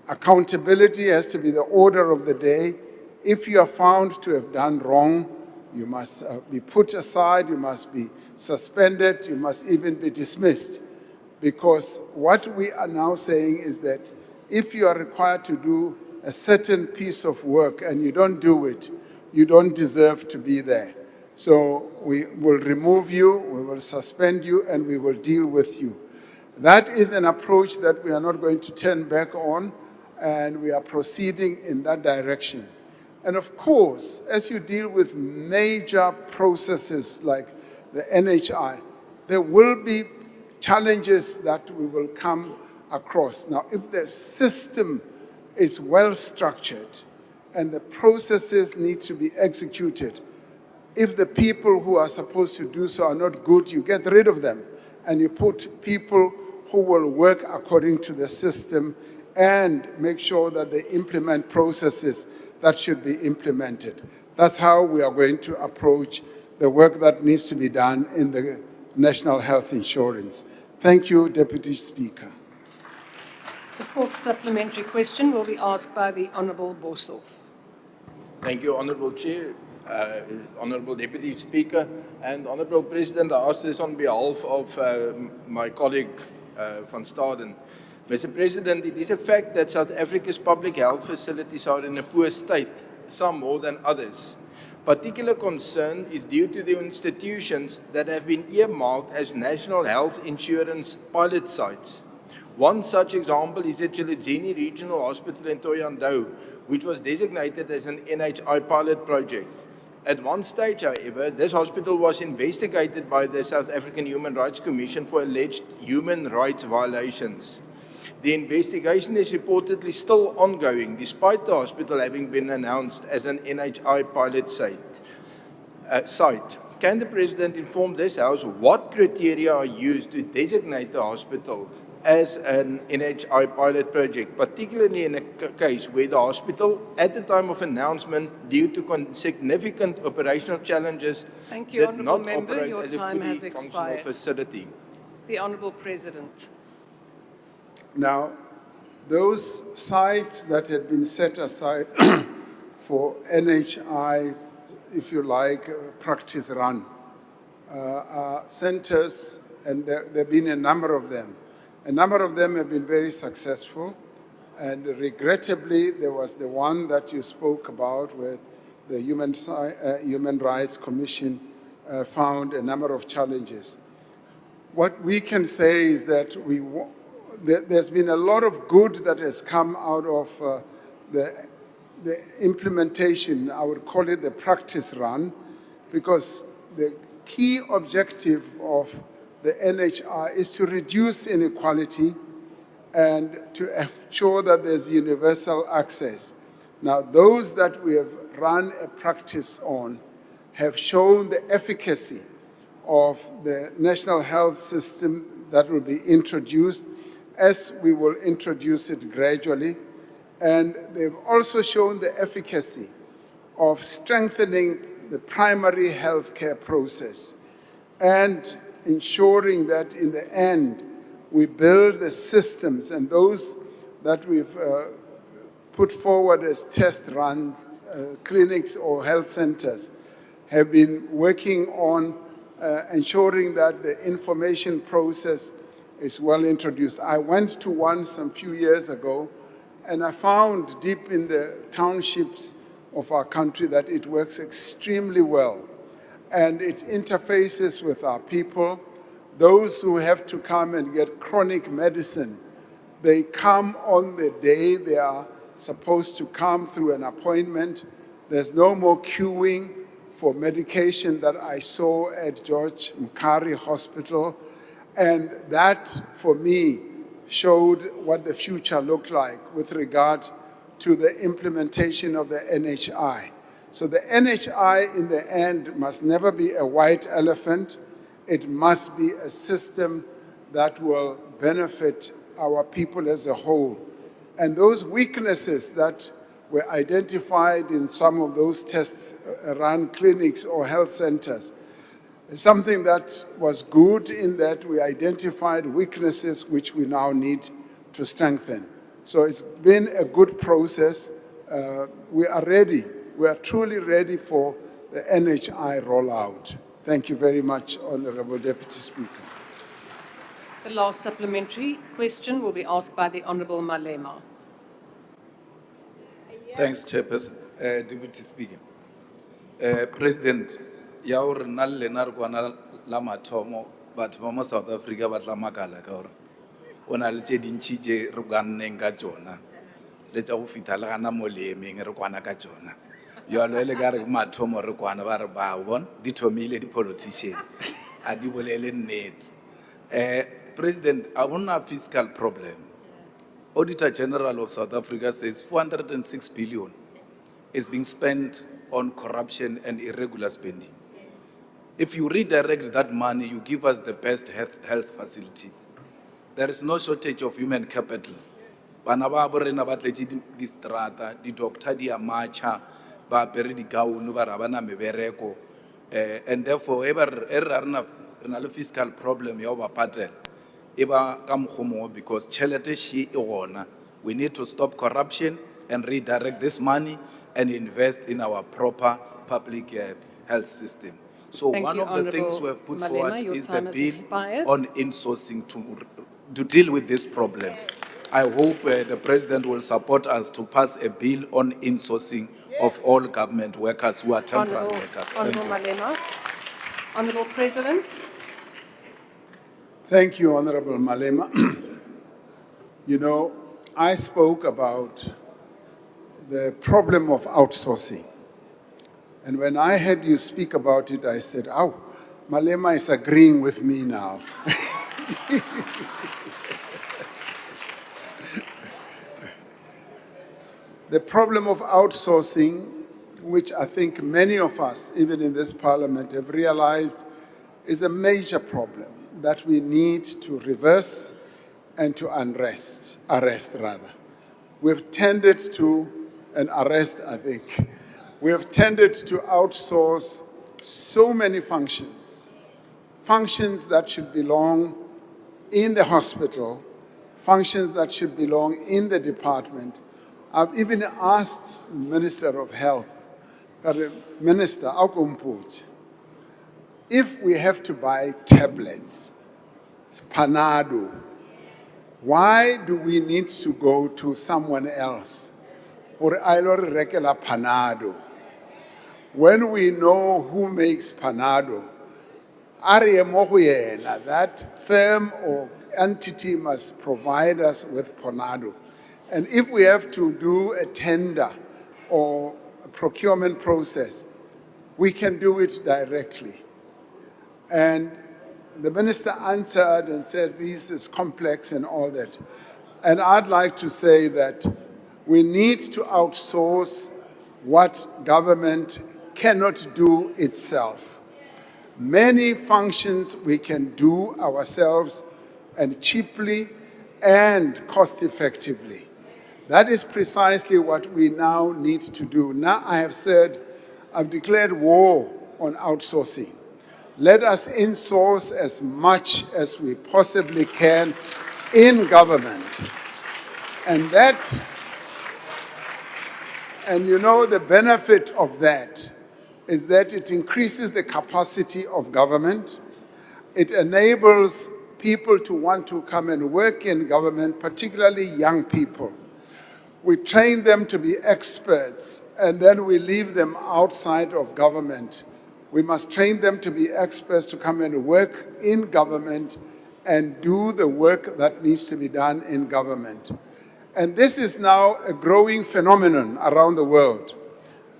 accountability has to be the order of the day. If you are found to have done wrong, you must be put aside, you must be suspended, you must even be dismissed. Because what we are now saying is that if you are required to do a certain piece of work and you don't do it, you don't deserve to be there. So we will remove you, we will suspend you, and we will deal with you. That is an approach that we are not going to turn back on, and we are proceeding in that direction. And of course, as you deal with major processes like the NHI, there will be challenges that we will come across. Now, if the system is well structured and the processes need to be executed, if the people who are supposed to do so are not good, you get rid of them and you put people who will work according to the system and make sure that they implement processes that should be implemented. That's how we are going to approach the work that needs to be done in the National Health Insurance. Thank you, Deputy Speaker. The fourth supplementary question will be asked by the Honourable Boshoff. Thank you, Honourable Chair, Honourable Deputy Speaker, and Honourable President. I ask this on behalf of my colleague van Staden. Mr. President, it is a fact that South Africa's public health facilities are in a poor state, some more than others. Particular concern is due to the institutions that have been earmarked as national health insurance pilot sites. One such example is the Chiledzini Regional Hospital in Thohoyandou, which was designated as an NHI pilot project. At one stage, however, this hospital was investigated by the South African Human Rights Commission for alleged human rights violations. The investigation is reportedly still ongoing, despite the hospital having been announced as an NHI pilot site. Can the President inform this House what criteria are used to designate the hospital as an NHI pilot project, particularly in a case where the hospital, at the time of announcement, due to significant operational challenges, did not operate as a fully functional facility? The Honourable President. Now, those sites that had been set aside for NHI, if you like, practice run, are centers, and there have been a number of them. A number of them have been very successful, and regrettably, there was the one that you spoke about where the Human Rights Commission found a number of challenges. What we can say is that there's been a lot of good that has come out of the implementation. I would call it the practice run, because the key objective of the NHI is to reduce inequality and to ensure that there's universal access. Now, those that we have run a practice on have shown the efficacy of the national health system that will be introduced, as we will introduce it gradually. And they've also shown the efficacy of strengthening the primary healthcare process and ensuring that in the end we build the systems, and those that we've put forward as test run clinics or health centers have been working on ensuring that the information process is well introduced. I went to one some few years ago, and I found deep in the townships of our country that it works extremely well. And it interfaces with our people. Those who have to come and get chronic medicine, they come on the day they are supposed to come through an appointment. There's no more queuing for medication that I saw at George Mukari Hospital. And that, for me, showed what the future looked like with regard to the implementation of the NHI. So the NHI, in the end, must never be a white elephant. It must be a system that will benefit our people as a whole. And those weaknesses that were identified in some of those test-run clinics or health centers is something that was good in that we identified weaknesses which we now need to strengthen. So it's been a good process. We are ready. We are truly ready for the NHI rollout. Thank you very much, Honorable Deputy Speaker. The last supplementary question will be asked by the Honourable Malema. Thanks, Chairperson. Deputy Speaker. President, ya o re nna le lena re kwana la mathomo batho ba mo South Africa ba tla makala ka gore o na le tše dintšhi tše re kwaneng ka tšona le tša go fitha le gana mo leemeng re kwana ka tšona yalo e le ka re ke mathomo re kwana ba re ba bona di thomile di-politician a di bolele nnete. President, I want a fiscal problem. Auditor General of South Africa says 406 billion is being spent on corruption and irregular spending. If you redirect that money, you give us the best health facilities. There is no shortage of human capital. Bana ba bo rena ba tletse di strata, di doctor di a matcha, ba apere di gown ba ra bana mebereko. And therefore, ever rena le fiscal problem ya ba patel. Eba ka mokgomo because chelete shi e gona. We need to stop corruption and redirect this money and invest in our proper public health system. So Thank one you, of the things we Honourable have put Malema. forward Your is the time has bill expired. on insourcing to deal with this problem. I hope the President will support us to pass a bill on insourcing of all government workers who are temporary workers. Thank Honourable you. Malema. Honourable President. Thank you, Honorable Malema. You know, I spoke about the problem of outsourcing. And when I heard you speak about it, I said, oh, Malema is agreeing with me now. The problem of outsourcing, which I think many of us, even in this parliament, have realized is a major problem that we need to reverse and to arrest rather. We've tended to, and arrest I think, we have tended to outsource so many functions that should belong in the hospital, functions that should belong in the department. I've even asked Minister of Health, Minister Akumput, if we have to buy tablets, Panado, why do we need to go to someone else? Or ailor regular Panado. When we know who makes Panado, that firm or entity must provide us with Panado. And if we have to do a tender or a procurement process, we can do it directly. And the minister answered and said, this is complex and all that. And I'd like to say that we need to outsource what government cannot do itself. Many functions we can do ourselves and cheaply and cost effectively. That is precisely what we now need to do. Now I have said, I've declared war on outsourcing. Let us insource as much as we possibly can in government. And you know the benefit of that is that it increases the capacity of government. It enables people to want to come and work in government, particularly young people. We train them to be experts, and then we leave them outside of government. We must train them to be experts to come and work in government and do the work that needs to be done in government. And this is now a growing phenomenon around the world.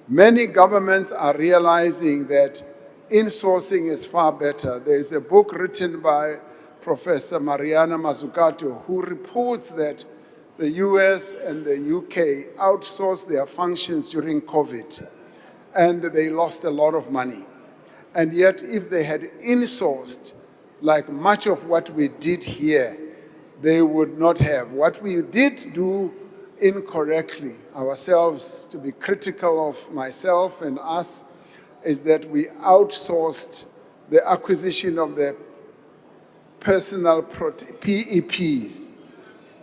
Many governments are realizing that insourcing is far better. There is a book written by Professor Mariana Mazzucato who reports that the US and the UK outsourced their functions during COVID, and they lost a lot of money. And yet, if they had insourced, like much of what we did here, they would not have. What we did do incorrectly, ourselves, to be critical of myself and us, is that we outsourced the acquisition of the personal PEPs.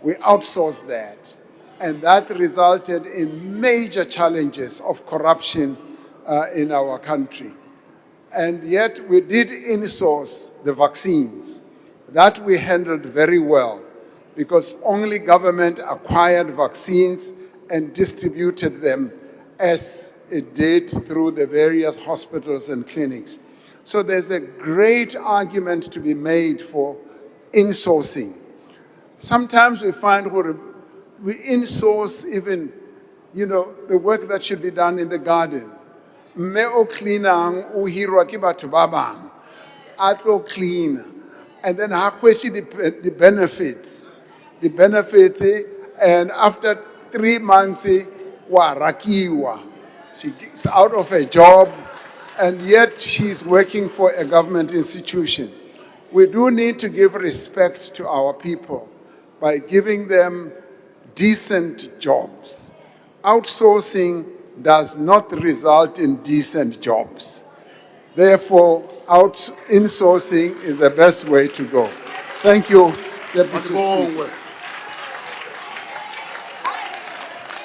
We outsourced that. And that resulted in major challenges of corruption in our country. And yet we did insource the vaccines. That we handled very well, because only government acquired vaccines and distributed them as it did through the various hospitals and clinics. So there's a great argument to be made for insourcing. Sometimes we find we insource even, the work that should be done in the garden. Mme o cleanang o hirwa ke batho ba bang, a tlo clean. And then ha question the benefits. The benefits, and after 3 months, wa rakiwa. She's out of a job, and yet she's working for a government institution. We do need to give respect to our people by giving them decent jobs. Outsourcing does not result in decent jobs. Therefore, insourcing is the best way to go. Thank you, Deputy Speaker.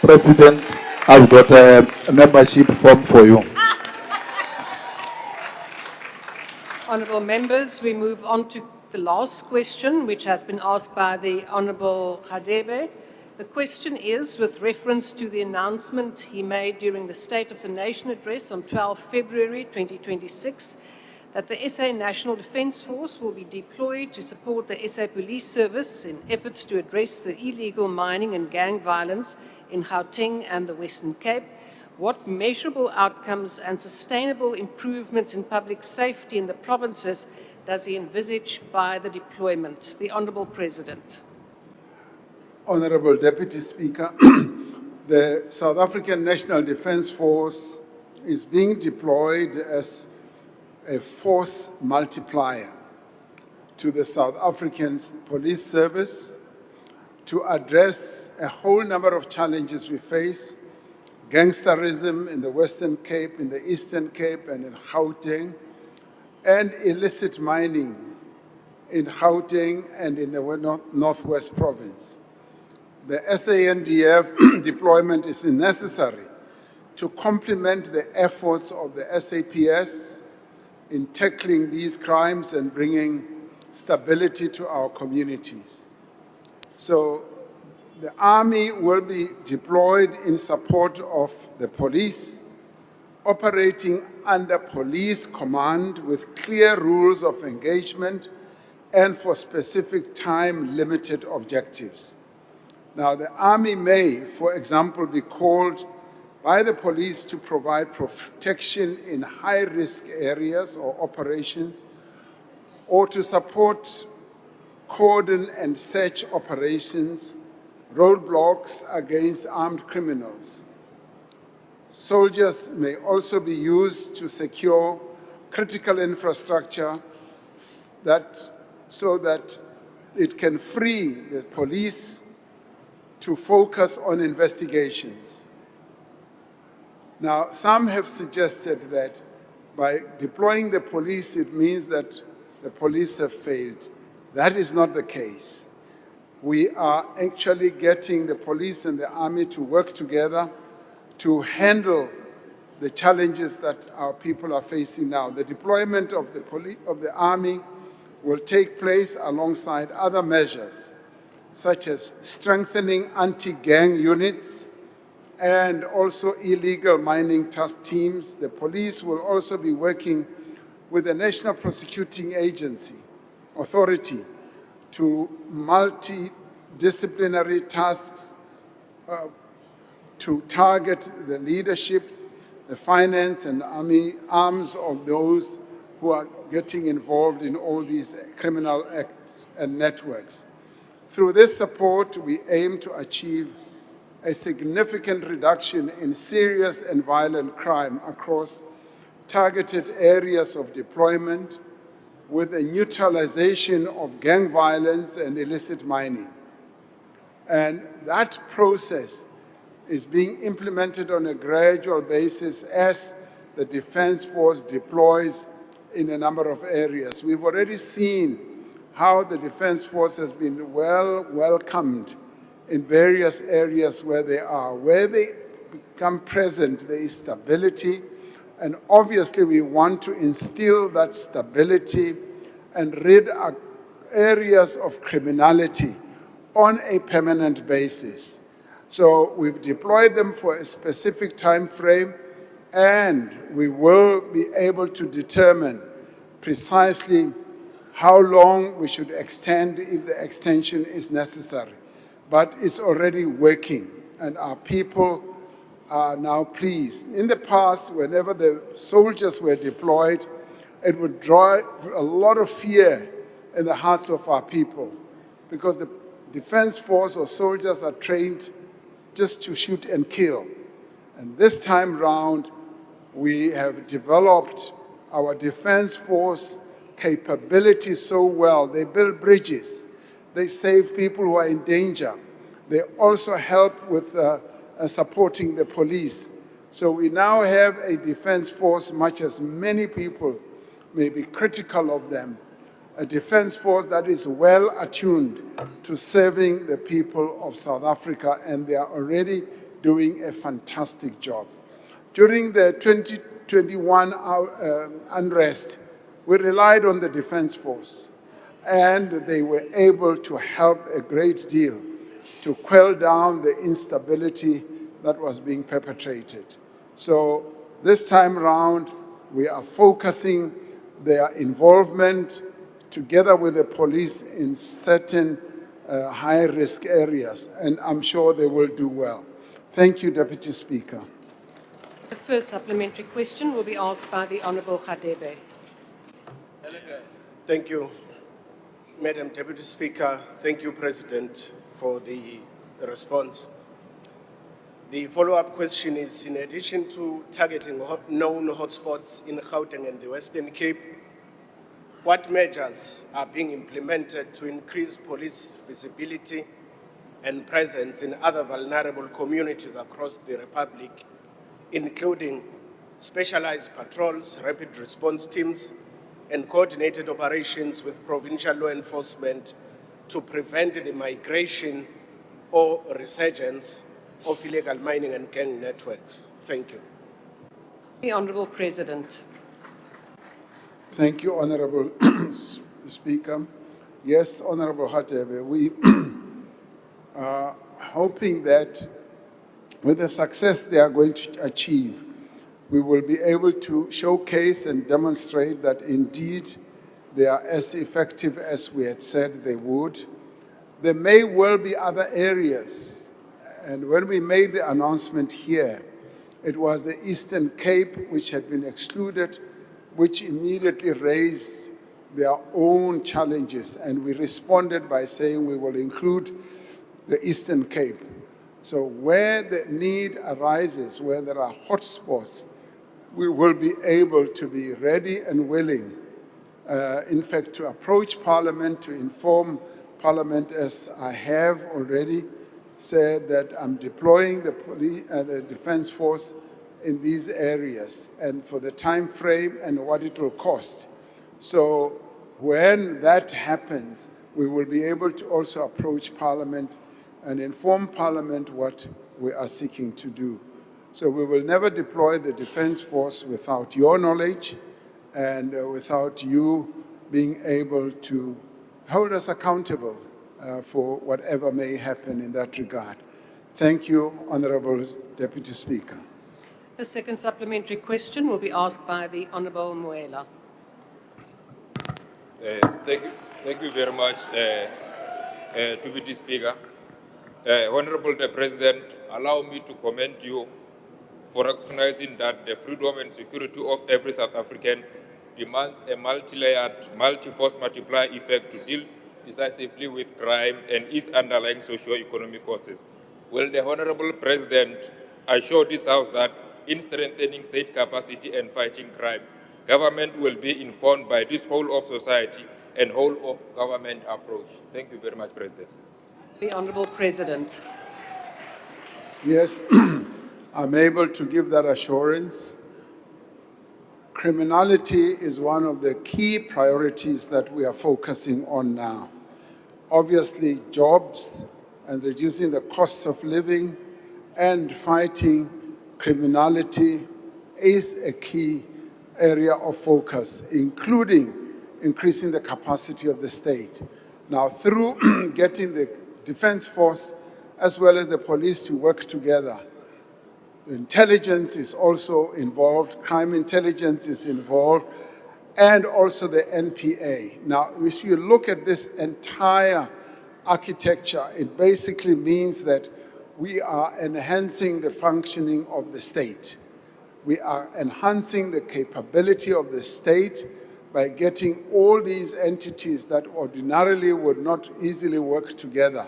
President, I've got a membership form for you. Honourable members, we move on to the last question, which has been asked by the Honourable Radebe. The question is, with reference to the announcement he made during the State of the Nation address on 12 February 2026, that the SA National Defence Force will be deployed to support the SA Police Service in efforts to address the illegal mining and gang violence in Gauteng and the Western Cape. What measurable outcomes and sustainable improvements in public safety in the provinces does he envisage by the deployment? The Honourable President. Honourable Deputy Speaker, the South African National Defence Force is being deployed as a force multiplier to the South African Police Service to address a whole number of challenges we face: gangsterism in the Western Cape, in the Eastern Cape, and in Gauteng, and illicit mining in Gauteng and in the Northwest Province. The SANDF deployment is necessary to complement the efforts of the SAPS in tackling these crimes and bringing stability to our communities. So the Army will be deployed in support of the police, operating under police command with clear rules of engagement and for specific time-limited objectives. Now, the Army may, for example, be called by the police to provide protection in high-risk areas or operations, or to support cordon and search operations, roadblocks against armed criminals. Soldiers may also be used to secure critical infrastructure so that it can free the police to focus on investigations. Now, some have suggested that by deploying the police, it means that the police have failed. That is not the case. We are actually getting the police and the army to work together to handle the challenges that our people are facing now. The deployment of the army will take place alongside other measures, such as strengthening anti-gang units and also illegal mining task teams. The police will also be working with the National Prosecuting Authority to multidisciplinary tasks to target the leadership, the finance and arms of those who are getting involved in all these criminal acts and networks. Through this support, we aim to achieve a significant reduction in serious and violent crime across targeted areas of deployment, with a neutralization of gang violence and illicit mining. And that process is being implemented on a gradual basis as the Defense Force deploys in a number of areas. We've already seen how the Defense Force has been well welcomed in various areas where they are. Where they become present, there is stability, and obviously we want to instill that stability and rid our areas of criminality on a permanent basis. So we've deployed them for a specific time frame, and we will be able to determine precisely how long we should extend if the extension is necessary. But it's already working, and our people are now pleased. In the past, whenever the soldiers were deployed, it would drive a lot of fear in the hearts of our people, because the Defense Force or soldiers are trained just to shoot and kill. And this time round, we have developed our Defense Force capability so well. They build bridges. They save people who are in danger. They also help with supporting the police. So we now have a Defense Force, much as many people may be critical of them, a Defense Force that is well attuned to serving the people of South Africa, and they are already doing a fantastic job. During the 2021 unrest, we relied on the Defense Force, and they were able to help a great deal to quell down the instability that was being perpetrated. So this time around, we are focusing their involvement together with the police in certain high-risk areas, and I'm sure they will do well. Thank you, Deputy Speaker. The first supplementary question will be asked by the Honourable Radebe. Thank you, Madam Deputy Speaker. Thank you, President, for the response. The follow-up question is, in addition to targeting known hotspots in Gauteng and the Western Cape, what measures are being implemented to increase police visibility and presence in other vulnerable communities across the Republic, including specialized patrols, rapid response teams, and coordinated operations with provincial law enforcement to prevent the migration or resurgence of illegal mining and gang networks? Thank you. The Honourable President. Thank you, Honourable Speaker. Yes, Honourable Radebe, we are hoping that with the success they are going to achieve, we will be able to showcase and demonstrate that indeed they are as effective as we had said they would. There may well be other areas, and when we made the announcement here, it was the Eastern Cape which had been excluded, which immediately raised their own challenges, and we responded by saying we will include the Eastern Cape. So where the need arises, where there are hotspots, we will be able to be ready and willing, in fact, to approach Parliament, to inform Parliament, as I have already said, that I'm deploying the Defense Force in these areas, and for the time frame and what it will cost. So when that happens, we will be able to also approach Parliament and inform Parliament what we are seeking to do. So we will never deploy the Defense Force without your knowledge and without you being able to hold us accountable for whatever may happen in that regard. Thank you, Honorable Deputy Speaker. A second supplementary question will be asked by the Honourable Muela. Thank you very much, Deputy Speaker. Honorable the President, allow me to commend you for recognizing that the freedom and security of every South African demands a multi-layered, multi-force multiplier effect to deal decisively with crime and its underlying socio-economic causes. Will the Honorable President assure this House that in strengthening state capacity and fighting crime, government will be informed by this whole of society and whole of government approach? Thank you very much, President. The Honourable President. Yes, I'm able to give that assurance. Criminality is one of the key priorities that we are focusing on now. Obviously, jobs and reducing the cost of living and fighting criminality is a key area of focus, including increasing the capacity of the state. Now, through getting the Defense Force as well as the police to work together, intelligence is also involved, crime intelligence is involved, and also the NPA. Now, if you look at this entire architecture, it basically means that we are enhancing the functioning of the state. We are enhancing the capability of the state by getting all these entities that ordinarily would not easily work together.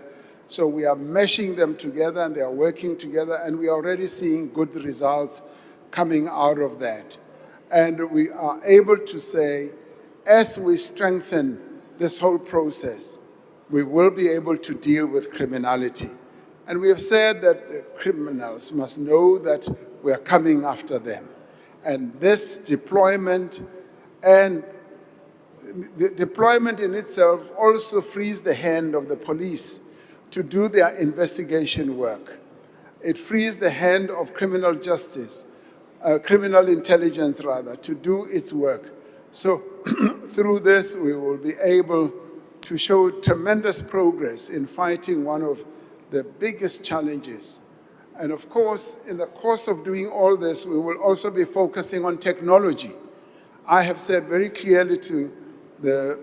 So we are meshing them together and they are working together, and we are already seeing good results coming out of that. And we are able to say, as we strengthen this whole process, we will be able to deal with criminality. And we have said that criminals must know that we are coming after them. And this deployment and the deployment in itself also frees the hand of the police to do their investigation work. It frees the hand of criminal justice, criminal intelligence rather, to do its work. So through this, we will be able to show tremendous progress in fighting one of the biggest challenges. And of course, in the course of doing all this, we will also be focusing on technology. I have said very clearly to the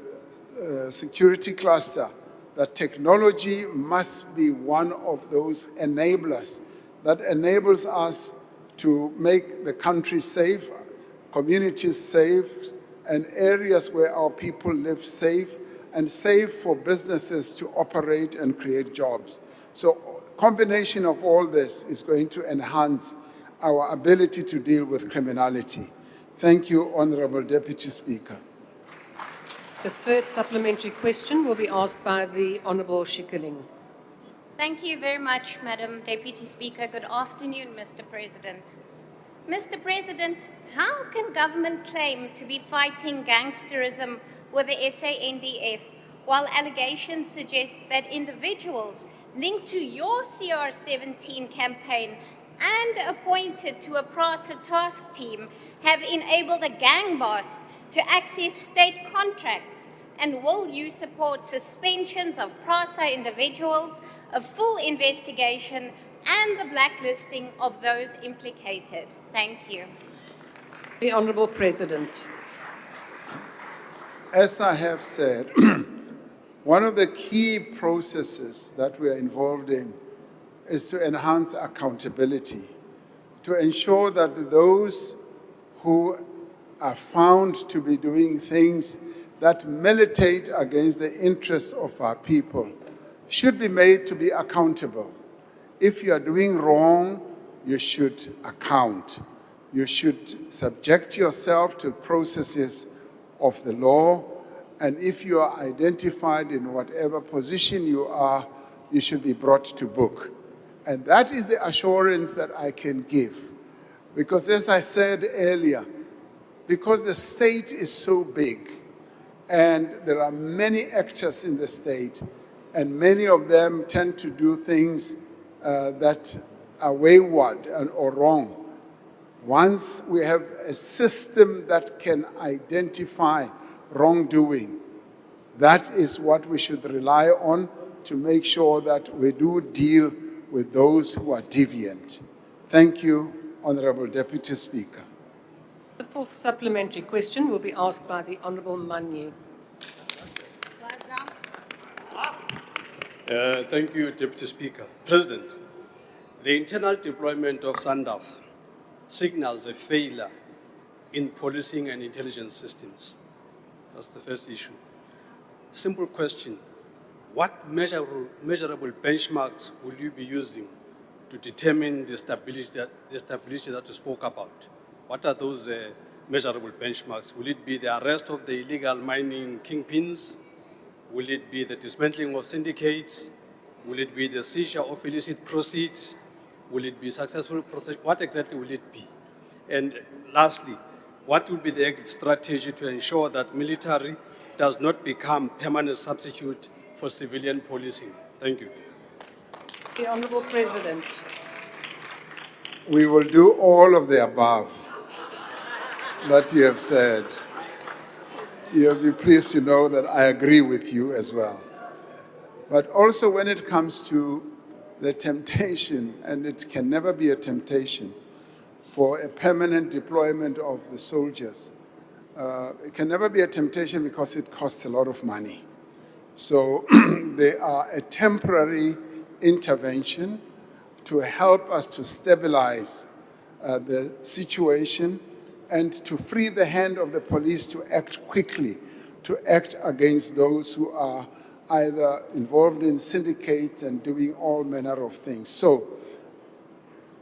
security cluster that technology must be one of those enablers that enables us to make the country safe, communities safe, and areas where our people live safe, and safe for businesses to operate and create jobs. So a combination of all this is going to enhance our ability to deal with criminality. Thank you, Honorable Deputy Speaker. The third supplementary question will be asked by the Honourable Schikkerling. Thank you very much, Madam Deputy Speaker. Good afternoon, Mr. President. Mr. President, how can government claim to be fighting gangsterism with the SANDF while allegations suggest that individuals linked to your CR17 campaign and appointed to a PRASA task team have enabled a gang boss to access state contracts? And will you support suspensions of PRASA individuals, a full investigation, and the blacklisting of those implicated? Thank you. The Honourable President. As I have said, one of the key processes that we are involved in is to enhance accountability, to ensure that those who are found to be doing things that militate against the interests of our people should be made to be accountable. If you are doing wrong, you should account. You should subject yourself to processes of the law, and if you are identified in whatever position you are, you should be brought to book. And that is the assurance that I can give. Because as I said earlier, because the state is so big, and there are many actors in the state, and many of them tend to do things that are wayward or wrong, once we have a system that can identify wrongdoing, that is what we should rely on to make sure that we do deal with those who are deviant. Thank you, Honorable Deputy Speaker. The fourth supplementary question will be asked by the Honourable Manyi. Thank you, Deputy Speaker. President, the internal deployment of SANDF signals a failure in policing and intelligence systems. That's the first issue. Simple question. What measurable benchmarks will you be using to determine the stability that you spoke about? What are those measurable benchmarks? Will it be the arrest of the illegal mining kingpins? Will it be the dismantling of syndicates? Will it be the seizure of illicit proceeds? Will it be successful process? What exactly will it be? And lastly, what will be the exit strategy to ensure that military does not become permanent substitute for civilian policing? Thank you. The Honourable President. We will do all of the above that you have said. You'll be pleased to know that I agree with you as well. But also when it comes to the temptation, and it can never be a temptation, for a permanent deployment of the soldiers, it can never be a temptation because it costs a lot of money. So they are a temporary intervention to help us to stabilize the situation and to free the hand of the police to act quickly, to act against those who are either involved in syndicates and doing all manner of things. So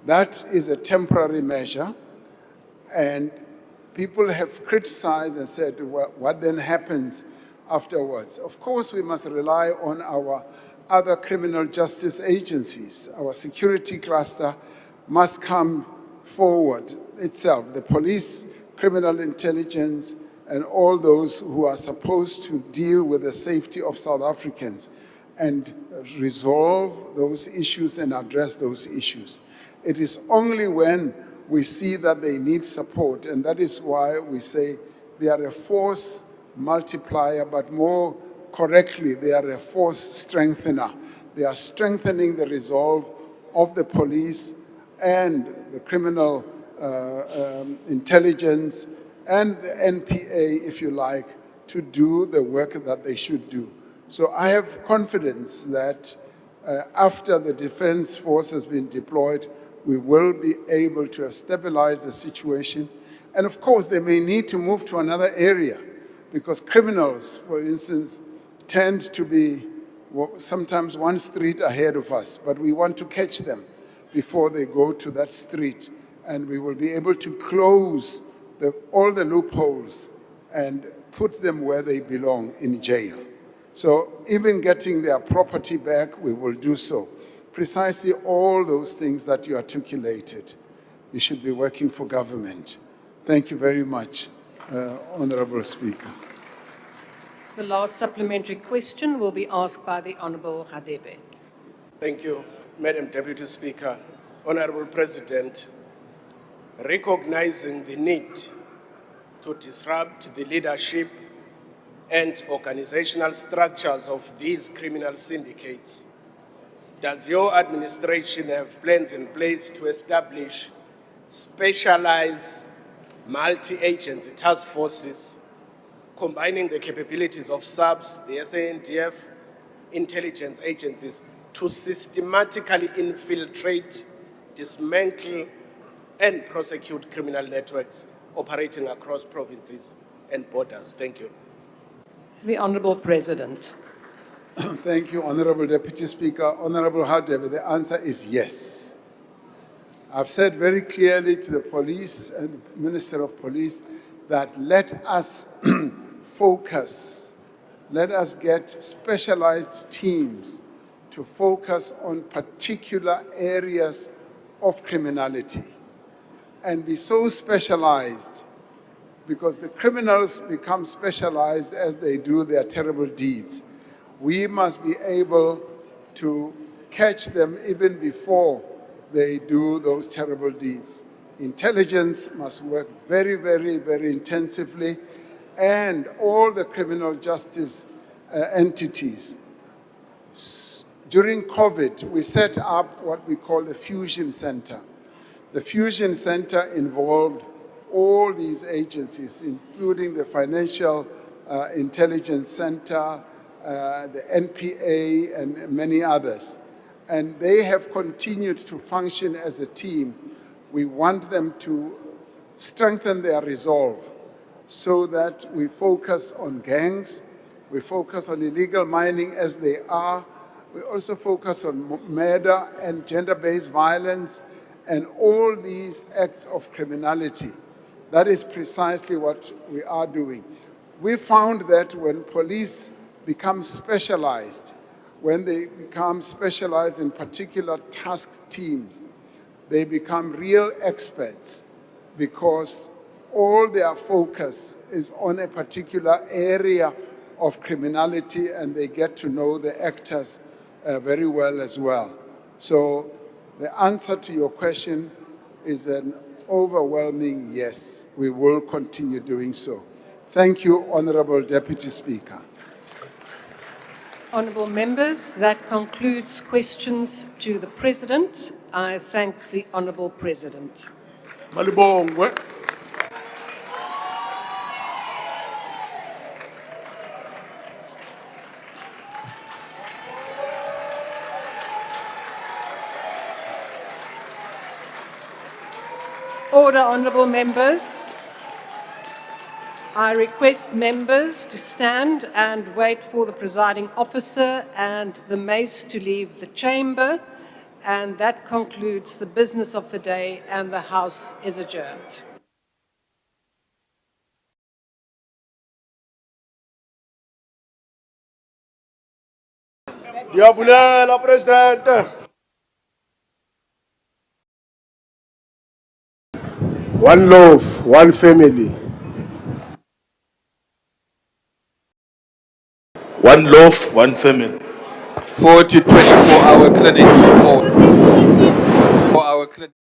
that is a temporary measure, and people have criticized and said, well, what then happens afterwards? Of course, we must rely on our other criminal justice agencies. Our security cluster must come forward itself, the police, criminal intelligence, and all those who are supposed to deal with the safety of South Africans and resolve those issues and address those issues. It is only when we see that they need support, and that is why we say they are a force multiplier, but more correctly, they are a force strengthener. They are strengthening the resolve of the police and the criminal intelligence and the NPA, if you like, to do the work that they should do. So I have confidence that after the Defense Force has been deployed, we will be able to have stabilized the situation. And of course, they may need to move to another area because criminals, for instance, tend to be sometimes one street ahead of us, but we want to catch them before they go to that street, and we will be able to close all the loopholes and put them where they belong, in jail. So even getting their property back, we will do so. Precisely all those things that you articulated. You should be working for government. Thank you very much, Honourable Speaker. The last supplementary question will be asked by the Honourable Radebe. Thank you, Madam Deputy Speaker. Honourable President, recognizing the need to disrupt the leadership and organizational structures of these criminal syndicates, does your administration have plans in place to establish specialized multi-agency task forces combining the capabilities of SAPS, the SANDF, intelligence agencies to systematically infiltrate, dismantle, and prosecute criminal networks operating across provinces and borders? Thank you. The Honourable President. Thank you, Honourable Deputy Speaker. Honourable Radebe, the answer is yes. I've said very clearly to the police and the Minister of Police that let us focus, let us get specialized teams to focus on particular areas of criminality and be so specialized, because the criminals become specialized as they do their terrible deeds. We must be able to catch them even before they do those terrible deeds. Intelligence must work very, very, very intensively, and all the criminal justice entities. During COVID, we set up what we call the Fusion Center. The Fusion Center involved all these agencies, including the Financial Intelligence Center, the NPA, and many others. And they have continued to function as a team. We want them to strengthen their resolve so that we focus on gangs, we focus on illegal mining as they are, we also focus on murder and gender-based violence and all these acts of criminality. That is precisely what we are doing. We found that when police become specialized, when they become specialized in particular task teams, they become real experts because all their focus is on a particular area of criminality and they get to know the actors very well as well. So the answer to your question is an overwhelming yes. We will continue doing so. Thank you, Honorable Deputy Speaker. Honourable members, that concludes questions to the President. I thank the Honourable President. Malibongwe. Order, honourable members. I request members to stand and wait for the presiding officer and the mace to leave the chamber, and that concludes the business of the day, and the House is adjourned. Diabulela, President. One love, one family. One love, one family. 40 24-hour clinics for our clinics.